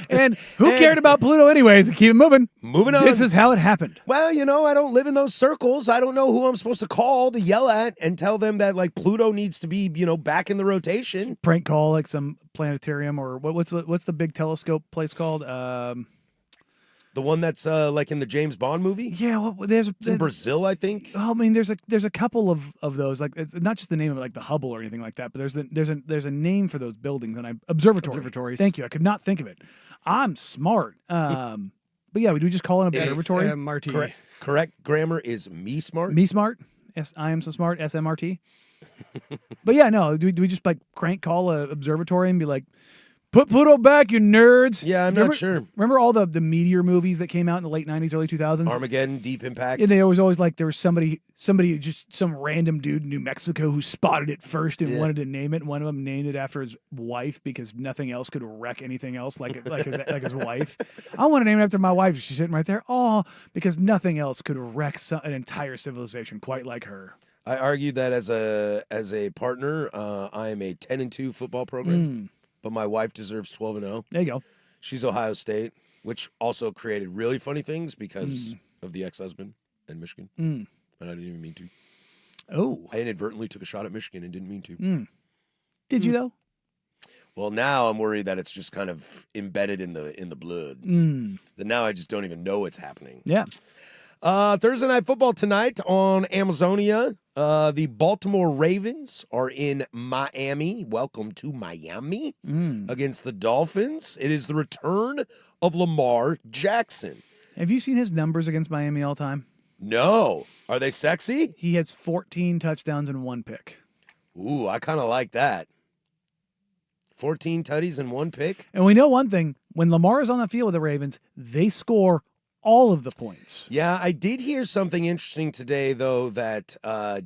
And who cared about Pluto anyways? Keep it moving. Moving on. This is how it happened. Well, I don't live in those circles. I don't know who I'm supposed to call to yell at and tell them that, like, Pluto needs to be, back in the rotation. Prank call like some planetarium or what's the big telescope place called? The one that's like in the James Bond movie? Yeah, It's in Brazil, I think. Oh, I mean, there's a couple of those. Like, it's not just the name of it, like the Hubble or anything like that, but there's a name for those buildings, and observatories. Thank you. I could not think of it. I'm smart. But yeah, we do just call it an observatory. SMRT. Correct grammar is me smart. Me smart. I am so smart. SMRT. But yeah, no. Do we just like crank call a observatory and be like, put Pluto back, you nerds? Yeah, I'm not sure. Remember all the meteor movies that came out in the late 90s, early 2000s? Armageddon, Deep Impact. And they always like there was somebody, just some random dude in New Mexico who spotted it first and wanted to name it. And one of them named it after his wife because nothing else could wreck anything else like his wife. I want to name it after my wife. She's sitting right there. Oh, because nothing else could wreck an entire civilization quite like her. I argue that as a partner, I am a 10-2 football program. But my wife deserves 12-0. There you go. She's Ohio State. which also created really funny things because of the ex-husband in Michigan. And I didn't even mean to. Oh. I inadvertently took a shot at Michigan and didn't mean to. Did you, though? Well, now I'm worried that it's just kind of embedded in the blood. That now I just don't even know it's happening. Yeah. Thursday Night Football tonight on Amazonia. The Baltimore Ravens are in Miami. Welcome to Miami against the Dolphins. It is the return of Lamar Jackson. Have you seen his numbers against Miami all time? No. Are they sexy? He has 14 touchdowns and 1 pick. Ooh, I kind of like that. 14 tutties and 1 pick. And we know one thing. When Lamar is on the field with the Ravens, they score all of the points. Yeah, I did hear something interesting today, though, that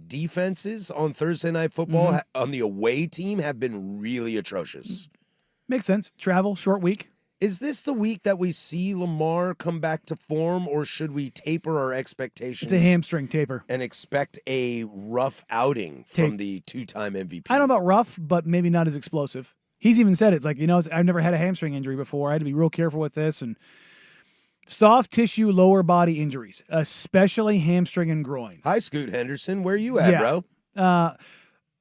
defenses on Thursday Night Football on the away team have been really atrocious. Makes sense. Travel, short week. Is this the week that we see Lamar come back to form, or should we taper our expectations? It's a hamstring taper. And expect a rough outing from the two-time MVP? I don't know about rough, but maybe not as explosive. He's even said it's like, I've never had a hamstring injury before. I had to be real careful with this. And soft tissue lower body injuries, especially hamstring and groin. Hi, Scoot Henderson. Where you at, bro?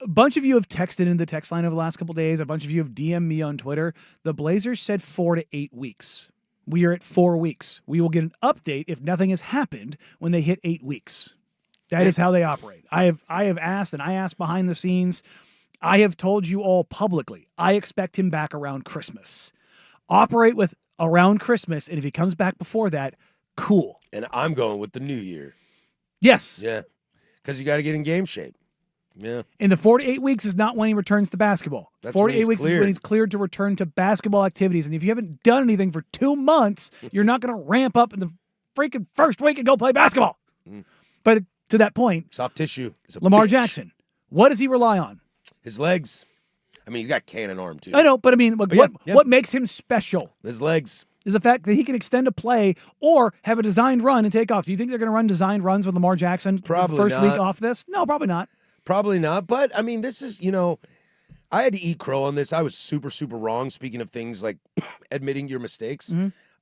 A bunch of you have texted in the text line over the last couple of days. A bunch of you have DM'd me on Twitter. The Blazers said 4 to 8 weeks. We are at 4 weeks. We will get an update if nothing has happened when they hit 8 weeks. That is how they operate. I have asked, and I asked behind the scenes. I have told you all publicly, I expect him back around Christmas. Operate with around Christmas, and if he comes back before that, cool. And I'm going with the new year. Yes. Yeah, because you got to get in game shape. Yeah. And the 4 to 8 weeks is not when he returns to basketball. That's 4 to when 8 he's weeks is cleared. when he's cleared to return to basketball activities. And if you haven't done anything for 2 months, you're not going to ramp up in the freaking first week and go play basketball. But to that point, Soft tissue. He's a Lamar bitch. Jackson, what does he rely on? His legs. I mean, he's got cannon arm, too. I know, but I mean, what makes him special His legs. is the fact that he can extend a play or have a designed run and take off. Do you think they're going to run designed runs with Lamar Jackson Probably the first week not. off this? No, probably not. Probably not. But, I mean, this is, I had to eat crow on this. I was super, super wrong. Speaking of things like admitting your mistakes.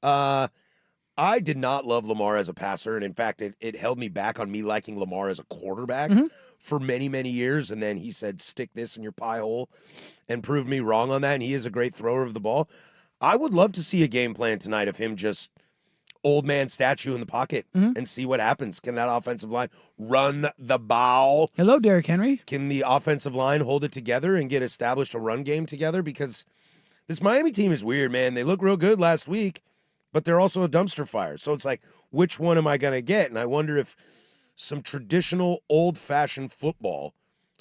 I did not love Lamar as a passer. And in fact, it held me back on me liking Lamar as a quarterback for many, many years. And then he said, stick this in your pie hole and prove me wrong on that. And he is a great thrower of the ball. I would love to see a game plan tonight of him just old man statue in the pocket and see what happens. Can that offensive line run the ball? Hello, Derrick Henry. Can the offensive line hold it together and get established a run game together? Because this Miami team is weird, man. They look real good last week, but they're also a dumpster fire. So it's like, which one am I going to get? And I wonder if some traditional old-fashioned football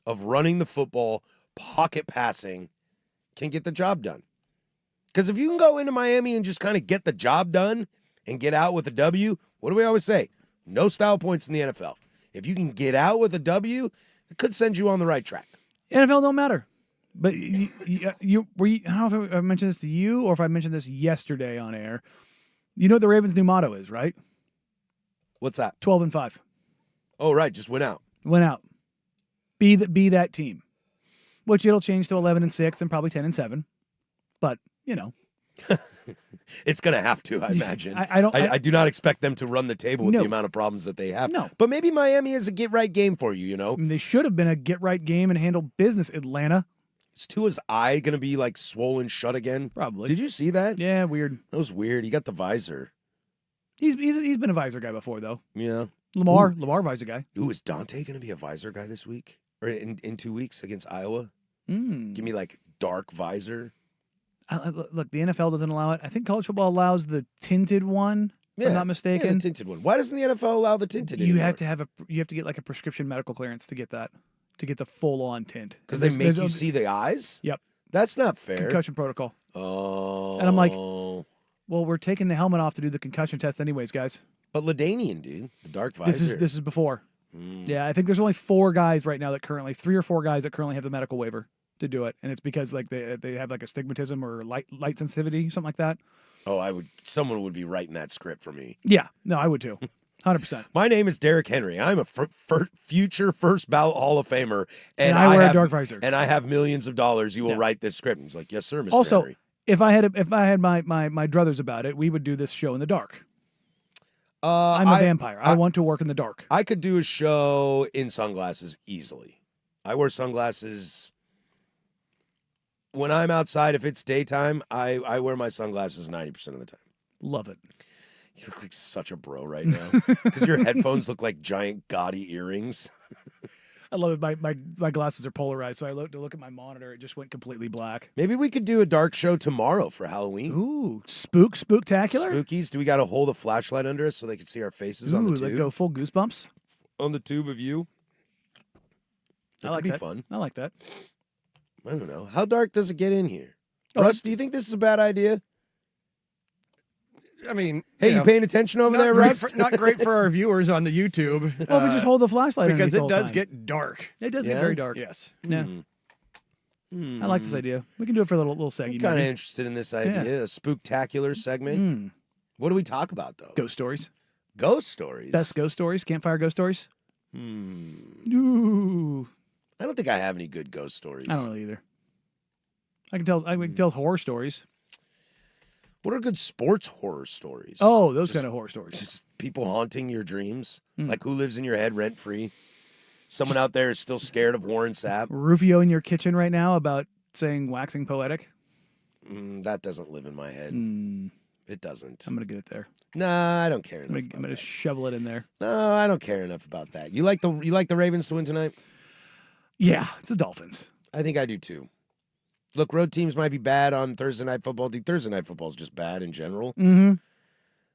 of running the football, pocket passing, can get the job done. Because if you can go into Miami and just kind of get the job done and get out with a W, what do we always say? No style points in the NFL. If you can get out with a W, it could send you on the right track. NFL don't matter. But I don't know if I mentioned this to you or if I mentioned this yesterday on air. You know what the Ravens' new motto is, right? What's that? 12-5. Oh, right. Just went out. Went out. Be that team. Which it'll change to 11-6 and probably 10-7. But, It's going to have to, I imagine. I do not expect them to run the table with No. the amount of problems that they have. No. But maybe Miami is a get-right game for you, I mean, they should have been a get-right game and handle business, Atlanta. Is Tua's eye going to be, like, swollen shut again? Probably. Did you see that? Yeah, weird. That was weird. He got the visor. He's been a visor guy before, though. Yeah. Lamar visor guy. Ooh, is Dante going to be a visor guy this week? Or in 2 weeks against Iowa? Give me, like, dark visor. Look, the NFL doesn't allow it. I think college football allows the tinted one, if I'm not mistaken. Yeah, the tinted one. Why doesn't the NFL allow the tinted You anymore? have to get like a prescription medical clearance to get that, to get the full-on tint. Because they make you a see the eyes? Yep. That's not fair. concussion protocol. Oh. And I'm like, well, we're taking the helmet off to do the concussion test anyways, guys. But LaDainian, dude. The dark visor. This is before. Yeah, I think there's only 4 guys right now that currently, 3 or 4 guys that currently have the medical waiver to do it, and it's because like they have like astigmatism or light sensitivity, something like that. Oh, someone would be writing that script for me. Yeah, no, I would too, 100%. My name is Derrick Henry. I'm a future first ballot Hall of Famer, And I wear a dark visor. and I have millions of dollars. You will write this script. And he's like, yes, sir, Mr. Also, Henry. If I had my druthers about it, we would do this show in the dark. I'm a vampire. I want to work in the dark. I could do a show in sunglasses easily. I wear sunglasses when I'm outside. If it's daytime, I wear my sunglasses 90% of the time. Love it. You look like such a bro right now because your headphones look like giant gaudy earrings. I love it. My glasses are polarized, so I look at my monitor. It just went completely black. Maybe we could do a dark show tomorrow for Halloween. Ooh, spooktacular. Spookies. Do we got to hold a flashlight under us so they can see our faces on the tube? Like go full Goosebumps. On the tube of you. That could be fun. I like that. I don't know. How dark does it get in here? Russ, do you think this is a bad idea? I mean, hey, you paying attention over there, Russ? Not great for our viewers on the YouTube. Well, if we just hold the flashlight because underneath it the whole does time. get dark. It does get very dark. Yes. Yeah. I like this idea. We can do it for a little segment. I'm kind of interested in this idea. A spooktacular segment. What do we talk about, though? Ghost stories. Ghost stories? Best ghost stories? Campfire ghost stories? Ooh. I don't think I have any good ghost stories. I don't really either. I can tell horror stories. What are good sports horror stories? Oh, those kind of horror stories. Just people haunting your dreams? Like who lives in your head rent-free? Someone out there is still scared of Warren Sapp? Rufio in your kitchen right now about saying waxing poetic? That doesn't live in my head. It doesn't. I'm going to get it there. Nah, I don't care enough. I'm going to shovel it in there. No, I don't care enough about that. You like the Ravens to win tonight? Yeah, it's the Dolphins. I think I do too. Look, road teams might be bad on Thursday Night Football. Thursday Night Football is just bad in general. Mm-hmm.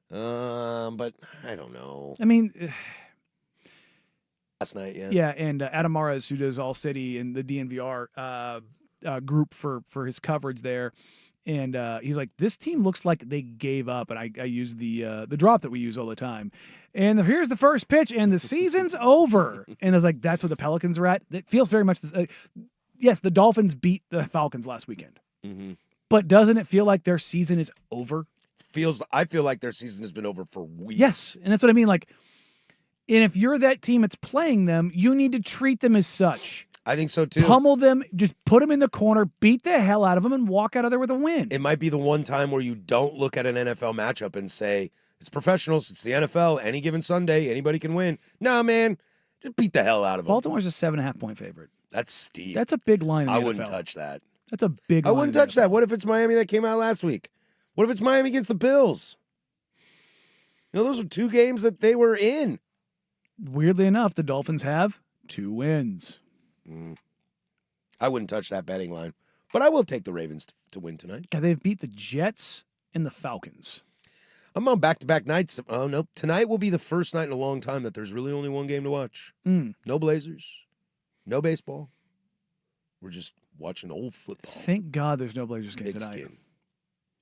But I don't know. I mean, last night, yeah. Yeah, and Adam Mares, who does All City and the DNVR group for his coverage there, and he's like, this team looks like they gave up. And I use the drop that we use all the time. And here's the first pitch, and the season's over. And I was like, that's where the Pelicans are at. It feels very much this. Yes, the Dolphins beat the Falcons last weekend. Mm-hmm. But doesn't it feel like their season is over? I feel like their season has been over for weeks. Yes, and that's what I mean. Like, and if you're that team that's playing them, you need to treat them as such. I think so too. Pummel them, just put them in the corner, beat the hell out of them, and walk out of there with a win. It might be the one time where you don't look at an NFL matchup and say, it's professionals, it's the NFL, any given Sunday, anybody can win. No, man, just beat the hell out of them. Baltimore's a 7.5-point favorite. That's steep. That's a big line in the I NFL. wouldn't touch that. That's a big line. I wouldn't touch that. What if it's Miami that came out last week? What if it's Miami against the Bills? You know, those were two games that they were in. Weirdly enough, the Dolphins have 2 wins. I wouldn't touch that betting line. But I will take the Ravens to win tonight. Yeah, they've beat the Jets and the Falcons. I'm on back-to-back nights. Oh, no. Tonight will be the first night in a long time that there's really only one game to watch. No Blazers. No baseball. We're just watching old football. Thank God there's no Blazers game tonight. Skin.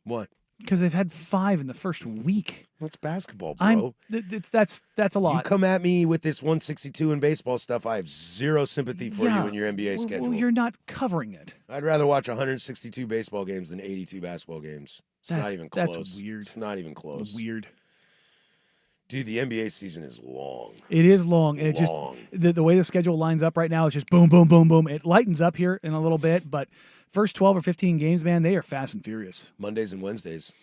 What? Because they've had 5 in the first week. What's basketball, bro? That's a lot. You come at me with this 162 in baseball stuff, I have zero sympathy for you in your NBA schedule. Well, you're not covering it. I'd rather watch 162 baseball games than 82 basketball games. It's not even close. That's weird. It's not even close. Weird. Dude, the NBA season is long. It is long. And it just the way the schedule lines up right now, it's just boom, boom, boom, boom. It lightens up here in a little bit, but first 12 or 15 games, man, they are fast and furious. Mondays and Wednesdays.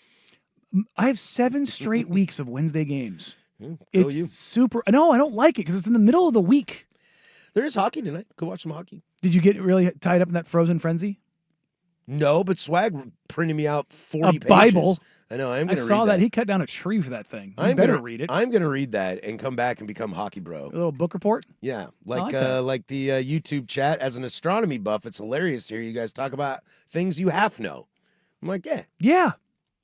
I have 7 straight weeks of Wednesday games. It's super. No, I don't like it because it's in the middle of the week. There is hockey tonight. Go watch some hockey. Did you get really tied up in that Frozen frenzy? No, but Swag printed me out 40 pages. Bible. I know. I I saw that. He cut down a tree for that thing. You better read it. I'm going to read that and come back and become Hockey Bro. A little book report? Yeah. like the YouTube chat. As an astronomy buff, it's hilarious to hear you guys talk about things you half know. I'm like, yeah. Yeah.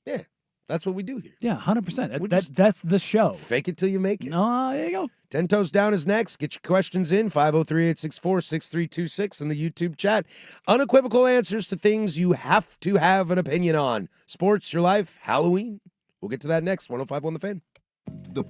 Yeah. That's what we do here. Yeah, 100%. That's the show. Fake it till you make it. There you go. 10 Toes Down is next. Get your questions in, 503-864-6326 in the YouTube chat. Unequivocal answers to things you have to have an opinion on. Sports, your life, Halloween. We'll get to that next. 105.1 The Fan. The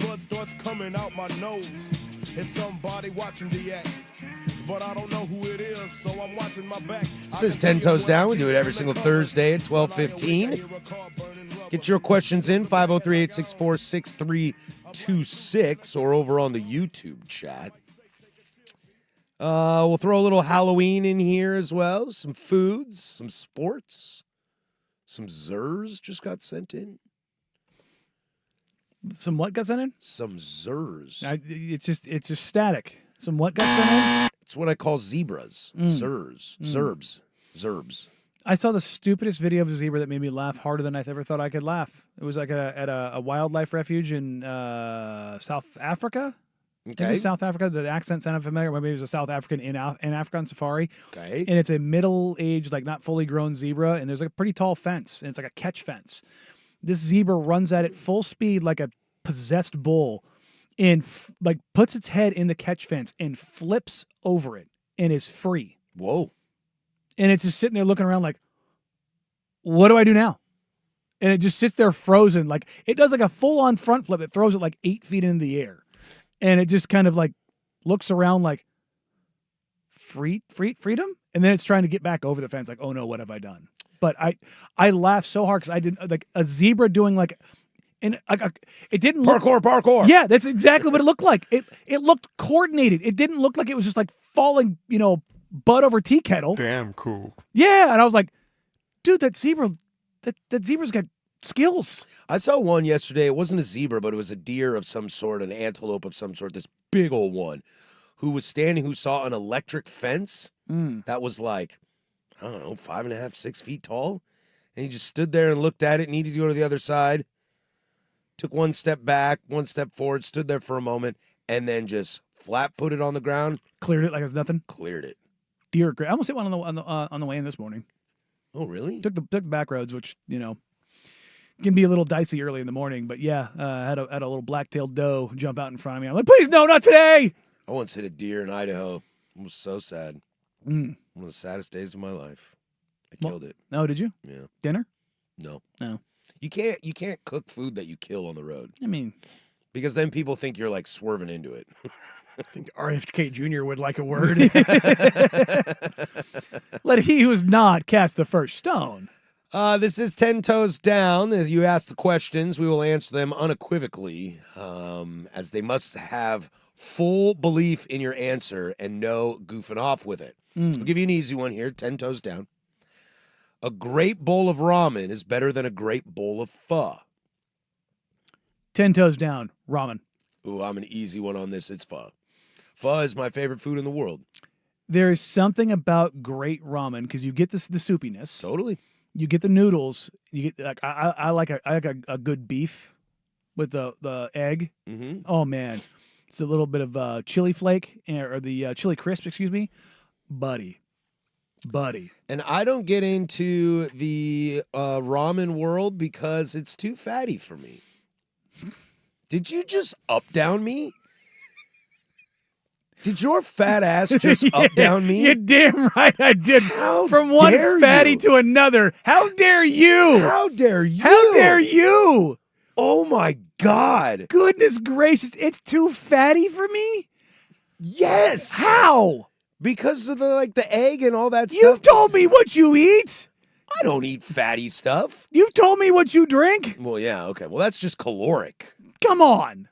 blood starts coming out my nose. It's somebody watching the act, but I don't know who it is, so I'm watching my back. This is 10 Toes Down. We do it every single Thursday at 12:15. Get your questions in, 503-864-6326, or over on the YouTube chat. We'll throw a little Halloween in here as well. Some foods, some sports, some Zers just got sent in. Some what got sent in? Some Zers. It's just static. Some what got sent in? It's what I call zebras. Zers. Zerbs. I saw the stupidest video of a zebra that made me laugh harder than I ever thought I could laugh. It was like at a wildlife refuge in South Africa. I think it was South Africa. The accent sounded familiar. Maybe it was a South African in Africa on safari. Okay. And it's a middle-aged, like not fully grown zebra, and there's like a pretty tall fence, and it's like a catch fence. This zebra runs at it full speed like a possessed bull, and like puts its head in the catch fence and flips over it and is free. Whoa. And it's just sitting there looking around like, what do I do now? And it just sits there frozen. Like it does like a full-on front flip. It throws it like 8 feet into the air. And it just kind of like looks around like freedom. And then it's trying to get back over the fence. Like, oh no, what have I done? But I laughed so hard because I didn't like a zebra doing like, and it didn't look parkour. Yeah, that's exactly what it looked like. It looked coordinated. It didn't look like it was just like falling, butt over tea kettle. Damn cool. Yeah, and I was like, dude, that zebra's got skills. I saw one yesterday. It wasn't a zebra, but it was a deer of some sort, an antelope of some sort, this big old one, who saw an electric fence that was like, I don't know, 5.5, 6 feet tall. And he just stood there and looked at it, needed to go to the other side, took one step back, one step forward, stood there for a moment, and then just flat-footed on the ground. Cleared it like it's nothing. Cleared it. Deer, I almost hit one on the way in this morning. Oh, really? Took the back roads, which, can be a little dicey early in the morning, but yeah, had a little black-tailed doe jump out in front of me. I'm like, please, no, not today. I once hit a deer in Idaho. It was so sad. One of the saddest days of my life. I killed it. Oh, did you? Yeah. Dinner? No. No. You can't cook food that you kill on the road. I mean, because then people think you're like swerving into it. I think RFK Jr. would like a word. Let he who is not cast the first stone. This is 10 Toes Down. As you ask the questions, we will answer them unequivocally, as they must have full belief in your answer and no goofing off with it. I'll give you an easy one here, 10 Toes Down. A great bowl of ramen is better than a great bowl of pho. 10 Toes Down, ramen. Ooh, I'm an easy one on this. It's pho. Pho is my favorite food in the world. There is something about great ramen because you get the soupiness. Totally. You get the noodles. You get like I like a good beef with the egg. Mm-hmm. Oh man, it's a little bit of chili flake or the chili crisp, excuse me, buddy. And I don't get into the ramen world because it's too fatty for me. Did you just up down me? Did your fat ass just up down me? You're damn right I did. How From one dare fatty you? to another. How dare you? How dare you? How dare you? Oh my God. Goodness gracious, it's too fatty for me? Yes. How? Because of the egg and all that stuff. You've told me what you eat. I don't eat fatty stuff. You've told me what you drink. Well, yeah, okay. Well, that's just caloric. Come on.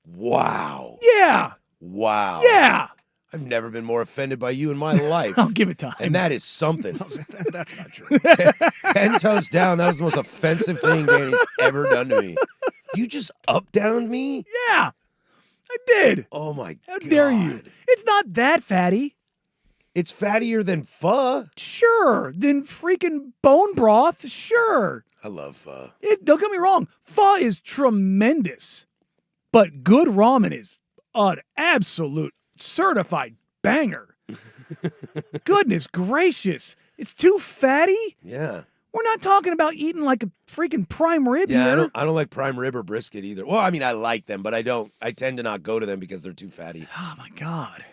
Wow. Yeah. Wow. Yeah. I've never been more offended by you in my life. I'll give it time. And that is something. That's not true. 10 Toes Down. That was the most offensive thing Danny's ever done to me. You just up-downed me? Yeah. I did. Oh, my God. How dare you? It's not that fatty. It's fattier than pho. Sure. Then freaking bone broth. Sure. I love pho. Don't get me wrong. Pho is tremendous. But good ramen is an absolute certified banger. Goodness gracious. It's too fatty? Yeah. We're not talking about eating like a freaking prime rib Yeah, here. I don't like prime rib or brisket either. Well, I mean, I like them, but I tend to not go to them because they're too fatty. Oh my God.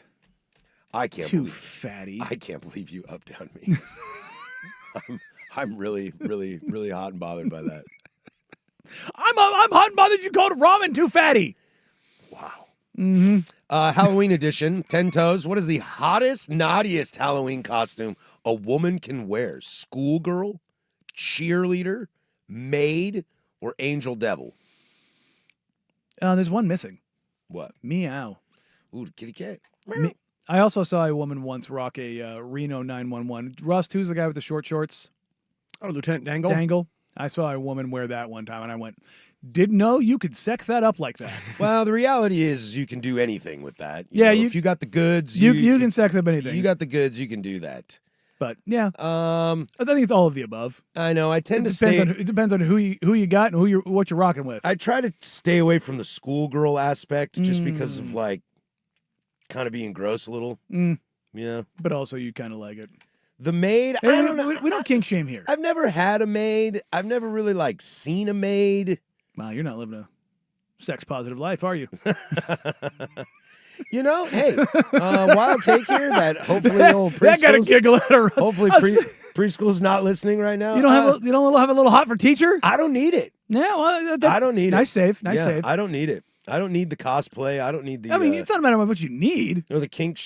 I can't Too believe fatty. I can't believe you up down me. I'm really, really, really hot and bothered by that. I'm hot and bothered you called ramen too fatty. Wow. Mm-hmm. Halloween edition, 10 Toes. What is the hottest, naughtiest Halloween costume a woman can wear? Schoolgirl, cheerleader, maid, or angel devil? There's one missing. What? Meow. Ooh, the kitty cat. I also saw a woman once rock a Reno 911. Rust, who's the guy with the short shorts? Oh, Lieutenant Dangle? Dangle. I saw a woman wear that one time, and I went, didn't know you could sex that up like that. Well, the reality is you can do anything with that. Yeah, if you got the goods, you can sex up anything. You got the goods, you can do that. But yeah, I think it's all of the above. I know. I tend to It depends on who you got and what you're rocking with. I try to stay away from the schoolgirl aspect just because of like kind of being gross a little. Yeah. But also you kind of like it. The maid, Hey, I don't know. we don't kink shame here. I've never had a maid. I've never really like seen a maid. Wow, you're not living a sex positive life, are you? You know, hey, wild take here that hopefully old That got a preschool's, giggle out of Russ. hopefully preschool's not listening right now. You don't have a little hot for teacher? I don't need it. Yeah, well, I don't need nice it. save. Nice Yeah, save. I don't need it. I don't need the cosplay. I don't need the. I mean, it's not a matter of what you need. Or the kink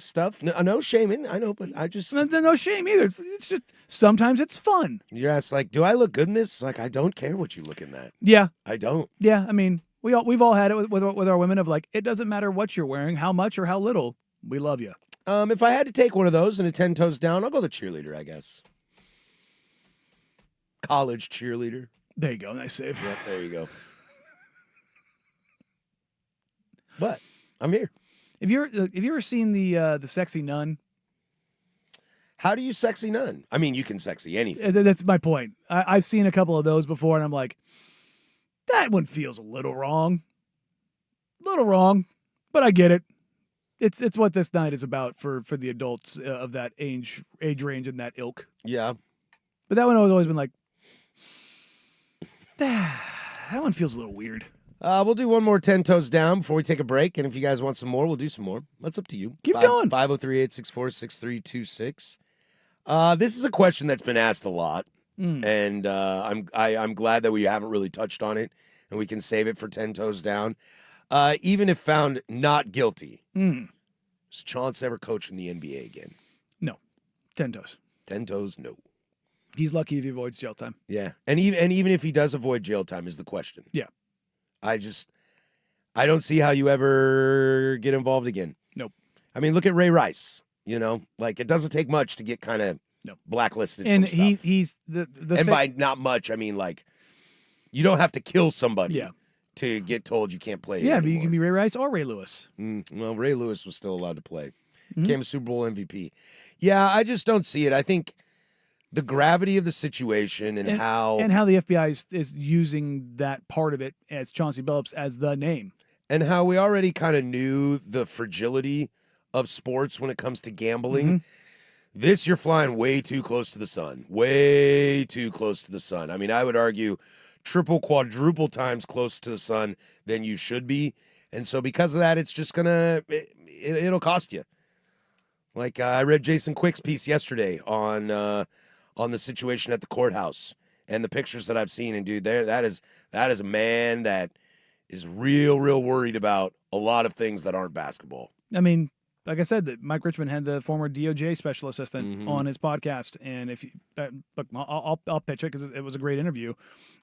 stuff. No shaming. I know, but I just. No shame either. It's just sometimes it's fun. You're asked like, do I look good in this? Like, I don't care what you look in that. Yeah. I don't. Yeah. I mean, we've all had it with our women of like, it doesn't matter what you're wearing, how much or how little. We love you. If I had to take one of those and a 10 toes down, I'll go the cheerleader, I guess. College cheerleader. There you go. Nice save. Yep, there you go. But I'm here. Have you ever seen the Sexy Nun? How do you sexy nun? I mean, you can sexy anything. That's my point. I've seen a couple of those before, and I'm like, that one feels a little wrong. But I get it. It's what this night is about for the adults of that age range and that ilk. Yeah. But that one has always been like, that one feels a little weird. We'll do one more 10 toes down before we take a break. And if you guys want some more, we'll do some more. That's up to you. Keep going. 503-864-6326. This is a question that's been asked a lot. And I'm glad that we haven't really touched on it and we can save it for 10 toes down. Even if found not guilty, is Chauncey ever coaching the NBA again? No. 10 toes. 10 toes, no. He's lucky if he avoids jail time. Yeah. And even if he does avoid jail time is the question. Yeah. I don't see how you ever get involved again. Nope. I mean, look at Ray Rice. You know, like it doesn't take much to get kind of blacklisted. And from stuff. he's the and by not much, I mean like you don't have to kill somebody to get told you can't play. Yeah, but you can be Ray Rice or Ray Lewis. Well, Ray Lewis was still allowed to play. Became a Super Bowl MVP. Yeah, I just don't see it. I think the gravity of the situation and how the FBI is using that part of it as Chauncey Billups as the name. And how we already kind of knew the fragility of sports when it comes to gambling. This, you're flying way too close to the sun. Way too close to the sun. I mean, I would argue triple, quadruple times close to the sun than you should be. And so because of that, it's just it'll cost you. Like I read Jason Quick's piece yesterday on the situation at the courthouse and the pictures that I've seen. And dude, that is a man that is real worried about a lot of things that aren't basketball. I mean, like I said, that Mike Richmond had the former DOJ special assistant on his podcast, and if you, look, I'll pitch it because it was a great interview.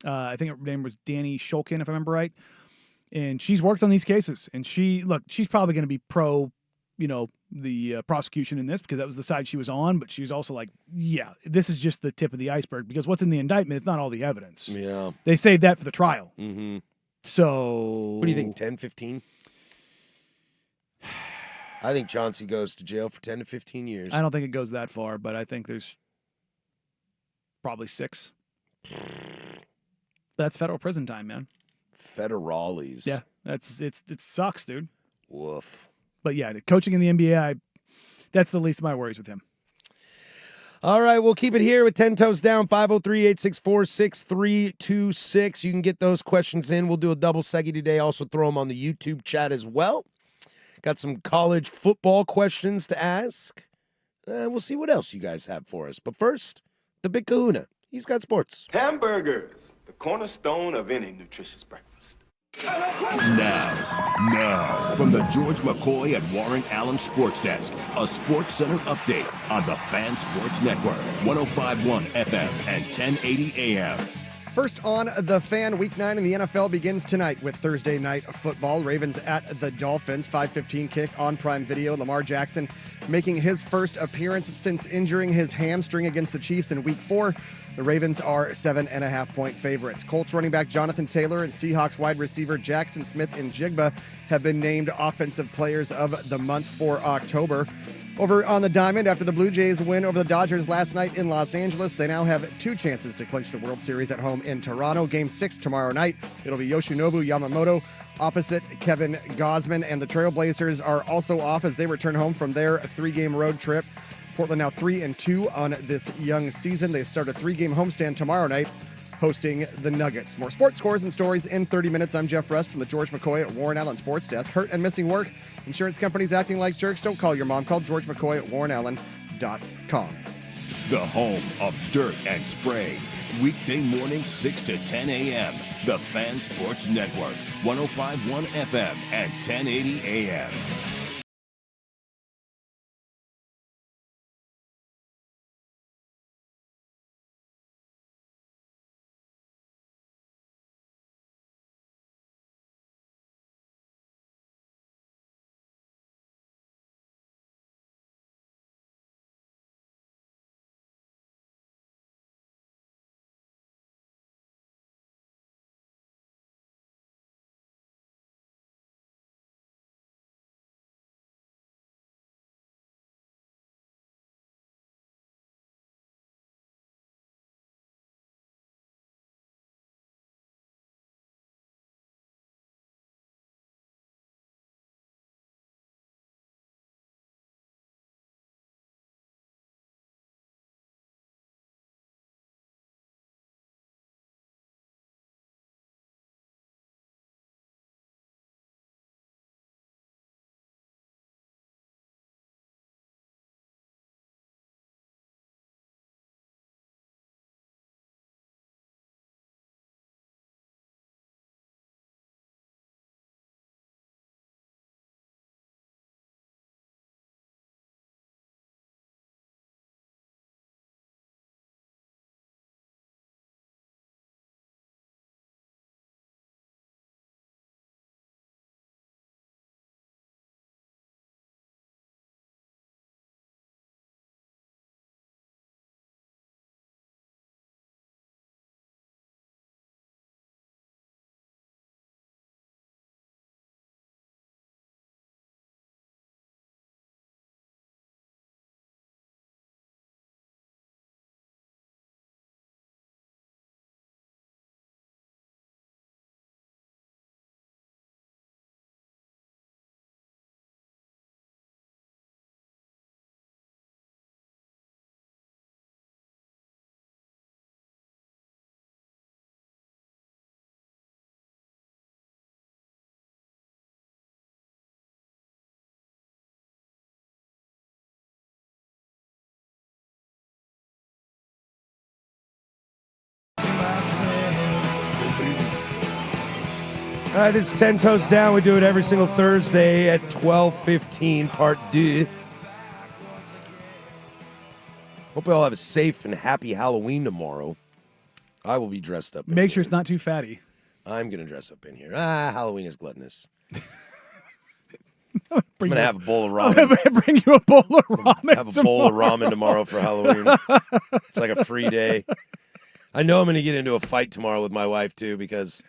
I think her name was Danny Shulkin, if I remember right, and she's worked on these cases, and she's probably going to be pro, the prosecution in this because that was the side she was on, but she was also like, yeah, this is just the tip of the iceberg because what's in the indictment is not all the evidence. Yeah, they saved that for the trial. So, what do you think? 10, 15? I think Chauncey goes to jail for 10 to 15 years. I don't think it goes that far, but I think there's probably 6. That's federal prison time, man. Federales. Yeah, it sucks, dude. Woof. But yeah, coaching in the NBA, that's the least of my worries with him. All right, we'll keep it here with 10 Toes Down, 503-864-6326. You can get those questions in. We'll do a double seggy today. Also throw them on the YouTube chat as well. Got some college football questions to ask. We'll see what else you guys have for us. But first, the Big Kahuna. He's got sports. Hamburgers, the cornerstone of any nutritious breakfast. Now, from the George McCoy and Warren Allen Sports Desk, a Sports Center update on the Fan Sports Network, 105.1 FM and 1080 AM. First on The Fan, Week 9 in the NFL begins tonight with Thursday Night Football. Ravens at the Dolphins, 5:15 kick on Prime Video. Lamar Jackson making his first appearance since injuring his hamstring against the Chiefs in Week 4. The Ravens are 7.5-point favorites. Colts running back Jonathan Taylor and Seahawks wide receiver Jackson Smith-Njigba have been named Offensive Players of the Month for October. Over on the Diamond, after the Blue Jays win over the Dodgers last night in Los Angeles, they now have 2 chances to clinch the World Series at home in Toronto. Game 6 tomorrow night. It'll be Yoshinobu Yamamoto opposite Kevin Gausman, and the Trailblazers are also off as they return home from their 3-game road trip. Portland now 3-2 on this young season. They start a 3-game homestand tomorrow night, hosting the Nuggets. More sports scores and stories in 30 minutes. I'm Jeff Rust from the George McCoy at Warren Allen Sports Desk. Hurt and missing work? Insurance companies acting like jerks? Don't call your mom. Call George McCoy at warrenallen.com. The home of dirt and spray. Weekday morning 6 to 10 a.m. The Fan Sports Network, 105.1 FM and 1080 AM. All right, this is 10 Toes Down. We do it every single Thursday at 12:15, part 2. Hope we all have a safe and happy Halloween tomorrow. I will be dressed up. Make sure it's not too fatty. I'm going to dress up in here. Halloween is gluttonous. I'm going to have a bowl of ramen. Bring you a bowl of ramen. Have a bowl of ramen tomorrow for Halloween. It's like a free day. I know I'm going to get into a fight tomorrow with my wife, too, because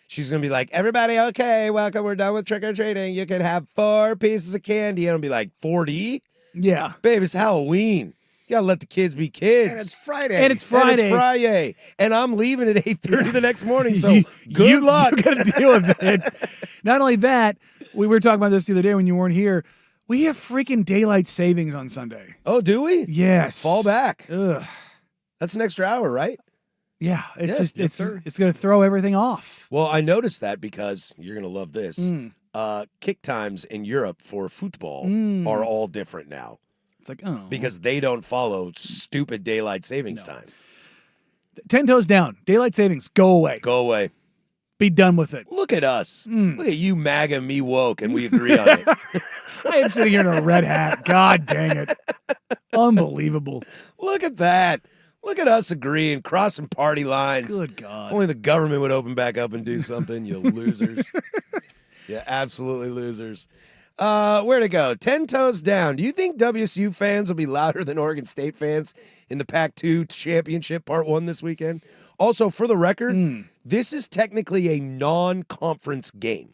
she's going to be like, everybody, okay, welcome. We're done with trick-or-treating. You can have 4 pieces of candy. And I'll be like, 40? Yeah. Babe, it's Halloween. You got to let the kids be kids. And it's Friday. And it's Friday. And I'm leaving at 8:30 the next morning, so good luck. You got to deal with it. Not only that, we were talking about this the other day when you weren't here. We have freaking daylight savings on Sunday. Oh, do we? Yes. Fall back. Ugh. That's an extra hour, right? Yeah, it's just yes, sir. it's going to throw everything off. Well, I noticed that because you're going to love this. Kick times in Europe for football are all different now. It's like, oh. Because they don't follow stupid daylight savings time. 10 toes down. Daylight savings. Go away. Go away. Be done with it. Look at us. Look at you, MAGA, me woke, and we agree on it. I am sitting here in a red hat. God dang it. Unbelievable. Look at that. Look at us agreeing, crossing party lines. Good God. Only the government would open back up and do something, you losers. Yeah, absolutely losers. Where to go? 10 toes down. Do you think WSU fans will be louder than Oregon State fans in the Pac-2 championship part 1 this weekend? Also, for the record, this is technically a non-conference game.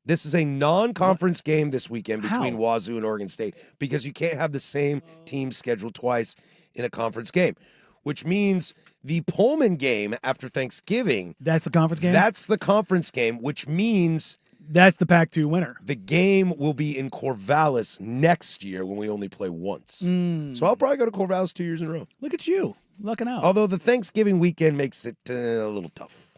This is a non-conference game this weekend between Wazoo and Oregon State because you can't have the same team scheduled twice in a conference game, which means the Pullman game after Thanksgiving. That's the conference game? That's the conference game, which means that's the Pac-2 winner. The game will be in Corvallis next year when we only play once. So I'll probably go to Corvallis 2 years in a row. Look at you. Looking out. Although the Thanksgiving weekend makes it a little tough.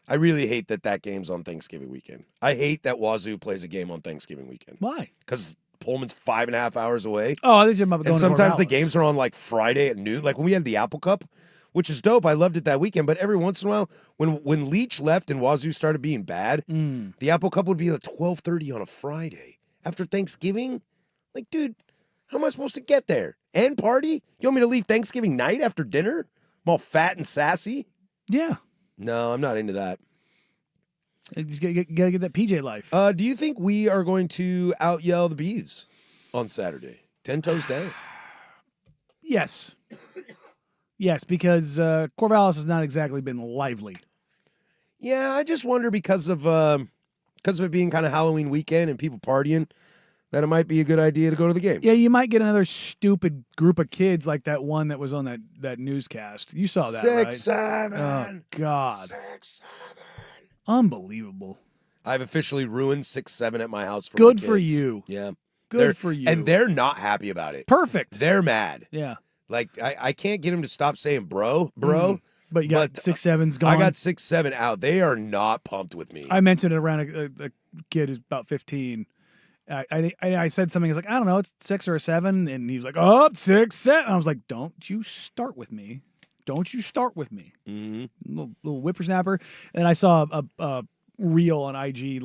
I really hate that game's on Thanksgiving weekend. I hate that Wazoo plays a game on Thanksgiving weekend. Why? Because Pullman's 5.5 hours away. Oh, I think you're about going and sometimes the Corvallis. games are on like Friday at noon. Like when we had the Apple Cup, which is dope. I loved it that weekend. But every once in a while, when Leach left and Wazoo started being bad, the Apple Cup would be at 12:30 on a Friday after Thanksgiving. Like, dude, how am I supposed to get there and party? You want me to leave Thanksgiving night after dinner? I'm all fat and sassy. Yeah. No, I'm not into that. You just gotta get that PJ life. Do you think we are going to out yell the Bees on Saturday? 10 toes down. Yes. Yes, because Corvallis has not exactly been lively. Yeah, I just wonder because of it being kind of Halloween weekend and people partying, that it might be a good idea to go to the game. Yeah, you might get another stupid group of kids like that one that was on that newscast. You saw that, right? 6-7. Oh, God. 6-7. Unbelievable. I've officially ruined 6-7 at my house for Good my kids. for you. Yeah. Good for you. And they're not happy about it. Perfect. They're mad. Yeah. Like, I can't get them to stop saying bro. But you got 6-7's gone. I got 6-7 out. They are not pumped with me. I mentioned it around a kid who's about 15. I said something. He's like, I don't know, it's 6 or a 7, and he was like, oh, 6, 7. I was like, don't you start with me. Don't you start with me. Mm-hmm. Little whippersnapper. And I saw a reel on IG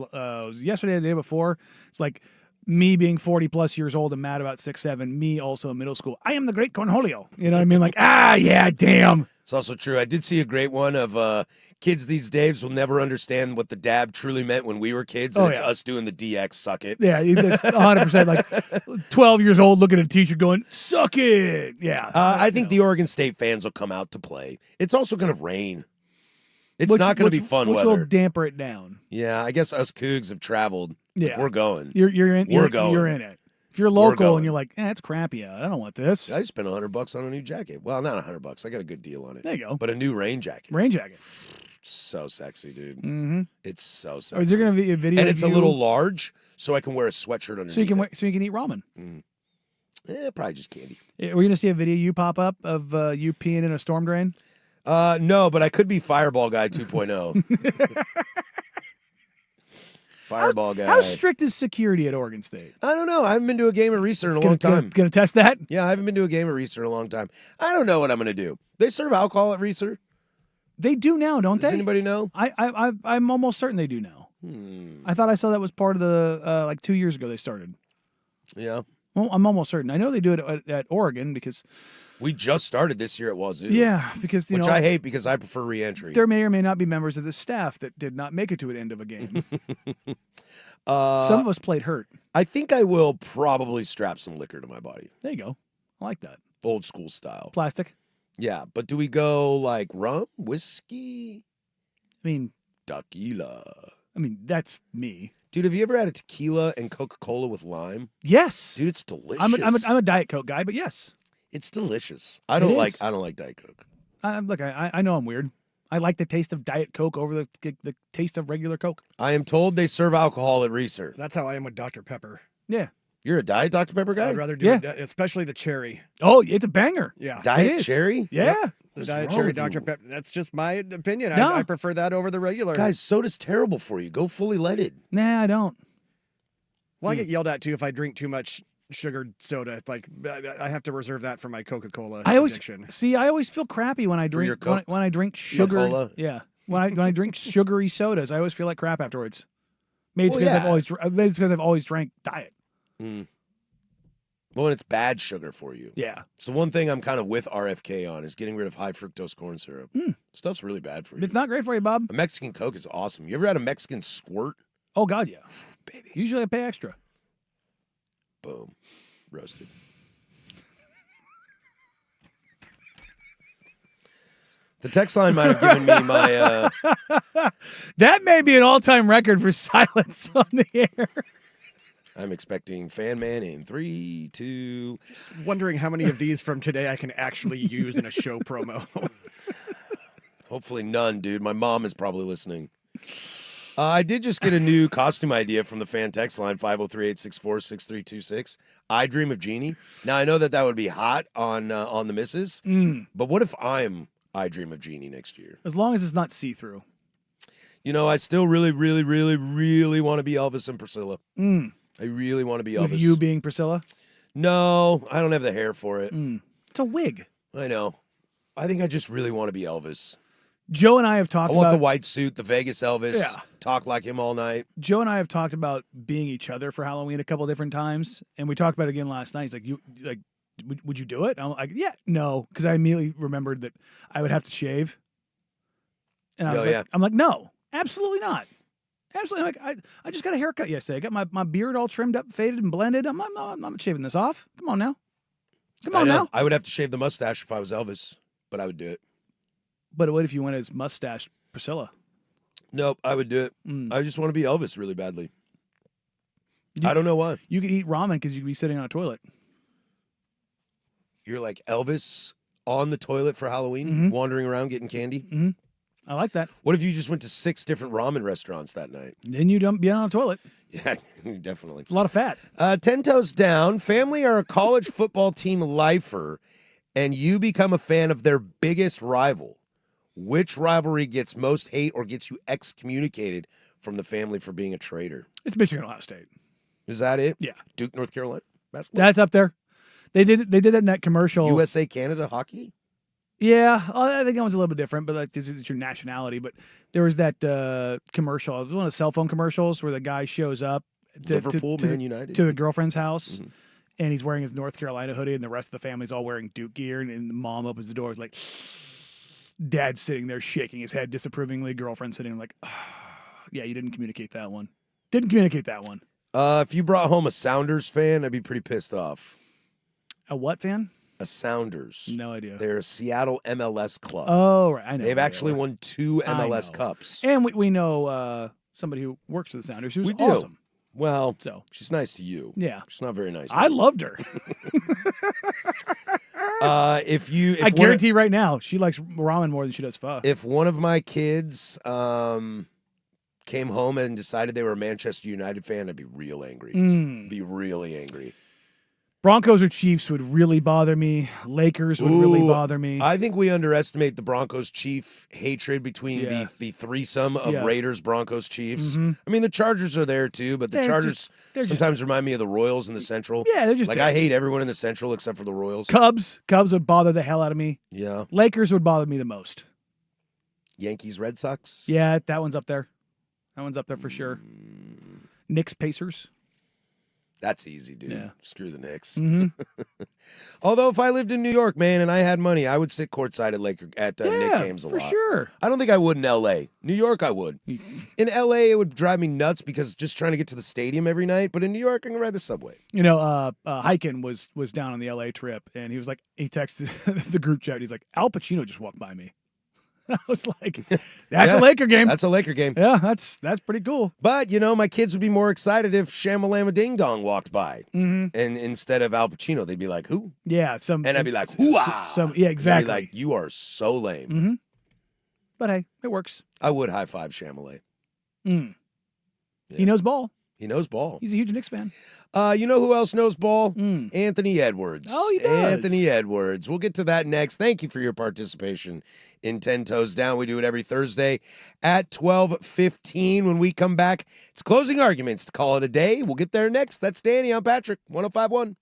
yesterday or the day before. It's like me being 40 plus years old and mad about 6-7. Me also in middle school. I am the great Cornholio. You know what I mean? Like, yeah, damn. It's also true. I did see a great one of kids these days will never understand what the dab truly meant when we were kids, and it's us doing the DX suck it. Yeah, that's 100%. Like 12 years old looking at a teacher going, suck it. Yeah. I think the Oregon State fans will come out to play. It's also going to rain. It's not going to be fun which weather. will damper it down. Yeah, I guess us Cougs have traveled. Yeah. We're going. You're in. We're going. You're in it. If you're local going. and you're like, it's crappy out. I don't want this. I spent $100 on a new jacket. Well, not $100. I got a good deal on it. There you go. But a new rain jacket. Rain jacket. So sexy, dude. Mm-hmm. It's so sexy. Or is there going to be a video? And of it's a you- little large, so I can wear a sweatshirt underneath. So you can eat ramen. Probably just candy. We're going to see a video you pop up of you peeing in a storm drain. No, but I could be Fireball Guy 2.0. Fireball Guy. How strict is security at Oregon State? I don't know. I haven't been to a game of Reeser in a long time. Going to test that? Yeah, I haven't been to a game of Reeser in a long time. I don't know what I'm going to do. They serve alcohol at Reeser? They do now, don't Does they? anybody know? I'm almost certain they do now. I thought I saw that was part of the like 2 years ago they started. Yeah. Well, I'm almost certain. I know they do it at Oregon because We just started this year at Wazoo. yeah, because which I hate because I prefer re-entry. there may or may not be members of the staff that did not make it to an end of a game. Some of us played hurt. I think I will probably strap some liquor to my body. There you go. I like that. Old school style. Plastic. Yeah, but do we go like rum, whiskey, I mean, tequila? that's me. Dude, have you ever had a tequila and Coca-Cola with lime? Yes. Dude, it's delicious. I'm a Diet Coke guy, but yes. It's delicious. I don't like Diet Coke. Look, I know I'm weird. I like the taste of Diet Coke over the taste of regular Coke. I am told they serve alcohol at Reeser. That's how I am with Dr. Pepper. Yeah. You're a Diet Dr. Pepper guy? I'd rather do Yeah. especially the cherry. Oh, it's a banger. Yeah. It Diet is. cherry? Yeah. The What's Diet wrong Cherry with Dr. you? Pepper. That's just my opinion. No. I prefer that over the regular. Guys, soda's terrible for you. Go fully leaded. Nah, I don't. Well, I get yelled at too if I drink too much sugared soda. Like I have to reserve that for my Coca-Cola I always addiction. I always feel crappy when I For your drink Coke? when I drink sugar. Cola? Yeah, when I drink sugary sodas, I always feel like crap afterwards. Maybe it's Well, because I've always drank diet. Mm. Well, and it's bad sugar for you. Yeah. So one thing I'm kind of with RFK on is getting rid of high fructose corn syrup. Stuff's really bad for you. It's not great for you, Bob. A Mexican Coke is awesome. You ever had a Mexican squirt? Oh God, yeah. Baby. Usually I pay extra. Boom. Roasted. The text line might have given me my... That may be an all-time record for silence on the air. I'm expecting Fan Man in 3, 2... Wondering how many of these from today I can actually use in a show promo. Hopefully none, dude. My mom is probably listening. I did just get a new costume idea from the fan text line, 503-864-6326. I Dream of Jeannie. Now, I know that would be hot on the missus, but what if I'm I Dream of Jeannie next year? As long as it's not see-through. You know, I still really, really, really, really want to be Elvis and Priscilla. I really want to be Elvis. With you being Priscilla? No, I don't have the hair for it. It's a wig. I know. I think I just really want to be Elvis. Joe and I have talked I want about the white suit, the Vegas Elvis, Yeah. talk like him all night. Joe and I have talked about being each other for Halloween a couple different times, and we talked about it again last night. He's like, would you do it? I'm like, yeah, no, because I immediately remembered that I would have to shave, and I was I'm like, no, absolutely not, absolutely. I'm like, I just got a haircut yesterday. I got my beard all trimmed up, faded, and blended. I'm not shaving this off. Come on now, now. I would have to shave the mustache if I was Elvis, but I would do it. But what if you went as mustache Priscilla? Nope, I would do it. I just want to be Elvis really badly. I don't know why. You could eat ramen because you could be sitting on a toilet. You're like Elvis on the toilet for Halloween, wandering around getting candy. I like that. What if you just went to 6 different ramen restaurants that night? Then you don't be on a toilet. Yeah, definitely. It's a lot of fat. 10 toes down. Family are a college football team lifer, and you become a fan of their biggest rival. Which rivalry gets most hate or gets you excommunicated from the family for being a traitor? It's Michigan, Ohio State. Is that it? Yeah. Duke, North Carolina basketball? That's up there. They did that in that commercial. USA, Canada hockey? Yeah, I think that one's a little bit different, but like this is your nationality. But there was that commercial. It was one of the cell phone commercials where the guy shows up Liverpool, Man United. to the girlfriend's house, and he's wearing his North Carolina hoodie, and the rest of the family's all wearing Duke gear. And the mom opens the door, is like, Dad's sitting there shaking his head disapprovingly. Girlfriend sitting there like, oh, yeah, you didn't communicate that one. Didn't communicate that one. If you brought home a Sounders fan, I'd be pretty pissed off. A what fan? A Sounders. No idea. They're a Seattle MLS club. Oh, right. I know. They've actually won 2 MLS Cups. And we know somebody who works for the Sounders who's We do. awesome. Well, So she's nice to you. yeah, She's not very nice. To I me. loved her. If I guarantee right now she likes ramen more than she does pho. If one of my kids came home and decided they were a Manchester United fan, I'd be real angry. Be really angry. Broncos or Chiefs would really bother me. Lakers would really bother me. I think we underestimate the Broncos Chief hatred between Yeah. the threesome of Yeah. Raiders, Broncos, Chiefs. Mhm. I mean, the Chargers are there too, but the They're Chargers they're just- sometimes remind me of the Royals in the Central. Yeah, they're just like there. I hate everyone in the Central except for the Royals. Cubs would bother the hell out of me. Yeah. Lakers would bother me the most. Yankees, Red Sox. Yeah, that one's up there. That one's up there for sure. Knicks, Pacers. That's easy, dude. Yeah. Screw the Knicks. Mhm. Although if I lived in New York, man, and I had money, I would sit courtside at Knick Yeah, games a for lot. sure. I don't think I would in L.A. New York, I would. In L.A., it would drive me nuts because just trying to get to the stadium every night. But in New York, I can ride the subway. You know, Hyken was down on the LA trip, and he was like, he texted the group chat. He's like, Al Pacino just walked by me. I was like, that's Yeah, a Laker game. That's a Laker game. Yeah, that's pretty cool. But, you know, my kids would be more excited if Shamalama Ding Dong walked by. Mm-hmm. And instead of Al Pacino, they'd be like, who? Yeah, And I'd be like, hoo-ah. Yeah, exactly. I'd be like, you are so lame. Mm-hmm. But hey, it works. I would high-five Chalamet. Mm. Yeah. He knows ball. He knows ball. He's a huge Knicks fan. You know who else knows ball? Anthony Edwards. Oh, he does. Anthony Edwards. We'll get to that next. Thank you for your participation in 10 Toes Down. We do it every Thursday at 12:15. When we come back, it's closing arguments to call it a day. We'll get there next. That's Danny. I'm Patrick. 105.1.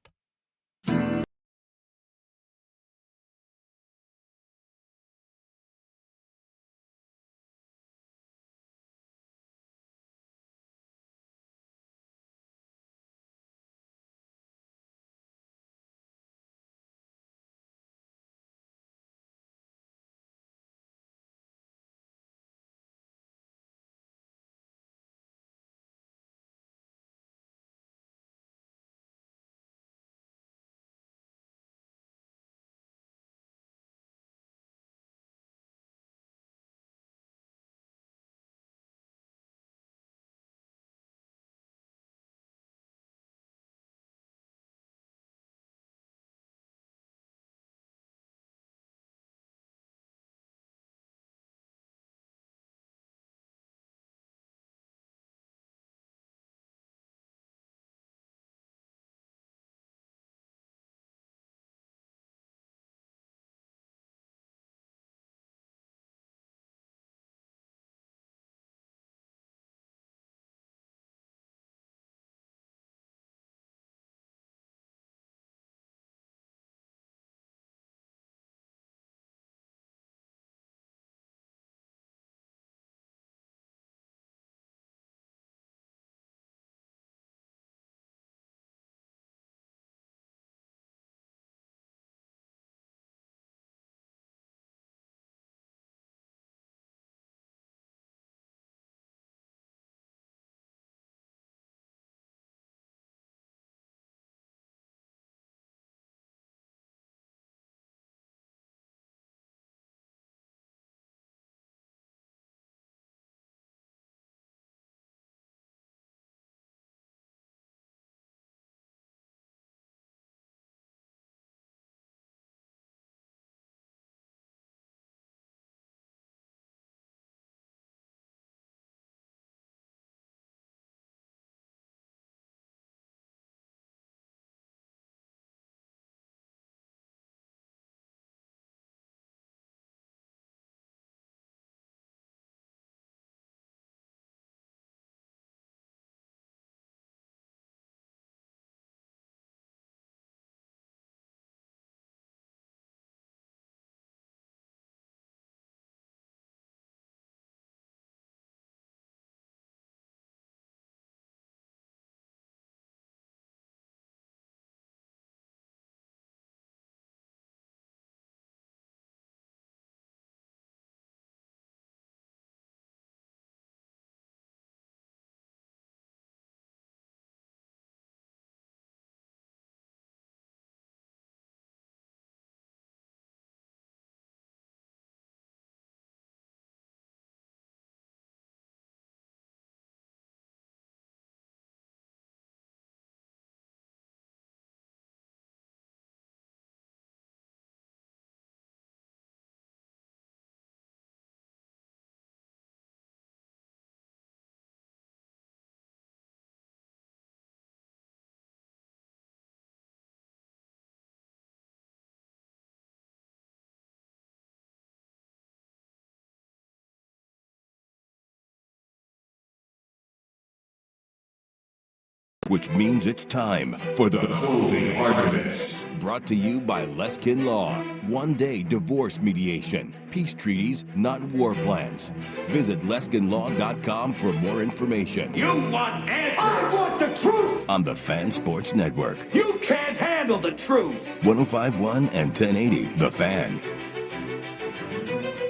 Which means it's time for the closing arguments. Brought to you by Leskin Law. One-day divorce mediation. Peace treaties, not war plans. Visit LeskinLaw.com for more information. You want answers? I want the truth! On the Fan Sports Network. You can't handle the truth! 105.1 and 1080, The Fan.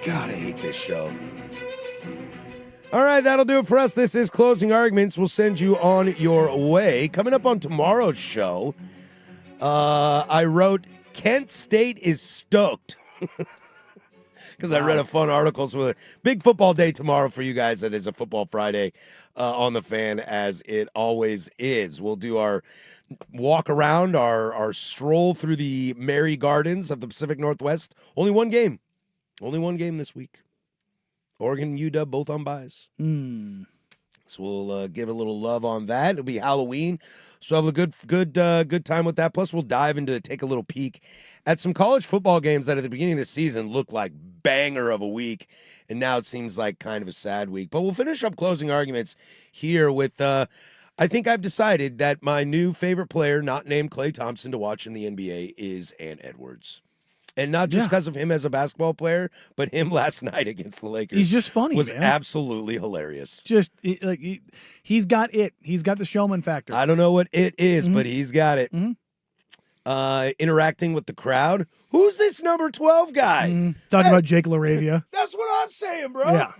God, I hate this show. All right, that'll do it for us. This is Closing Arguments. We'll send you on your way. Coming up on tomorrow's show, I wrote, Kent State is stoked. Because I read a fun article. So a big football day tomorrow for you guys. That is a Football Friday on the Fan, as it always is. We'll do our walk around, our stroll through the merry gardens of the Pacific Northwest. Only one game. Only one game this week. Oregon and UW both on buys. So we'll give a little love on that. It'll be Halloween. So have a good time with that. Plus, we'll take a little peek at some college football games that at the beginning of the season looked like banger of a week, and now it seems like kind of a sad week. But we'll finish up closing arguments here with I think I've decided that my new favorite player, not named Klay Thompson, to watch in the NBA is Ant Edwards. And not just because of him as a basketball player, but him last night against the Lakers. He's just funny, was man. absolutely hilarious. Just he's got it. He's got the showman factor. I don't know what it is, but he's got it. Interacting with the crowd. Who's this number 12 guy? Talking about Jake LaRavia. That's what I'm saying, bro. Yeah.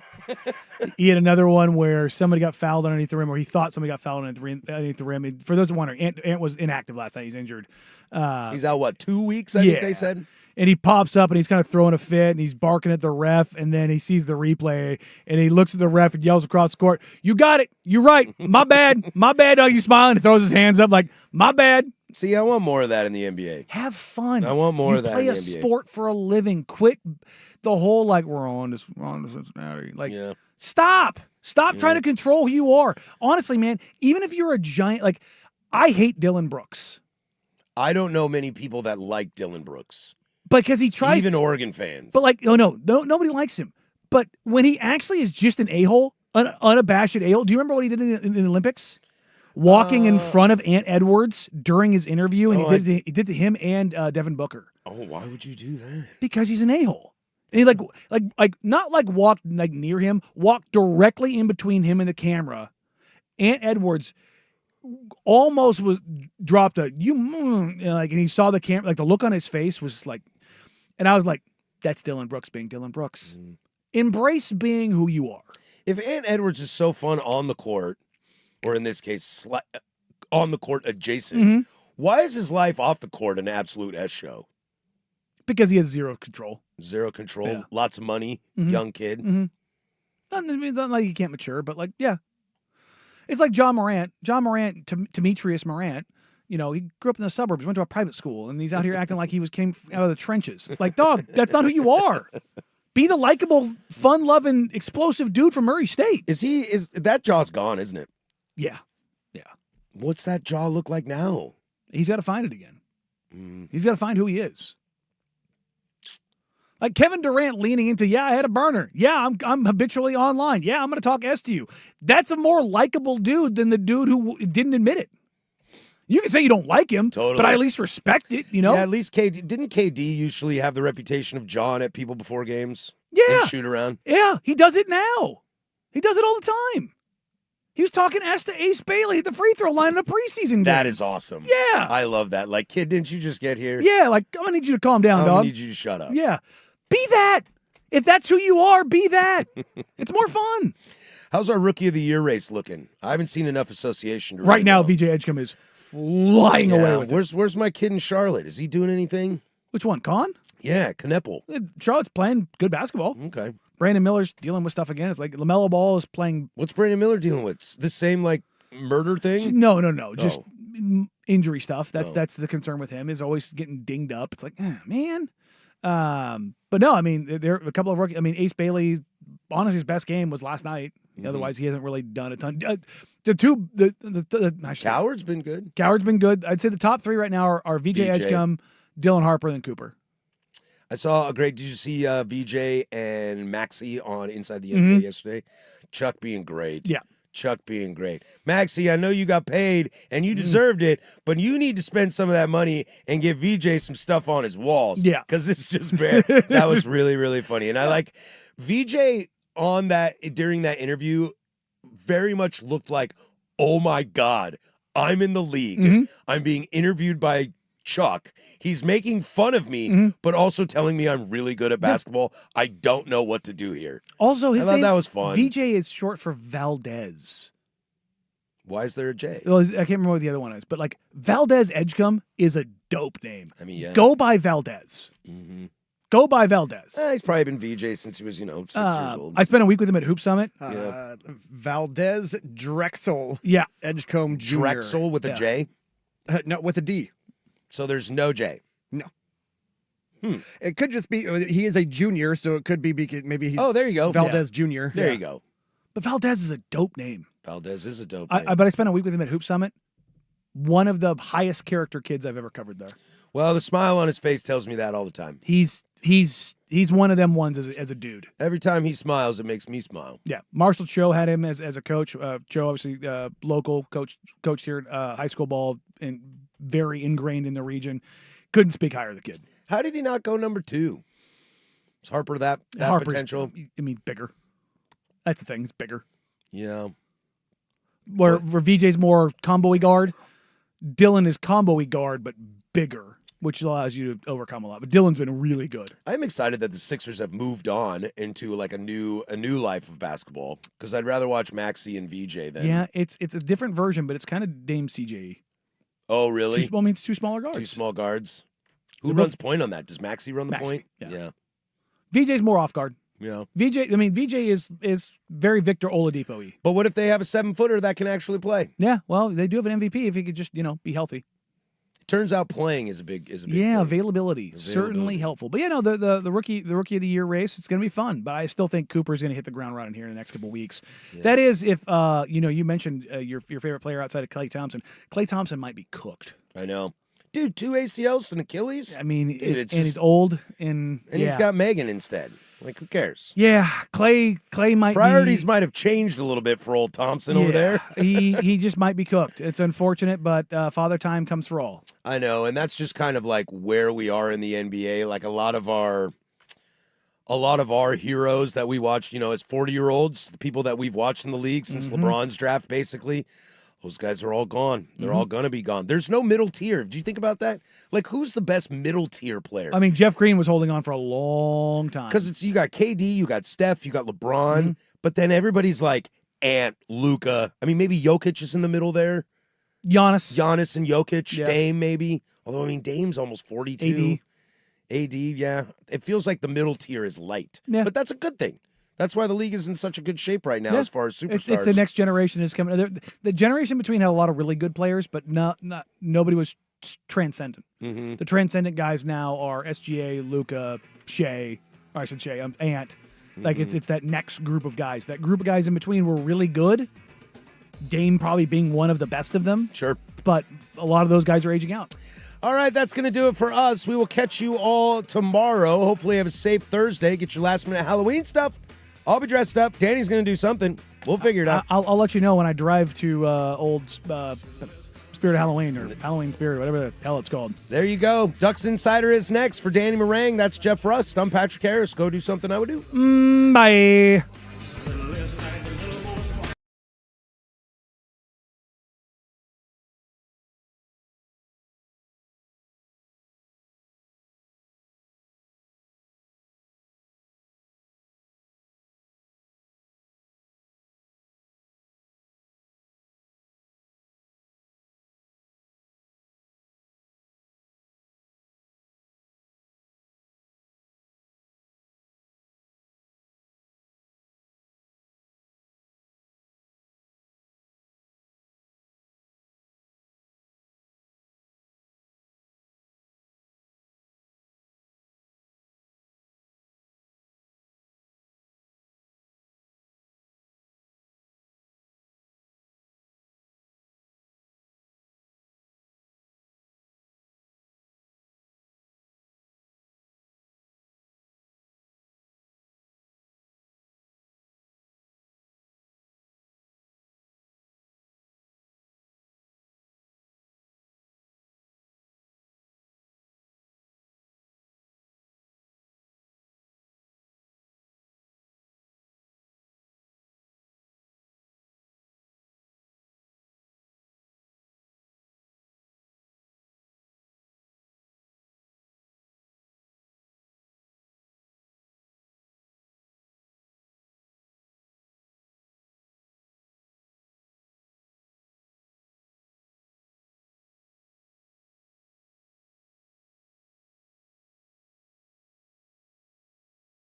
He had another one where somebody got fouled underneath the rim, or he thought somebody got fouled underneath the rim. For those who wonder, Ant was inactive last night. He's injured. He's out, 2 weeks, I think they said? And he pops up and he's kind of throwing a fit and he's barking at the ref, and then he sees the replay and he looks at the ref and yells across the court, "You got it. You're right. My bad. My bad." Oh, you smiling? He throws his hands up like, "My bad." See, I want more of that in the NBA. Have fun. I want more of that in play the a NBA. sport for a living. Quit the whole we're on to Cincinnati. Stop trying to control who you are. Honestly, man, even if you're a giant, I hate Dylan Brooks. I don't know many people that like Dylan Brooks. Because he tries. Even Oregon fans. But nobody likes him. But when he actually is just an a-hole, unabashed a-hole. Do you remember what he did in the Olympics? Walking in front of Ant Edwards during his interview, and he did it to him and Devin Booker. Oh, why would you do that? Because he's an a-hole. And he not walked near him, walked directly in between him and the camera. Ant Edwards almost dropped and he saw the camera, the look on his face was and I was like, that's Dylan Brooks being Dylan Brooks. Embrace being who you are. If Ant Edwards is so fun on the court, or in this case, on the court adjacent, why is his life off the court an absolute S show? Because he has zero control. Zero control, lots of money, young kid. It's not like he can't mature, but it's like John Morant. Demetrius Morant, he grew up in the suburbs, went to a private school, and he's out here acting like he came out of the trenches. It's like, dog, that's not who you are. Be the likable, fun-loving, explosive dude from Murray State. Is that jaw's gone, isn't it? Yeah. What's that jaw look like now? He's got to find it again. He's got to find who he is. Like Kevin Durant leaning into, I had a burner. Yeah, I'm habitually online. Yeah, I'm going to talk S to you. That's a more likable dude than the dude who didn't admit it. You can say you don't like him, but I at least respect it, Yeah, at least didn't KD usually have the reputation of jawing at people before games? Yeah. And shoot around? Yeah, he does it now. He does it all the time. He was talking S to Ace Bailey at the free throw line in a preseason game. That is awesome. Yeah. I love that. Kid, didn't you just get here? Yeah, I'm going to need you to calm down, I'm dog. going to need you to shut up. Yeah. Be that. If that's who you are, be that. It's more fun. How's our Rookie of the Year race looking? I haven't seen enough association to right now. know. VJ Edgecombe is flying away with it. Where's my kid in Charlotte? Is he doing anything? Which one, Con? Yeah, Kneppel. Charlotte's playing good basketball. Okay. Brandon Miller's dealing with stuff again. It's like LaMelo Ball is playing. What's Brandon Miller dealing with? The same murder thing? No. Just injury stuff. That's the concern with him. Is always getting dinged up. It's like, man. But no, I mean, there are a couple of rookies. I mean, Ace Bailey, honestly, his best game was last night. Otherwise, he hasn't really done a ton. Coward's been good. Coward's been good. I'd say the top three right now are VJ Edgecombe, Dylan Harper, and Cooper. I saw did you see VJ and Maxey on Inside the NBA yesterday? Chuck being great. Yeah. Chuck being great. Maxey, I know you got paid and you deserved it, but you need to spend some of that money and give VJ some stuff on his walls. Yeah. Because it's just bad. That was really, really funny. And I like VJ on that during that interview very much looked like, oh my God, I'm in the league. I'm being interviewed by Chuck. He's making fun of me, but also telling me I'm really good at basketball. I don't know what to do here. Also, his I thought name, that was fun. VJ is short for Valdez. Why is there a J? Well, I can't remember what the other one is, but Valdez Edgecombe is a dope name. I mean, yeah. Go by Valdez. Go by Valdez. He's probably been VJ since he was, 6 years old. I spent a week with him at Hoop Summit. Valdez Drexel. Yeah. Edgecombe Jr. Drexel with a J? No, with a D. So there's no J. No. It could just be he is a junior, so it could be because maybe he's there you go. Valdez Jr. There you go. But Valdez is a dope name. Valdez is a dope name. But I spent a week with him at Hoop Summit. One of the highest character kids I've ever covered there. Well, the smile on his face tells me that all the time. He's one of them ones as a dude. Every time he smiles, it makes me smile. Yeah, Marshall Cho had him as a coach. Cho, obviously, local coached here at high school ball and very ingrained in the region. Couldn't speak higher of the kid. How did he not go number 2? Is Harper that Harper's, potential? I mean, bigger. That's the thing. It's bigger. Yeah. Where VJ's more combo-y guard, Dylan is combo-y guard, but bigger, which allows you to overcome a lot. But Dylan's been really good. I'm excited that the Sixers have moved on into like a new life of basketball because I'd rather watch Maxey and VJ than. Yeah, it's a different version, but it's kind of Dame CJE. Oh, really? It's 2 smaller guards. 2 small guards. Who They're runs point on that? Does Maxey run the point? Yeah. VJ's more off guard. Yeah. VJ is very Victor Oladipo-y. But what if they have a 7-footer that can actually play? Yeah, well, they do have an MVP if he could just, be healthy. Turns out playing is a big Yeah, thing. availability certainly helpful. But the rookie of the year race, it's going to be fun. But I still think Cooper's going to hit the ground running here in the next couple of weeks. Yeah. That is, if you mentioned your favorite player outside of Klay Thompson. Klay Thompson might be cooked. I know, dude. 2 ACLs and Achilles. I mean, dude, he's old and he's got Megan instead. Like, who cares? Yeah, Klay might priorities might have changed a little bit for old Thompson over there. he just might be cooked. It's unfortunate, but father time comes for all. I know, and that's just kind of like where we are in the NBA. Like a lot of our heroes that we watched, as 40-year-olds, the people that we've watched in the league since LeBron's draft, basically. Those guys are all gone. They're all going to be gone. There's no middle tier. Do you think about that? Like, who's the best middle tier player? I mean, Jeff Green was holding on for a long time. Because you got KD, you got Steph, you got LeBron, but then everybody's like Ant, Luka. I mean, maybe Jokic is in the middle there. Giannis and Jokic, Dame maybe. Although, I mean, Dame's almost 42. AD, yeah. It feels like the middle tier is light. Yeah. But that's a good thing. That's why the league is in such a good shape right now as far as superstars. It's the next generation is coming. The generation between had a lot of really good players, but nobody was transcendent. Mm-hmm. The transcendent guys now are SGA, Luka, Shea. Or I said Shea, Ant. Like it's that next group of guys. That group of guys in between were really good. Dame probably being one of the best of them. Sure. But a lot of those guys are aging out. All right, that's going to do it for us. We will catch you all tomorrow. Hopefully have a safe Thursday. Get your last-minute Halloween stuff. I'll be dressed up. Danny's going to do something. We'll figure it out. I'll let you know when I drive to old Spirit of Halloween or Halloween Spirit, whatever the hell it's called. There you go. Ducks Insider is next. For Danny Marang, that's Jeff Rust. I'm Patrick Harris. Go do something I would do. Bye.